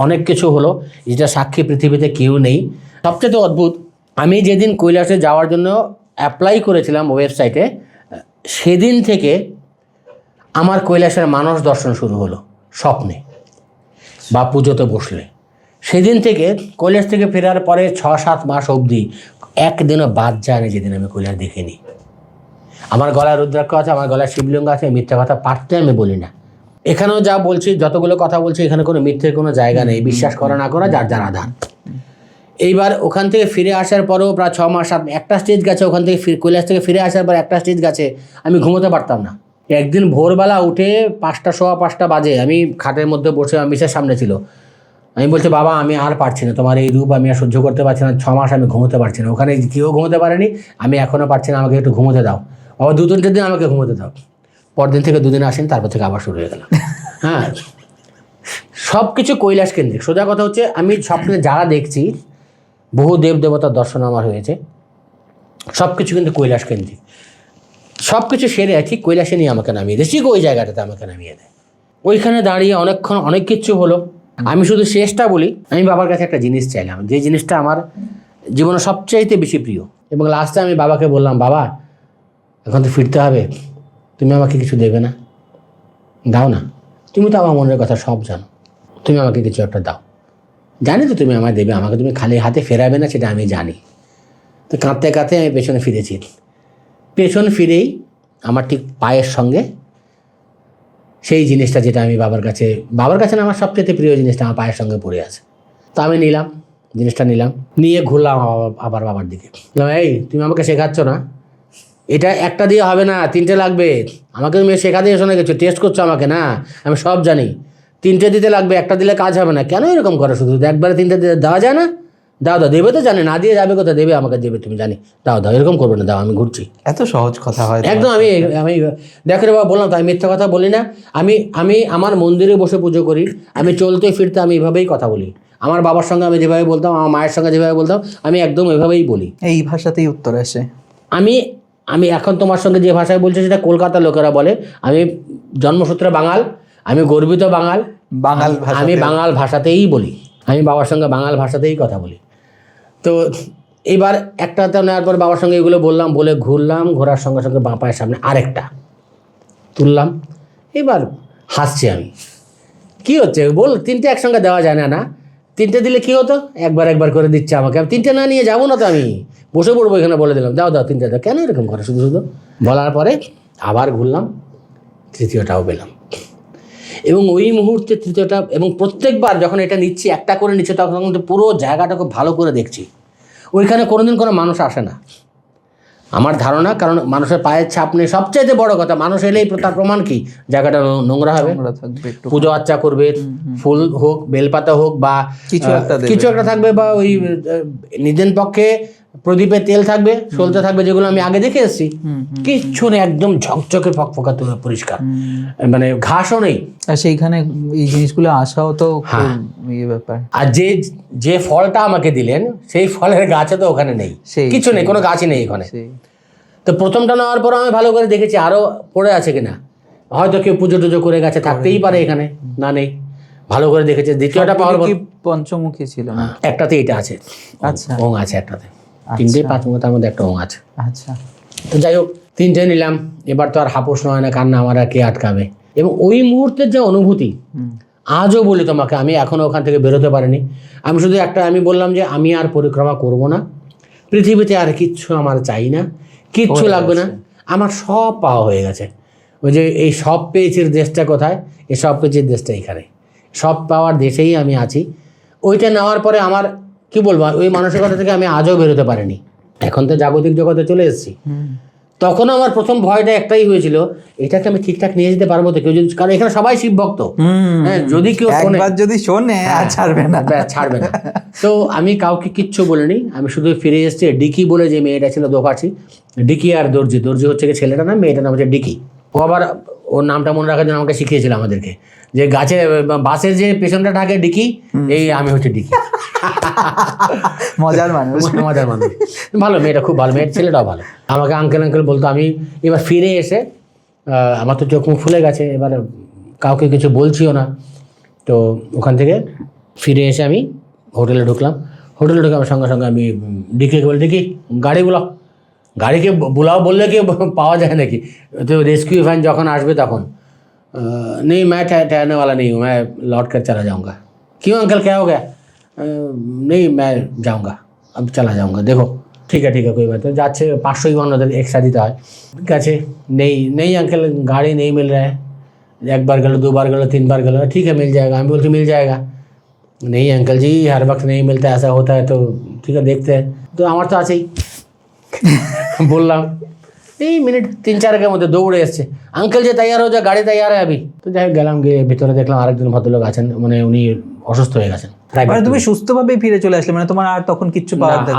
অনেক কিছু হলো, যেটা সাক্ষী পৃথিবীতে কেউ নেই। সবচেয়ে অদ্ভুত, আমি যেদিন কৈলাসে যাওয়ার জন্য অ্যাপ্লাই করেছিলাম ওয়েবসাইটে, সেদিন থেকে আমার কৈলাসের মানস দর্শন শুরু হলো স্বপ্নে বা পুজোতে বসলে। সেদিন থেকে কৈলাস থেকে ফেরার পরে 6-7 মাস অবধি একদিনও বাদ যায় না যেদিন আমি কৈলাস দেখিনি। আমার গলায় রুদ্রাক্ষ আছে, আমার গলায় শিবলিঙ্গ আছে, মিথ্যা কথা পারতে আমি বলি না। এখানেও যা বলছি, যতগুলো কথা বলছি, এখানে কোনো মিথ্যের কোনো জায়গা নেই, বিশ্বাস করা না করা যার যার আধার। এইবার ওখান থেকে ফিরে আসার পরেও প্রায় 6 মাস একটা স্টেজ গেছে, ওখান থেকে কৈলাস থেকে ফিরে আসার পর একটা স্টেজ গেছে, আমি ঘুমোতে পারতাম না। একদিন ভোরবেলা উঠে 5টা সোয়া 5টা বাজে আমি খাটের মধ্যে বসে, মিসের সামনে ছিল, আমি বলছি বাবা আমি আর পারছি না, তোমার এই রূপ আমি আর সহ্য করতে পারছি না, 6 মাস আমি ঘুমোতে পারছি না, ওখানে কেউ ঘুমোতে পারেনি, আমি এখনও পারছি না, আমাকে একটু ঘুমোতে দাও বাবা, 2-3 দিন আমাকে ঘুমোতে দাও। পরদিন থেকে 2 দিন আসেন, তারপর থেকে আবার শুরু হয়ে গেল। হ্যাঁ, সব কিছু কৈলাস কেন্দ্রিক। সোজা কথা হচ্ছে আমি স্বপ্নে যারা দেখছি, বহু দেব দেবতার দর্শন আমার হয়েছে, সব কিছু কিন্তু কৈলাস কেন্দ্রিক। সব কিছু সেরে ঠিক কৈলাসে নিয়ে আমাকে নামিয়ে দেয়, ঠিক ওই জায়গাটাতে আমাকে নামিয়ে দেয়। ওইখানে দাঁড়িয়ে অনেকক্ষণ অনেক কিছু হলো। আমি শুধু শেষটা বলি, আমি বাবার কাছে একটা জিনিস চাইলাম, যে জিনিসটা আমার জীবনে সবচাইতে বেশি প্রিয়। এবং লাস্টে আমি বাবাকে বললাম, বাবা এখন তো ফিরতে হবে, তুমি আমাকে কিছু দেবে না? দাও না, তুমি তো আমার মনের কথা সব জানো, তুমি আমাকে কিছু একটা দাও। জানি তো তুমি আমায় দেবে, আমাকে তুমি খালি হাতে ফেরাবে না, সেটা আমি জানি। তো কাঁদতে কাঁদতে আমি পেছনে ফিরেছি। পেছন ফিরেই আমার ঠিক পায়ের সঙ্গে সেই জিনিসটা, যেটা আমি বাবার কাছে না, আমার সবচেয়ে প্রিয় জিনিসটা আমার পায়ের সঙ্গে পড়ে আছে। তো আমি নিলাম জিনিসটা, নিয়ে ঘুরলাম আবার বাবার দিকে। বললাম, এই তুমি আমাকে শেখাচ্ছ না, এটা একটা দিয়ে হবে না, 3টে লাগবে। আমাকে তুমি শেখাতে এসো না, কিছু টেস্ট করছো আমাকে? না, আমি সব জানি, 3টে দিতে লাগবে, একটা দিলে কাজ হবে না। কেন এরকম করো? শুধু একবারে 3টে দেওয়া যায় না? দাও দেবে তো, জানে না দিয়ে যাবে কোথায়? দেবে, আমাকে দেবে, তুমি জানি, দাও এরকম করবে না, দাও, আমি ঘুরছি। এত সহজ কথা হয় একদম। আমি দেখো রে বাবা, বললাম তো, আমি মিথ্যা কথা বলি না। আমি আমার মন্দিরে বসে পুজো করি, আমি চলতে ফিরতে আমি এভাবেই কথা বলি। আমার বাবার সঙ্গে আমি যেভাবে বলতাম, আমার মায়ের সঙ্গে যেভাবে বলতাম, আমি একদম এভাবেই বলি। এই ভাষাতেই উত্তর আসে। আমি এখন তোমার সঙ্গে যে ভাষায় বলছি, সেটা কলকাতার লোকেরা বলে। আমি জন্মসূত্রে বাঙাল, আমি গর্বিত বাঙাল, আমি বাঙাল ভাষাতেই বলি, আমি বাবার সঙ্গে বাঙাল ভাষাতেই কথা বলি। তো এইবার একটাতে নেওয়ার পর বাবার সঙ্গে এগুলো বললাম, বলে ঘুরলাম, ঘোরার সঙ্গে সঙ্গে বাঁ পায়ের সামনে আরেকটা তুললাম। এবার হাসছি আমি, কী হচ্ছে বল, 3টে একসঙ্গে দেওয়া যায় না? 3টে দিলে কী হতো? একবার করে দিচ্ছে আমাকে, আমি 3টে না নিয়ে যাবো না তো, আমি বসে পড়বো এখানে। বলে দিলাম, দাও 3টে দাও। কেন এরকম করে শুধু? বলার পরে আবার ঘুরলাম, 3য়টাও পেলাম। এবং ওই মুহূর্তে 3য়টা, এবং প্রত্যেকবার যখন এটা নিচ্ছি, একটা করে নিচ্ছে, তখন কিন্তু পুরো জায়গাটাকে ভালো করে দেখছি। ওইখানে কোনোদিন কোনো মানুষ আসে না আমার ধারণা, কারণ মানুষের পায়ের ছাপ নেই। সবচাইতে বড় কথা, মানুষ এলেই তার প্রমাণ কি? জায়গাটা নোংরা হবে, পুজো আর্চা করবে, ফুল হোক, বেলপাতা হোক, বা কিছু একটা থাকবে, বা ওই নিদেন পক্ষে প্রদীপে তেল থাকবে, সলতে থাকবে, যেগুলো আমি আগে দেখে এসেছি। কিচ্ছু নেই, একদম ঝকঝকে ফকফকা পরিষ্কার, মানে ঘাসও নেই। আর সেইখানে এই জিনিসগুলো আসাও তো ব্যাপার। আর যে ফলটা আমাকে দিলেন, সেই ফলের গাছে তো ওখানে নেই, কিছু নেই, কোনো গাছই নেই ওখানে। তো প্রথমটা নেওয়ার পর আমি ভালো করে দেখেছি আরও পড়ে আছে কিনা, হয়তো কেউ পুজো টুজো করে গেছে, থাকতেই পারে এখানে, না নেই, ভালো করে দেখেছে। দ্বিতীয়টা পাওয়ার পর পঞ্চমুখী ছিল না, একটাতে এটা আছে। আচ্ছা, ওং আছে একটাতে, 3টে 5 মধ্যে একটা ওং আছে। আচ্ছা, তো যাই হোক, 3টে নিলাম। এবার তো আর হাপোস নয় না, কান্না আমার আর কে আটকাবে। এবং ওই মুহূর্তের যে অনুভূতি, আজও বলি তোমাকে, আমি এখনও ওখান থেকে বেরোতে পারিনি। আমি শুধু আমি বললাম যে আমি আর পরিক্রমা করব না, পৃথিবীতে আর কিচ্ছু আমার চাই না, কিচ্ছু লাগবে না, আমার সব পাওয়া হয়ে গেছে। ওই যে এই সব পেয়েছির দেশটা কোথায়? এই সব পেয়েছির দেশটা এখানে, সব পাওয়ার দেশেই আমি আছি। ওইটা নেওয়ার পরে আমার কি বলবো, ওই মানসিকতা থেকে আমি আজও বেরোতে পারিনি। এখন তো জাগতিক জগতে চলে এসেছি। তখন আমার প্রথম ভয়টা একটাই হয়েছিল, এটাকে আমি ঠিকঠাক নিয়ে যেতে পারবো তো? কেউ যদি, কারণ এখানে সবাই শিব ভক্ত, হ্যাঁ, যদি কেউ শোনে ছাড়বে না। তো আমি কাউকে কিচ্ছু বলিনি, আমি শুধু ফিরে এসেছি। ডিকি বলে যে মেয়েটা ছিল দোকাছি, ডিকি আর দর্জি হচ্ছে কি ছেলেটা, না মেয়েটার নাম হচ্ছে ডিকি। ও আবার ওর নামটা মনে রাখার জন্য আমাকে শিখিয়েছিল আমাদেরকে, যে গাছে বাসের যে পেছনটা থাকে ডিকি, এই আমি হচ্ছে ডিকি। মজার মানুষ। ভালো মেয়েটা, খুব ভালো মেয়ের, ছেলেটাও ভালো। আমাকে আঙ্কেল বলতো। আমি এবার ফিরে এসে, আমার তো চোখ মুখ ফুলে গেছে, এবার কাউকে কিছু বলছিও না। তো ওখান থেকে ফিরে এসে আমি হোটেলে ঢুকলাম। হোটেলে ঢুকে আমার সঙ্গে সঙ্গে আমি ডিকিকে বলি, ডিকি গাড়িকে বুলাও, বললে কি পাওয়া যায় নাকি? তো রেস্কিউ ভ্যান যখন আসবে তখন, नहीं मैं ठहरने वाला नहीं हूँ, मैं लौट कर चला जाऊँगा। क्यों अंकल, क्या हो गया? नहीं मैं जाऊँगा, अब चला जाऊँगा। देखो ठीक है कोई बात नहीं। যাচ্ছে 500 ইউয়ান ওদের এক্সট্রা দিতে হয়। ঠিক আছে, नहीं अंकल गाड़ी नहीं मिल रहा है, एक बार गलो, 2 बार गलो, 3 बार गलो, ठीक है मिल जाएगा। আমি বলছি मिल जाएगा। नहीं अंकल जी हर वक्त नहीं मिलता, ऐसा होता है तो ठीक है देखते हैं। তো আমার তো আছেই বললাম, এই মিনিট 3-4 মধ্যে দৌড়ে এসছে, আঙ্কেল যে তৈয়ার হয়ে যা, গাড়ি তৈয়ার হয় আবি। তো যাই হোক গেলাম, গিয়ে ভিতরে দেখলাম আরেকজন ভদ্রলোক আছেন, মানে উনি অসুস্থ হয়ে গেছেন। মানে তুমি সুস্থভাবে ফিরে চলে আসলে, মানে তোমার আর তখন কিচ্ছু পাওয়ার না,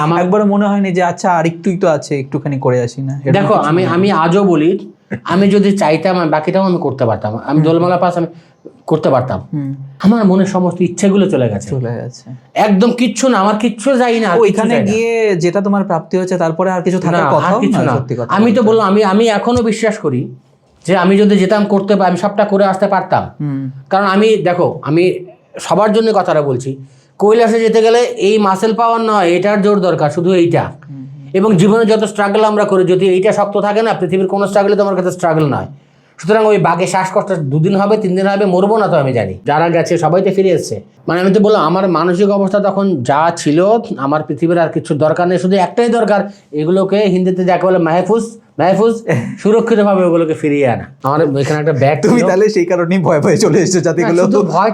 আমার একবারও মনে হয়নি যে আচ্ছা আর একটুই তো আছে, একটুখানি করে আসি না? দেখো আমি আজও বলি, আমি যদি চাইতাম বাকিটাও আমি করতে পারতাম, আমি দোলমালা পাস আমি করতে পারতাম। আমার মনে সমস্ত ইচ্ছেগুলো চলে গেছে, একদম কিচ্ছু না, আমার কিচ্ছু যাই না। ওইখানে গিয়ে যেটা তোমার প্রাপ্তি হচ্ছে তারপরে আর কিছু থাকার কথা না। আমি তো বললাম, আমি এখনো বিশ্বাস করি যে আমি যদি যেতাম করতে আমি সবটা করে আসতে পারতাম। কারণ আমি দেখো, আমি সবার জন্য কথাটা বলছি, কৈলাসে যেতে গেলে এই মাসেল পাওয়ার নয়, এটার জোর দরকার, শুধু এইটা। এবং জীবনে যত স্ট্রাগল আমরা করি, যদি এইটা শক্ত থাকে না, পৃথিবীর কোনো স্ট্রাগলে তোমার কাছে স্ট্রাগল নয়। সুতরাং ওই বাঘে শ্বাসকষ্ট 2 দিন হবে 3 দিন হবে, মরবো না তো আমি জানি। যারা গেছে সবাই তো ফিরে এসছে। মানে আমি তো বললাম, আমার মানসিক অবস্থা তখন যা ছিল, আমার পৃথিবীর আর কিছু দরকার নেই, শুধু একটাই দরকার, এগুলোকে হিন্দিতে যাকে বলে মাহফুজ সুরক্ষিতভাবে ওগুলোকে ফিরিয়ে আনা। আমার এখানে একটা ব্যাগ, তুমি তাহলে সেই কারণেই ভয় ভয়ে চলে এসেছো যাতে এগুলো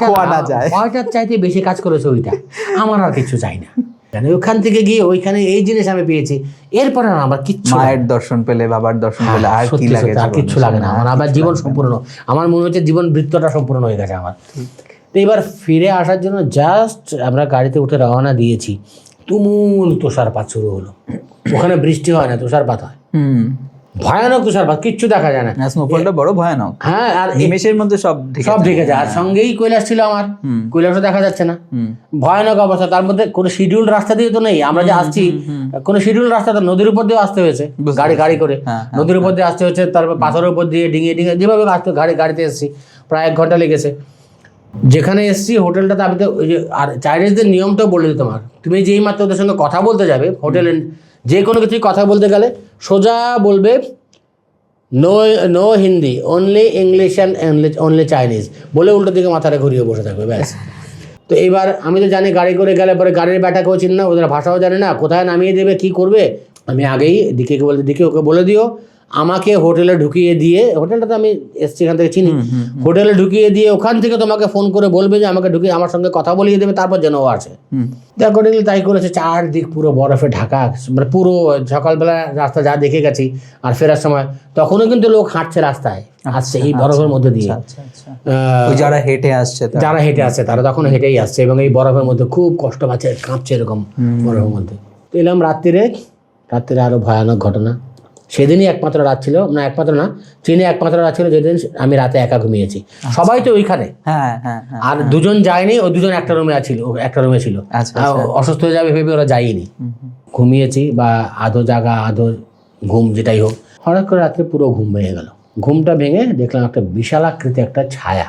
খোয়া না যায়। ভয়টার চাইতে বেশি কাজ করেছে ওইটা, আমার আর কিছু চাই না। ওখান থেকে গিয়ে ওইখানে এই জিনিস আমি পেয়েছি, এরপর আর আমার কিচ্ছু, মায়ের দর্শন পেলে, বাবার দর্শন পেলে, আর কি লাগে? আর কিচ্ছু লাগে না আমার, আবার জীবন সম্পূর্ণ। আমার মনে হচ্ছে জীবন বৃত্তটা সম্পূর্ণ হয়ে গেছে আমার। তো এবার ফিরে আসার জন্য জাস্ট আমরা গাড়িতে উঠে রওনা দিয়েছি, তুমুল তুষারপাত শুরু হলো। ওখানে বৃষ্টি হয় না, তুষারপাত হয়, ভয়ানক তুষারপাত, কিচ্ছু দেখা যায় না। স্নোফলটা বড় ভয়ানক। হ্যাঁ, আর নিমেষের মধ্যে সব ঢেকে যায়। আর সঙ্গেই কৈলাস ছিল আমার, কৈলাসও দেখা যাচ্ছে না, ভয়ানক অবস্থা। তার মধ্যে কোনো শিডিউল রাস্তা দিয়ে তো নেই, আমরা যে আসছি কোনো শিডিউল রাস্তা তো, নদীর উপর দিয়ে আসতে হয়েছে, গাড়ি করে নদীর উপর দিয়ে আসতে হয়েছে, তারপর পাথরের উপর দিয়ে ডিঙিয়ে যেভাবে আসতে গাড়িতে এসেছি, প্রায় 1 ঘন্টা লেগেছে। যেখানে এসেছি হোটেলটাতে, আমি তো ওই যে, আর চাইনিজদের নিয়মটাও বলে দিই তোমার, তুমি যেই মাত্র ওদের সঙ্গে কথা বলতে যাবে হোটেলে, যে কোনো কিছুই কথা বলতে গেলে সোজা বলবে no Hindi, only English and only Chinese বলে উল্টো দিকে মাথাটা ঘুরিয়ে বসে থাকবে, ব্যাস। তো এবার আমি তো জানি, গাড়ি করে গেলে পরে গাড়ির ব্যাটাকেও চিনি না, ওদের ভাষাও জানে না, কোথায় নামিয়ে দেবে, কি করবে। আমি আগেই দিকে ওকে বলে দিও, আমাকে হোটেলে ঢুকিয়ে দিয়ে, হোটেলটা তো আমি এসছি এখান থেকে চিনি, হোটেলে ঢুকিয়ে দিয়ে ওখান থেকে তোমাকে ফোন করে বলবে যে আমাকে ঢুকিয়ে আমার সঙ্গে কথা বলিয়ে দেবে, তারপর যেন ও আসে। অ্যাকর্ডিংলি তাই করেছে। চারদিক পুরো বরফে ঢাকা, মানে পুরো সকালবেলা রাস্তা যা দেখে গেছি, আর ফেরার সময় তখনও কিন্তু লোক হাঁটছে রাস্তায়, আসছে এই বরফের মধ্যে দিয়ে। যারা হেঁটে আসছে তারা তখন হেঁটেই আসছে, এবং এই বরফের মধ্যে খুব কষ্ট পাচ্ছে, কাঁপছে এরকম বরফের মধ্যে। তো এলাম রাত্রিরে আরো ভয়ানক ঘটনা। সেদিনই একমাত্র রাত ছিল, না একমাত্র না, চীনে একমাত্র রাত ছিল যেদিন আমি রাতে একা ঘুমিয়েছি। সবাই তো ওইখানে, আর 2 জন যায়নি, ও 2 জন একটা রুমে ছিল। অসুস্থ হয়ে যাবে ভেবে ওরা যায়নি, ঘুমিয়েছি, বা আধো জাগা আধো ঘুম যেটাই হোক। হঠাৎ করে রাত্রে পুরো ঘুম ভেঙে গেল। ঘুমটা ভেঙে দেখলাম একটা বিশাল আকৃতি একটা ছায়া,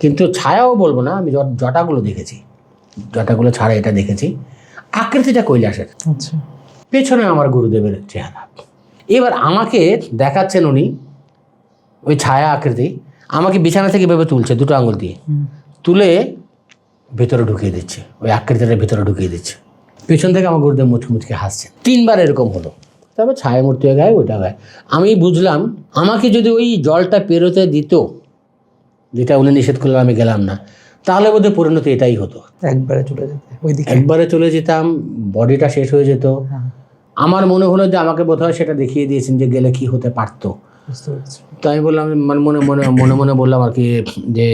কিন্তু ছায়াও বলবো না, আমি জটাগুলো দেখেছি, জটাগুলো ছাড়া এটা দেখেছি, আকৃতিটা কৈলাসের। পেছনে আমার গুরুদেবের চেহারা। এবার আমাকে দেখাচ্ছেন উনি, ওই ছায়া আকৃতি আমাকে বিছানা থেকে ভেবে তুলছে, 2 আঙুল দিয়ে তুলে ভেতরে ঢুকিয়ে দিচ্ছে, ওই আকৃতিটার ভেতরে ঢুকিয়ে দিচ্ছে। পেছন থেকে আমার গুরুদেব মুচকে হাসছেন। 3 বার এরকম হলো, তারপর ছায়া মূর্তি হয়ে গায়ে, ওইটা গায়ে। আমি বুঝলাম, আমাকে যদি ওই জলটা পেরোতে দিত, যেটা উনি নিষেধ করলেন, আমি গেলাম না, তাহলে বোধহয় পরিণতি এটাই হতো, একবারে চলে যেতাম, বডিটা শেষ হয়ে যেত। আমার মনে হলো যে আমাকে বোধহয় সেটা দেখিয়ে দিয়েছেন যে গেলে কি হতে পারতো। তো আমি বললাম, মনে বললাম আর কি, যে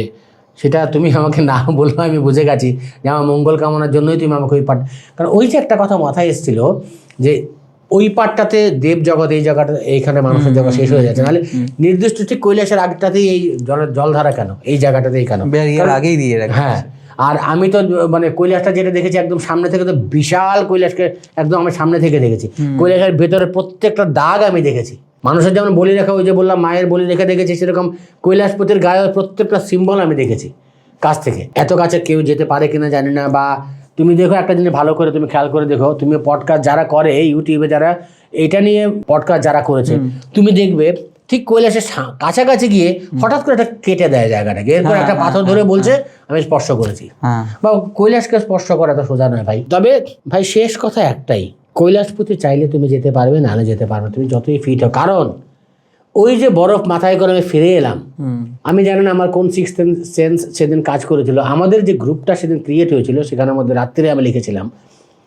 সেটা তুমি আমাকে না বললো, আমি বুঝে গেছি যে আমার মঙ্গল কামনার জন্যই তুমি আমাকে ওই পাঠ, কারণ ওই যে একটা কথা মাথায় এসেছিল যে ওই পাঠটাতে দেব জগৎ, এই জায়গাটা, এইখানে মানুষের জগৎ শেষ হয়ে যাচ্ছে, নাহলে নির্দিষ্ট ঠিক কৈলাসের আগটাতেই এই জলধারা কেন, এই জায়গাটাতেই কেন, আগেই দিয়ে রাখে। হ্যাঁ, আর আমি তো মানে কৈলাসটা যেটা দেখেছি একদম সামনে থেকে, তো বিশাল কৈলাসকে একদম আমি সামনে থেকে দেখেছি। কৈলাসের ভেতরে প্রত্যেকটা দাগ আমি দেখেছি। মানুষের যেমন বলি রেখা, ওই যে বললাম মায়ের বলি রেখা দেখেছি, সেরকম কৈলাসপতির গায়ে প্রত্যেকটা সিম্বল আমি দেখেছি কাছ থেকে। এত কাছে কেউ যেতে পারে কিনা জানি না। বা তুমি দেখো একটা জিনিস ভালো করে তুমি খেয়াল করে দেখো, তুমি পডকাস্ট যারা করে ইউটিউবে, যারা এটা নিয়ে পডকাস্ট যারা করেছে, তুমি দেখবে ঠিক কৈলাসের কাছাকাছি গিয়ে হঠাৎ করে একটা কেটে দেয় জায়গাটাকে, এরপর একটা পাথর ধরে বলছে আমি স্পর্শ করেছি। বা কৈলাসকে স্পর্শ করা তো সোজা নয় ভাই। তবে ভাই শেষ কথা একটাই, কৈলাসপতি চাইলে তুমি যেতে পারবে, নাহলে যেতে পারবে, তুমি যতই ফিট হও। কারণ ওই যে বরফ মাথায় করে আমি ফিরে এলাম, আমি জানি না আমার কোন সিক্স সেন্স সেদিন কাজ করেছিল। আমাদের যে গ্রুপটা সেদিন ক্রিয়েট হয়েছিল সেখানের মধ্যে রাত্রিরে আমি লিখেছিলাম,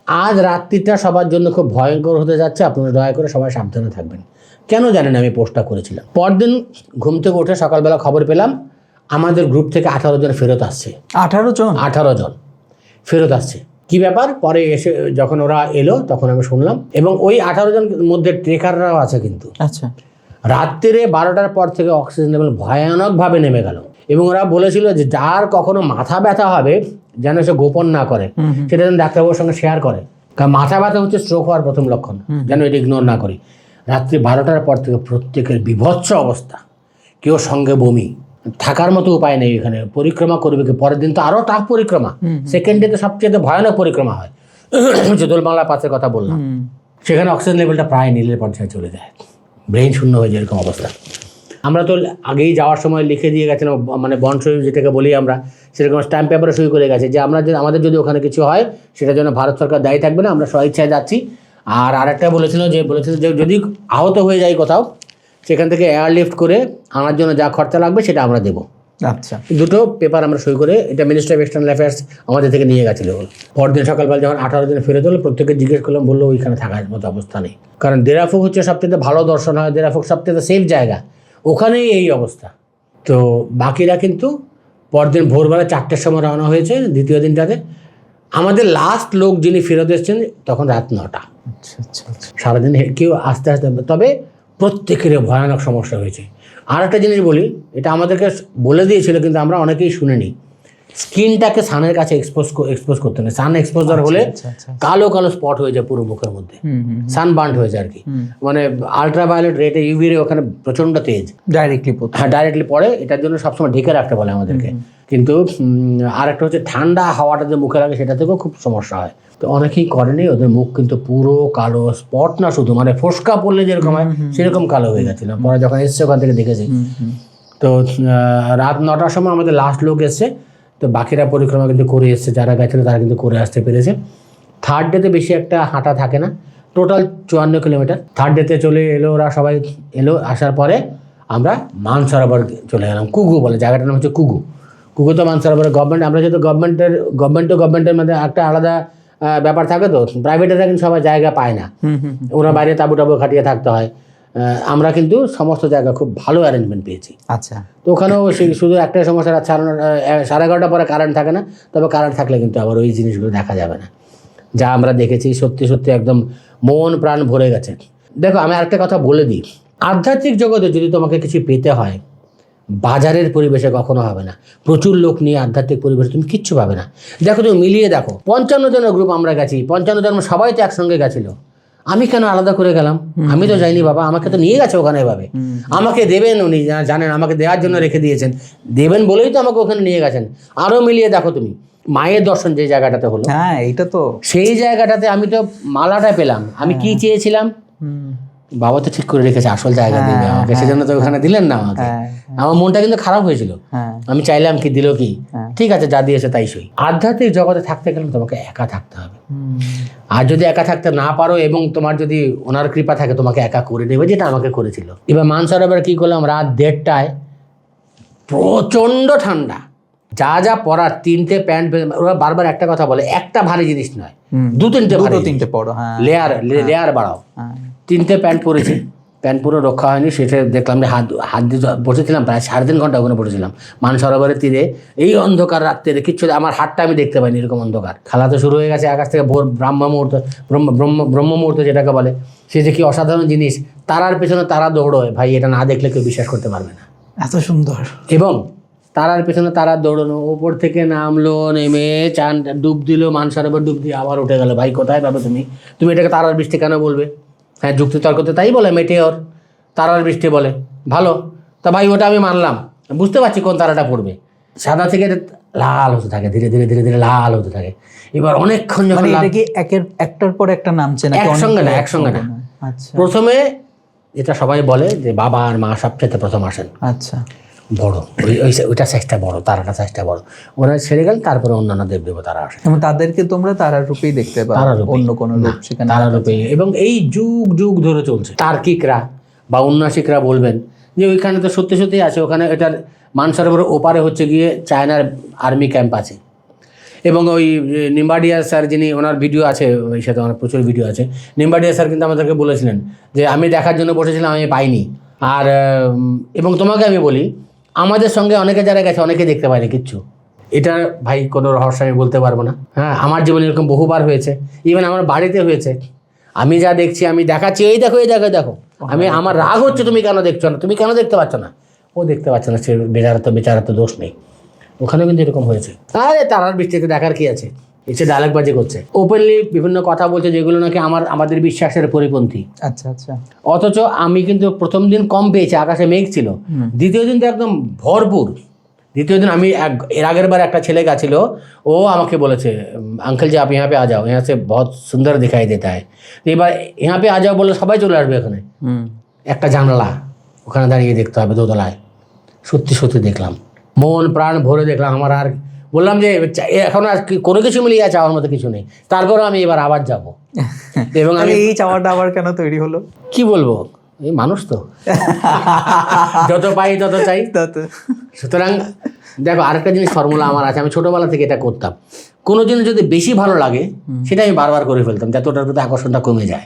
আজ রাত্রিটা সবার জন্য খুব ভয়ঙ্কর হতে যাচ্ছে, আপনারা দয়া করে সবাই সাবধানে থাকবেন। কেন জানেন আমি পোস্টটা করেছিলাম? পরদিন ঘুম থেকে উঠে সকালবেলা খবর পেলাম আমাদের গ্রুপ থেকে 18 জন ফেরত আসছে। 18 জন ফেরত আসছে। কি ব্যাপার? পরে এসে যখন ওরা এলো তখন আমি শুনলাম, এবং ওই 18 জন মধ্যে ট্রেকাররাও আছে কিন্তু। আচ্ছা, রাত্রিরে 12টার পর থেকে অক্সিজেন লেভেল ভয়ানকভাবে নেমে গেল, এবং ওরা বলেছিল যে যার কখনো মাথা ব্যথা হবে যেন সে গোপন না করে, সেটা যেন ডাক্তারবাবুর সঙ্গে শেয়ার করে, কারণ মাথা ব্যথা হচ্ছে স্ট্রোক হওয়ার প্রথম লক্ষণ, যেন এটা ইগনোর না করি। রাত্রি 12টার পর থেকে প্রত্যেকের বিভৎস অবস্থা, কেউ সঙ্গে বমি, থাকার মতো উপায় নেই। এখানে পরিক্রমা করবে কি? পরের দিন তো আরও টাফ পরিক্রমা, সেকেন্ড ডে তো সবচেয়ে ভয়ানক পরিক্রমা হয়, যে দোলমালা পাসের কথা বললাম, সেখানে অক্সিজেন লেভেলটা প্রায় নীলের পর্যায়ে চলে যায়, ব্রেন শূন্য হয়ে যায়, এরকম অবস্থা। আমরা তো আগেই যাওয়ার সময় লিখে দিয়ে গেছিলাম, মানে বন্ড সই যেটাকে বলি আমরা, সেরকম স্ট্যাম্প পেপারে সই করে গেছে যে আমরা আমাদের যদি ওখানে কিছু হয় সেটার জন্য ভারত সরকার দায়ী থাকবে না, আমরা স্বেচ্ছায় যাচ্ছি। আর আরেকটা বলেছিল যে যদি আহত হয়ে যায় কোথাও, সেখান থেকে এয়ারলিফট করে আনার জন্য যা খরচা লাগবে সেটা আমরা দেবো। আচ্ছা, দুটো পেপার আমরা সই করে, এটা মিনিস্ট্রি অফ এক্সটার্নাল অ্যাফেয়ার্স আমাদের থেকে নিয়ে গেছিলো। পরদিন সকালবেলা যখন 18 দিনে ফেরত হলো, প্রত্যেকে জিজ্ঞেস করলাম, বললো ওইখানে থাকার মতো অবস্থা নেই, কারণ দেরাফুক হচ্ছে সবথেকে ভালো দর্শন হয়, দেরাফুক সবথেকে সেফ জায়গা, ওখানেই এই অবস্থা। তো বাকিরা কিন্তু পরদিন ভোরবেলা 4টের সময় রওনা হয়েছে দ্বিতীয় দিনটাতে। আমাদের লাস্ট লোক যিনি ফেরত এসছেন তখন রাত 9টা। আচ্ছা, আচ্ছা, আচ্ছা। সারাদিন কেউ আস্তে আস্তে, তবে প্রত্যেকের ভয়ানক সমস্যা হয়েছে। আর একটা জিনিস বলি, এটা আমাদেরকে বলে দিয়েছিল কিন্তু আমরা অনেকেই শুনিনি, স্কিনটাকে সানের কাছে এক্সপোজ করতে নেই। সান এক্সপোজার হলে কালো কালো স্পট হয়ে যায় পুরো মুখের মধ্যে, সানবার্ন হয়ে যায় আর কি, মানে আলট্রাভায়োলেট রেটে ইউভি রে ওখানে প্রচণ্ড তেজ ডাইরেক্টলি পড়ে। এটার জন্য সবসময় ঢেকে রাখতে বলে আমাদেরকে। কিন্তু আর একটা হচ্ছে ঠান্ডা হাওয়াটা যে মুখে লাগে সেটা থেকেও খুব সমস্যা হয়। তো অনেকেই করেনি, ওদের মুখ কিন্তু পুরো কালো, স্পট না শুধু, মানে ফোসকা পড়লে যেরকম হয় সেরকম কালো হয়ে গেছিল। পরে যখন এসছে ওখান থেকে দেখেছি। তো রাত 9টার সময় আমাদের লাস্ট লোক এসছে, তো বাকিরা পরিক্রমা কিন্তু করে এসছে, যারা গেছিলো তারা কিন্তু করে আসতে পেরেছে। থার্ড ডেতে বেশি একটা হাঁটা থাকে না, টোটাল 54 কিলোমিটার। থার্ড ডেতে চলে এলো ওরা, সবাই এলো। আসার পরে আমরা মানসরোবর চলে গেলাম। কুগু বলে জায়গাটার নাম হচ্ছে কুগু। কুগু তো মানসরোবরের গভর্নমেন্ট, আমরা যেহেতু গভর্নমেন্টের মধ্যে একটা আলাদা ব্যাপার থাকে, তো প্রাইভেটেরা কিন্তু সবাই জায়গা পায় না, ওরা বাইরে তাবু টাবু খাটিয়ে থাকতে হয়। আমরা কিন্তু সমস্ত জায়গা খুব ভালো অ্যারেঞ্জমেন্ট পেয়েছি। আচ্ছা, তো ওখানেও শুধু একটাই সমস্যা, রাত 11:30 পরে কারেন্ট থাকে না, তবে কারেন্ট থাকলে কিন্তু আবার ওই জিনিসগুলো দেখা যাবে না। যা আমরা দেখেছি সত্যি সত্যি একদম মন প্রাণ ভরে গেছে। দেখো, আমি আরেকটা কথা বলে দিই, আধ্যাত্মিক জগতে যদি তোমাকে কিছু পেতে হয়, বাজারের পরিবেশে কখনো হবে না। প্রচুর লোক নিয়ে আধ্যাত্মিক পরিবেশে তুমি কিচ্ছু পাবে না। দেখো, তুমি মিলিয়ে দেখো, 55 জনের গ্রুপ আমরা গেছি, 55 জন সবাই তো একসঙ্গে গেছিলো। আমি কেন আলাদা করে গেলাম? আমি তো যাইনি বাবা, আমাকে তো নিয়ে গেছে ওখানে এভাবে। আমাকে দেবেন উনি, জানেন আমাকে দেওয়ার জন্য রেখে দিয়েছেন, দেবেন বলেই তো আমাকে ওখানে নিয়ে গেছেন। আরও মিলিয়ে দেখো তুমি, মায়ের দর্শন যে জায়গাটাতে হলো, হ্যাঁ এইটা তো সেই জায়গাটাতে আমি তো মালাটা পেলাম। আমি কি চেয়েছিলাম, বাবা তো ঠিক করে রেখেছে আসল জায়গা দিবে আমাকে, সেজন্য তো ওখানে দিলেন না আমাকে। আমার মনটা কিন্তু খারাপ হয়েছিল, আমি চাইলাম কি দিল কি, ঠিক আছে যা দিয়েছে তাই সই। আধ্যাত্মিক জগতে থাকতে গেলে তোমাকে একা থাকতে হবে। আর যদি একা থাকতে না পারো এবং তোমার যদি ওনার কৃপা থাকে, তোমাকে একা করে দেবে, যেটা আমাকে করেছিল। এবার মানসরোবর কি করলাম, রাত 1:30টায় প্রচণ্ড ঠান্ডা, যা যা পরার 3টে প্যান্ট, ওরা বারবার একটা কথা বলে, একটা ভারী জিনিস নয়, 2-3টে পড়ো, লেয়ার বাড়াও। 3টে প্যান্ট পরেছি, প্যান্ট পুরো রক্ষা হয়নি। সেটা দেখলাম যে হাত দিয়ে বসেছিলাম, প্রায় 3.5 ঘন্টা ওখানে বসেছিলাম মানসরোবরের তীরে, এই অন্ধকার রাত্রে। কিচ্ছু আমার হাতটা আমি দেখতে পাইনি, এরকম অন্ধকার। খেলা তো শুরু হয়ে গেছে আকাশ থেকে, ভোর ব্রহ্ম মুহূর্ত যেটাকে বলে, সে যে কি অসাধারণ জিনিস। তারার পেছনে তারা দৌড়োয় ভাই, এটা না দেখলে কেউ বিশ্বাস করতে পারবে না, এত সুন্দর। এবং তারার পেছনে তারা দৌড়ানো, ওপর থেকে নামলো, নেমে চান ডুব দিল, মানসরোবর ডুব দিয়ে আবার উঠে গেল। ভাই কোথায় পাবে তুমি এটাকে তারার বৃষ্টি কেন বলবে? হ্যাঁ, যুক্তিতর্কতে তাই বলে, মেটেওর তারার বৃষ্টি বলে, ভালো। তা ভাই ওটা আমি মানলাম, বুঝতে পারছি কোন তারাটা পড়বে। সাদা থেকে লাল হতে থাকে, ধীরে ধীরে ধীরে ধীরে লাল হতে থাকে। এবার অনেকক্ষণ যখন একটার পর একটা নামছে না, একসঙ্গে না। আচ্ছা, প্রথমে যেটা সবাই বলে যে বাবা আর মা সবচেয়ে প্রথম আসেন। আচ্ছা, বড় ওইটা সাইজটা বড়, তারাটা সাইজটা বড়, ওরা ছেড়ে গেল, তারপরে অন্যান্য দেবদেবতারা আসে। এবং তাদেরকে তোমরা তারার রূপেই দেখতে পাও, অন্য কোনো রূপ সেখানে তারা রূপে। এবং এই যুগ যুগ ধরে চলছে। তার্কিকরা বা উন্নাসিকরা বলবেন যে ওইখানে তো সত্যি সত্যিই আছে, ওখানে এটার মানসরোবরের ওপারে হচ্ছে গিয়ে চায়নার আর্মি ক্যাম্প আছে। এবং ওই নিম্বাডিয়া স্যার যিনি, ওনার ভিডিও আছে, ওই সাথে অনেক প্রচুর ভিডিও আছে। নিম্বাডিয়া স্যার কিন্তু আমাদেরকে বলেছিলেন যে আমি দেখার জন্য বসেছিলাম, আমি পাইনি। আর এবং তোমাকে আমি বলি, আমাদের সঙ্গে অনেকে যারা গেছে অনেকে দেখতে পায়নি কিচ্ছু। এটা ভাই কোনো রহস্য আমি বলতে পারবো না। হ্যাঁ, আমার জীবনে এরকম বহুবার হয়েছে, ইভেন আমার বাড়িতে হয়েছে। আমি যা দেখছি, আমি দেখাচ্ছি, এই দেখো এই দেখো দেখো, আমি আমার রাগ হচ্ছে তুমি কেন দেখছো না, তুমি কেন দেখতে পাচ্ছ না। ও দেখতে পাচ্ছে না, সে বেচারা তো দোষ নেই। ওখানেও কিন্তু এরকম হয়েছে। আরে তারার বৃষ্টিতে দেখার কি আছে, এসে ডায়লগবাজি করছে, ওপেনলি বিভিন্ন কথা বলছে যেগুলো নাকি আমাদের বিশ্বাসের পরিপন্থী। আচ্ছা আচ্ছা। অথচ আমি কিন্তু প্রথম দিন কম পেয়েছি, আকাশে মেঘ ছিল। দ্বিতীয় দিন তো একদম ভরপুর। দ্বিতীয় দিন আমি এর আগের বার একটা ছেলে গেছিল, ও আমাকে বলেছে আঙ্কেল जी आप यहाँ पे आ जाओ, यहाँ से बहुत सुंदर दिखाई देता है। এবার यहाँ पे आ जाओ বলে সবাই চলে আসবে এখানে। একটা জানালা, ওখানে দাঁড়িয়ে দেখতে হবে দোতলায়। সত্যি সত্যি দেখলাম, মন প্রাণ ভরে দেখলাম। আমার আর বললাম যে এখন আর কোনো কিছু মিলিয়ে চাওয়ার মতো কিছু নেই। তারপরে আমি এবার আবার যাব। এবং আমি এই চাওয়াটা আবার কেন তৈরি হলো? কি বলবো, এই মানুষ তো যত পাই তত চাই। সুতরাং দেখো, আরেকটা জিনিস ফর্মুলা আমার আছে, আমি ছোটোবেলা থেকে এটা করতাম। কোনো জিনিস যদি বেশি ভালো লাগে সেটা আমি বারবার করে ফেলতাম, যাতে ওটার প্রতি আকর্ষণটা কমে যায়।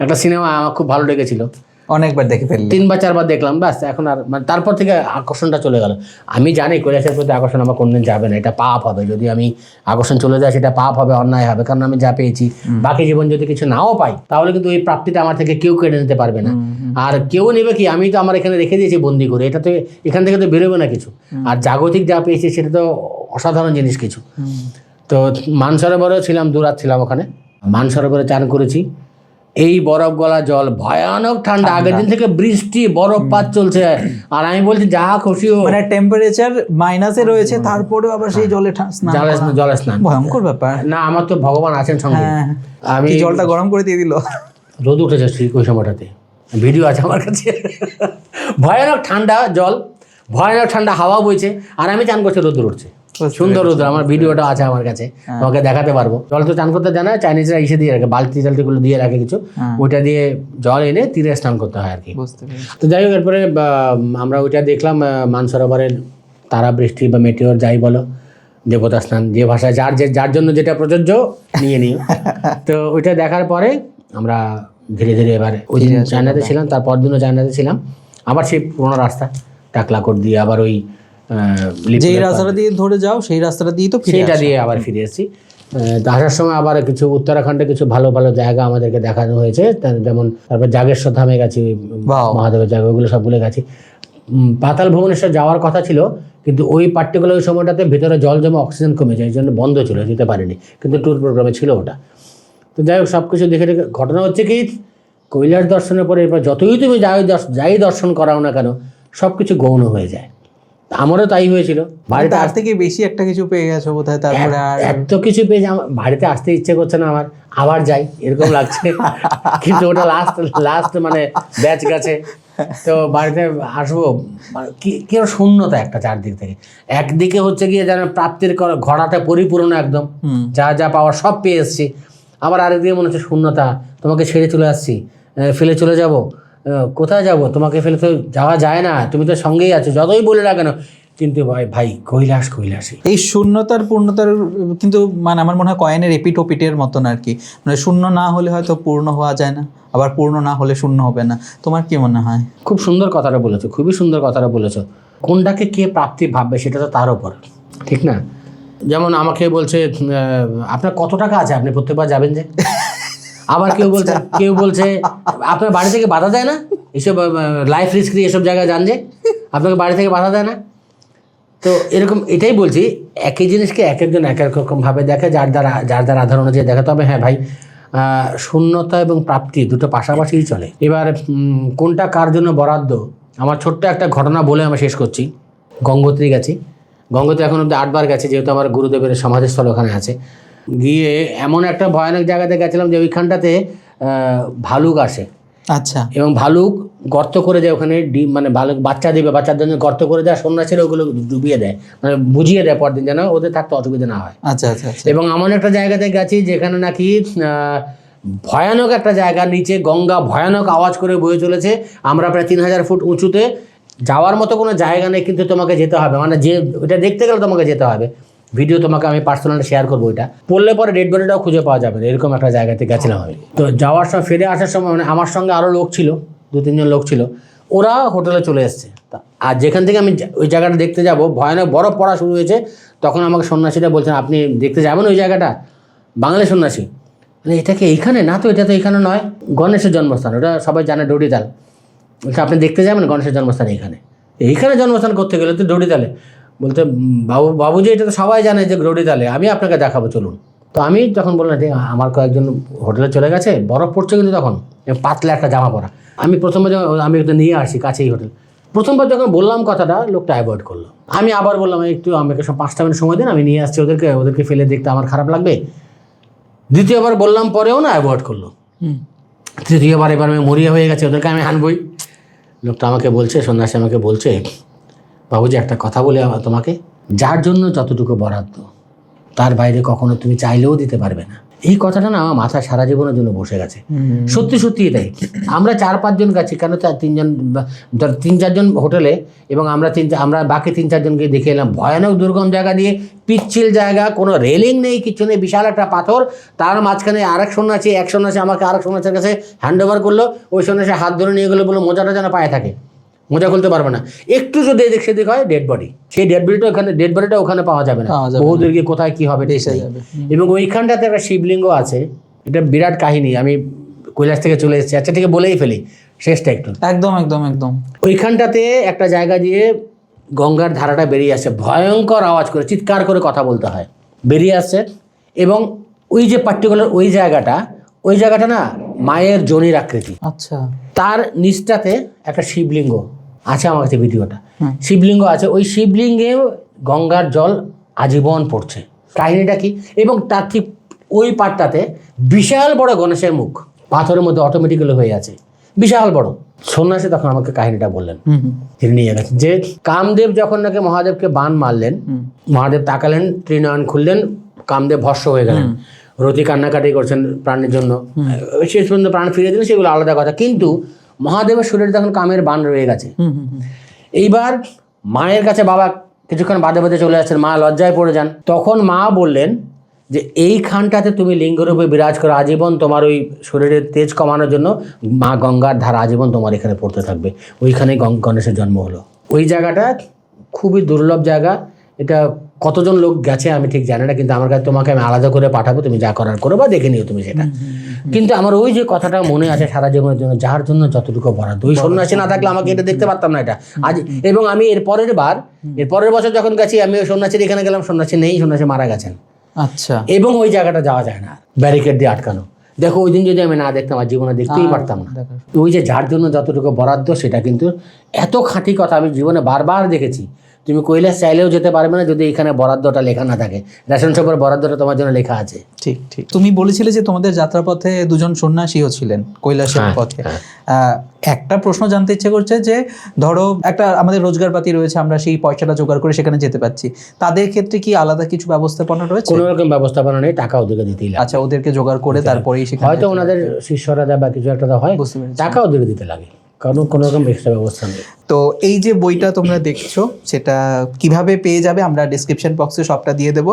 একটা সিনেমা আমার খুব ভালো লেগেছিল, অনেকবার দেখে ফেললে, 3 বা 4 বার দেখলাম, ব্যাস এখন আর মানে তারপর থেকে আকর্ষণটা চলে গেল। আমি জানি কৈলাসের প্রতি আকর্ষণ আমার কোনদিন যাবে না, এটা পাপ হবে। যদি আমি আকর্ষণ চলে যায় সেটা পাপ হবে, অন্যায় হবে। কারণ আমি যা পেয়েছি, বাকি জীবন যদি কিছু নাও পাই, তাহলে কিন্তু এই প্রাপ্তিটা আমার থেকে কেউ কেড়ে নিতে পারবে না। আর কেউ নেবে কি, আমি তো আমার এখানে রেখে দিয়েছি বন্দি করে, এটা তো এখান থেকে তো বেরোবে না কিছু। আর জাগতিক যা পেয়েছি সেটা তো অসাধারণ জিনিস কিছু। তো মানসরোবরেও ছিলাম, 2 রাত ছিলাম ওখানে। মানসরোবরে চান করেছি, এই বরফ গলা জল, ভয়ানক ঠান্ডা। আগের দিন থেকে বৃষ্টি, বরফপাত চলছে, আর আমি বলছি যা খুশি হোক, মানে টেম্পারেচার মাইনাসে রয়েছে, তারপরেও আবার সেই জলে জলে স্নান, ভয়ঙ্কর ব্যাপার। না আমার তো ভগবান আছেন সঙ্গে। আমি জলটা গরম করে দিয়ে দিল, রোদ উঠেছে ঠিক ওই সময়টাতে, ভিডিও আছে আমার কাছে। ভয়ানক ঠান্ডা জল, ভয়ানক ঠান্ডা হাওয়া বইছে, আর আমি চান করছি, রোদ উঠছে, সুন্দর রোদ। আমার ভিডিওটা আছে আমার কাছে, তোমাকে দেখাতে পারবো। জল তো চান করতে জানা, চাইনিজরা এসে দিয়ে রাখে, বালতি টালতিগুলো দিয়ে রাখে কিছু, ওইটা দিয়ে জল এনে তীরে স্নান করতে হয় আর কি। তো যাই হোক, এরপরে আমরা ওইটা দেখলাম, মানসরোবরের তারা বৃষ্টি বা মেটিওর যাই বলো, দেবতা স্নান, যে ভাষায় যার জন্য যেটা প্রযোজ্য নিয়ে নিও। তো ওইটা দেখার পরে আমরা ধীরে ধীরে এবার ওই দিন চায়নাতে ছিলাম, তারপর দিনও চায়নাতে ছিলাম। আবার সেই পুরোনো রাস্তা টাকলাকোট দিয়ে, আবার ওই যেই রাস্তাটা দিয়ে ধরে যাও সেই রাস্তাটা দিয়ে তো সেটা দিয়ে আবার ফিরে এসেছি। আসার সময় আবার কিছু উত্তরাখণ্ডে কিছু ভালো ভালো জায়গা আমাদেরকে দেখানো হয়েছে, যেমন তারপর জাগেশ্বর ধামে গেছি, মহাদেবের জায়গা, ওইগুলো সবগুলো গেছি। পাতাল ভুবনেশ্বর যাওয়ার কথা ছিল, কিন্তু ওই পার্টিকুলার ওই সময়টাতে ভিতরে জল জমে অক্সিজেন কমে যায়, এই জন্য বন্ধ ছিল, যেতে পারিনি, কিন্তু ট্যুর প্রোগ্রামে ছিল ওটা। তো যাই হোক, সব কিছু দেখে দেখে ঘটনা হচ্ছে কি, কৈলাস দর্শনের পরে এরপর যতই তুমি যাই দর্শন করাও না কেন, সব কিছু গৌণ হয়ে যায়। আমারও তাই হয়েছিল। বাড়িতে তার থেকে বেশি একটা কিছু পেয়ে গেছো বোধহয়, তারপরে আর এত কিছু পেয়ে বাড়িতে আসতে ইচ্ছে করছে না আমার, আবার যাই এরকম লাগছে। কিন্তু ওটা লাস্ট মানে ব্যাচ গেছে, তো বাড়িতে আসবো, কি শূন্যতা একটা চারদিক থেকে। একদিকে হচ্ছে গিয়ে যেন প্রাপ্তির ঘোড়াটা পরিপূর্ণ একদম, যা পাওয়ার সব পেয়ে এসছি। আবার আরেকদিকে মনে হচ্ছে শূন্যতা, তোমাকে ছেড়ে চলে আসছি, ফেলে চলে যাব, কোথায় যাব, তোমাকে ফেলে তো যাওয়া যায় না, তুমি তো সঙ্গেই আছো, যতই বলে না কেন। কিন্তু ভাই কৈলাসই। এই শূন্যতার পূর্ণতার কিন্তু মানে আমার মনে হয় কয়েনের এপিটোপিটের মতন আর কি, মানে শূন্য না হলে হয়তো পূর্ণ হওয়া যায় না, আবার পূর্ণ না হলে শূন্য হবে না। তোমার কি মনে হয়? খুব সুন্দর কথাটা বলেছো, খুবই সুন্দর কথাটা বলেছো। কোনটাকে কে প্রাপ্তি ভাববে সেটা তো তার উপর, ঠিক না? যেমন আমাকে বলছে আপনার কত টাকা আছে, আপনি প্রত্যেকবার যাবেন যে। আবার কেউ বলছে আপনার বাড়ি থেকে বাধা দেয় না, এইসব লাইফ রিস্ক নিয়ে এসব জায়গায় যান যে, আপনাকে বাড়ি থেকে বাধা দেয় না। তো এরকম এটাই বলছি, একই জিনিসকে এক একজন এক এক রকমভাবে দেখে, যার দ্বারা আধার অনুযায়ী দেখে। তবে হ্যাঁ ভাই, শূন্যতা এবং প্রাপ্তি দুটো পাশাপাশিই চলে। এবার কোনটা কার জন্য বরাদ্দ, আমার ছোট্ট একটা ঘটনা বলে আমি শেষ করছি। গঙ্গোত্রী গেছি, গঙ্গোত্রী এখন অব্দি 8 বার গেছে, যেহেতু আমার গুরুদেবের সমাধিস্থল ওখানে আছে। গিয়ে এমন একটা ভয়ানক জায়গাতে গেছিলাম যে ওইখানটাতে ভালুক আসে। আচ্ছা। এবং ভালুক গর্ত করে দেয় ওখানে, মানে ভালুক বাচ্চা দিবে, বাচ্চার জন্য গর্ত করে দেয়, সন্ন্যাসীরা ওগুলো ডুবিয়ে দেয়, মানে বুঝিয়ে দেয় পরদিন, যেন ওদের থাকতে অসুবিধা না হয়। আচ্ছা। এবং এমন একটা জায়গাতে গেছি যেখানে নাকি ভয়ানক একটা জায়গার নিচে গঙ্গা ভয়ানক আওয়াজ করে বয়ে চলেছে, আমরা প্রায় 3000 ফুট উঁচুতে, যাওয়ার মতো কোনো জায়গা নেই, কিন্তু তোমাকে যেতে হবে, মানে যে ওটা দেখতে গেলে তোমাকে যেতে হবে। ভিডিও তোমাকে আমি পার্সোনালি শেয়ার করবো, ওইটা পড়লে পরে ডেড বডিটাও খুঁজে পাওয়া যাবে না, এরকম একটা জায়গাতে গেছিলাম আমি। তো যাওয়ার সময়, ফিরে আসার সময় মানে আমার সঙ্গে আরও লোক ছিল, 2-3 জন লোক ছিল, ওরা হোটেলে চলে এসছে। আর যেখান থেকে আমি ওই জায়গাটা দেখতে যাব, ভয়ানক বরফ পড়া শুরু হয়েছে, তখন আমাকে সন্ন্যাসীটা বলছেন আপনি দেখতে যাবেন ওই জায়গাটা? বাঙালি সন্ন্যাসী, মানে এটা কি এইখানে? না তো, এটা তো এইখানে নয়, গণেশের জন্মস্থান, ওটা সবাই জানে, ডোডিতাল। বলছে আপনি দেখতে যাবেন গণেশের জন্মস্থান এইখানে জন্মস্থান করতে গেলে তো ডোডিতালে। বলতে বাবুজি এটা তো সবাই জানে যে ডোডিতালে, আমি আপনাকে দেখাবো, চলুন। তো আমি তখন বললাম যে আমার কয়েকজন হোটেলে চলে গেছে, বরফ পড়ছে কিন্তু তখন, পাতলা একটা জামা পরা। আমি প্রথমবার যখন আমি ওটা নিয়ে আসি কাছেই হোটেল, প্রথমবার যখন বললাম কথাটা, লোকটা অ্যাভয়েড করলো। আমি আবার বললাম একটু আমাকে 5টা মিনিট সময় দিন, আমি নিয়ে আসছি ওদেরকে ফেলে দেখতে আমার খারাপ লাগবে। দ্বিতীয়বার বললাম, পরেও না, অ্যাভয়েড করলো। তৃতীয়বার এবার আমি মরিয়া হয়ে গেছে, ওদেরকে আমি হানবই। লোকটা আমাকে বলছে, সন্ন্যাসী আমাকে বলছে, বাবুজি একটা কথা বলে তোমাকে, যার জন্য যতটুকু বরাদ্দ তার বাইরে কখনো তুমি চাইলেও দিতে পারবে না। এই কথাটা না আমার মাথায় সারা জীবনের জন্য বসে গেছে। সত্যি সত্যি এটাই। আমরা 4-5 জন গেছি, কেন 3-4 জন হোটেলে, এবং আমরা বাকি 3-4 জনকে দেখে এলাম ভয়ানক দুর্গম জায়গা দিয়ে, পিচ্ছিল জায়গা, কোনো রেলিং নেই, কিছু নেই, বিশাল একটা পাথর, তার মাঝখানে এক সন্ন্যাসী আমাকে আরেক সন্ন্যাসীর কাছে হ্যান্ড ওভার করলো। ওই সন্ন্যাসী হাত ধরে নিয়ে গেলো, বললো মোজাটা যেন পায়ে থাকে, মোজা খুলতে পারবে না, একটু যদি এদিক সেদিক হয় ডেড বডি। সেই ডেড বডিটা ওখানে পাওয়া যাবে না, বহুদূর গিয়ে কোথায় কি হবে ঠিক নেই। এবং ওইখানটাতে একটা শিবলিঙ্গ আছে, এটা বিরাট কাহিনী। আমি কৈলাস থেকে চলে এসেছি, আচ্ছা ঠিক বলেই ফেলি শেষটা একটু। একদম ওইখানটাতে একটা জায়গা দিয়ে গঙ্গার ধারাটা বেরিয়ে আসছে, ভয়ঙ্কর আওয়াজ করে, চিৎকার করে কথা বলতে হয়, বেরিয়ে আসছে। এবং ওই যে পার্টিকুলার ওই জায়গাটা না মায়ের যোনির আকৃতি। আচ্ছা, তার নিচটাতে একটা শিবলিঙ্গ আছে, আমার কাছে ভিডিওটা, শিবলিঙ্গ আছে। ওই শিবলিঙ্গে গঙ্গার জল আজীবন পড়ছে। কাহিনীটা কি? এবং তার ঠিক ওই পাটটাতে বিশাল বড় গণেশের মুখ, পাথরের মধ্যে অটোমেটিক্যালি হয়ে আছে, বিশাল বড়। সন্ন্যাসী তখন আমাকে কাহিনীটা বললেন, তিনি নিয়ে গেছেন যে কামদেব যখন নাকি মহাদেবকে বান মারলেন, মহাদেব তাকালেন, ত্রিনয়ন খুললেন, কামদেব ভস্ম হয়ে গেলেন, রতি কান্নাকাটি করছেন প্রাণের জন্য, শেষ পর্যন্ত প্রাণ ফিরিয়ে দিলেন, সেগুলো আলাদা কথা। কিন্তু মহাদেবের শরীরে তখন কামের বান রয়ে গেছে। এইবার মায়ের কাছে বাবা কিছুক্ষণ বাদে বাদে চলে আসছেন, মা লজ্জায় পড়ে যান। তখন মা বললেন যে এইখানটাতে তুমি লিঙ্গরূপে বিরাজ করো আজীবন, তোমার ওই শরীরের তেজ কমানোর জন্য মা গঙ্গার ধারা আজীবন তোমার এখানে পড়তে থাকবে। ওইখানে গণেশের জন্ম হলো। ওই জায়গাটা খুবই দুর্লভ জায়গা, এটা কতজন লোক গেছে আমি ঠিক জানি না, কিন্তু আমার কাছে তোমাকে আমি আলাদা করে পাঠাবো, তুমি যা করার করো বা দেখে নিও তুমি সেটা। কিন্তু আমার ওই যে কথাটা মনে আছে সারা জীবনের জন্য, যার জন্য যতটুকু বরাদ্দ। ওই সন্ন্যাসী না থাকলে আমাকে এটা দেখতে পারতাম না এটা আজ। এবং আমি এর পরের বছর যখন গেছি, আমি ওই সন্ন্যাসীর এখানে গেলাম, সন্ন্যাসী নেই, সন্ন্যাসী মারা গেছেন। আচ্ছা, এবং ওই জায়গাটা যাওয়া যায় না, ব্যারিকেড দিয়ে আটকানো। দেখো ওই দিন যদি আমি না দেখতাম, আর জীবনে দেখতেই পারতাম না। ওই যে যার জন্য যতটুকু বরাদ্দ, সেটা কিন্তু এত খাঁটি কথা আমি জীবনে বারবার দেখেছি। তুমি কৈলাস চাইলেও যেতে পারবে না যদি এখানে বরাদ্দটা লেখা না থাকে, রেশন শপের বরাদ্দটা তোমার জন্য লেখা আছে। ঠিক। তুমি বলেছিলে যে তোমাদের যাত্রাপথে 2 জন সন্ন্যাসীও ছিলেন কৈলাসের পথে। একটা প্রশ্ন জানতে ইচ্ছে করছে যে ধরো একটা আমাদের রোজগারপাতি রয়েছে, আমরা সেই পয়সাটা জোগাড় করে সেখানে যেতে পারছি, তাদের ক্ষেত্রে কি আলাদা কিছু ব্যবস্থাপনা রয়েছে? কোনো রকম ব্যবস্থাপনা নেই, টাকা ওদেরকে দিতেই লাগে। আচ্ছা, ওদেরকে জোগাড় করে তারপরেই সেখানে হয়তো ওনাদের শিষ্যরা দেয় বা কিছু একটা হয়, বুঝতে পেরেছি। টাকা ওদেরকে দিতে লাগে, কারণ কোনো রকম এক্সট্রা ব্যবস্থা নেই। তো এই যে বইটা তোমরা দেখছো, সেটা কিভাবে পেয়ে যাবে আমরা ডেসক্রিপশন বক্সে সবটা দিয়ে দেবো।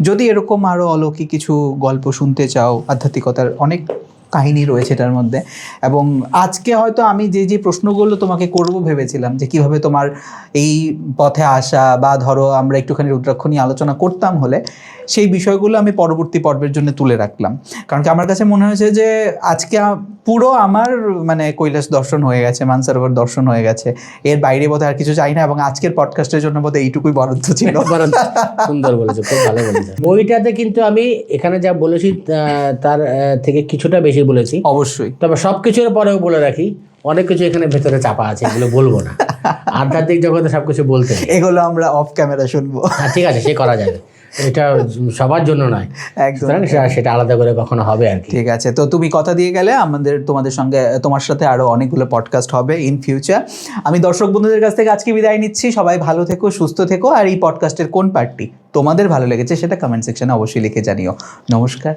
যদি এরকম আরও অলৌকিক কিছু গল্প শুনতে চাও, আধ্যাত্মিকতার অনেক কাহিনী রয়েছে এটার মধ্যে। এবং আজকে হয়তো আমি যে প্রশ্নগুলো তোমাকে করব ভেবেছিলাম, যে কিভাবে তোমার এই পথে আসা, বা ধরো আমরা একটুখানি রুদ্রাক্ষ নিয়ে আলোচনা করতাম হলে, সেই বিষয়গুলো আমি পরবর্তী পর্বের জন্য তুলে রাখলাম। কারণ কি আমার কাছে মনে হয়েছে যে আজকে পুরো আমার মানে কৈলাস দর্শন হয়ে গেছে, মানসরোবর দর্শন হয়ে গেছে, এর বাইরে বোধহয় আর কিছু চাই না। এবং আজকের পডকাস্টের জন্য বোধহয় এইটুকুই বরাদ্দ ছিল। সুন্দর বলেছো, খুব ভালো বলেছো। বইটাতে কিন্তু আমি এখানে যা বলেছি তার থেকে কিছুটা বেশি বলেছি অবশ্যই, তবে সব কিছুর পরেও বলে রাখি অনেক কিছু এখানে ভেতরে চাপা আছে, এগুলো বলবো না। আধ্যাত্মিক জগতে সবকিছু বলতে এগুলো আমরা অফ ক্যামেরা শুনবো। ঠিক আছে, সে করা যাবে, এটা সবার জন্য নয়, সেটা আলাদা করে কখনো হবে আর কি। ঠিক আছে, তো তুমি কথা দিয়ে গেলে তোমার সাথে আরো অনেকগুলো পডকাস্ট হবে ইন ফিউচার। আমি দর্শক বন্ধুদের কাছ থেকে আজকে বিদায় নিচ্ছি। সবাই ভালো থেকো, সুস্থ থেকো। আর এই পডকাস্টের কোন পার্টটি তোমাদের ভালো লেগেছে সেটা কমেন্ট সেকশনে অবশ্যই লিখে জানিও। নমস্কার।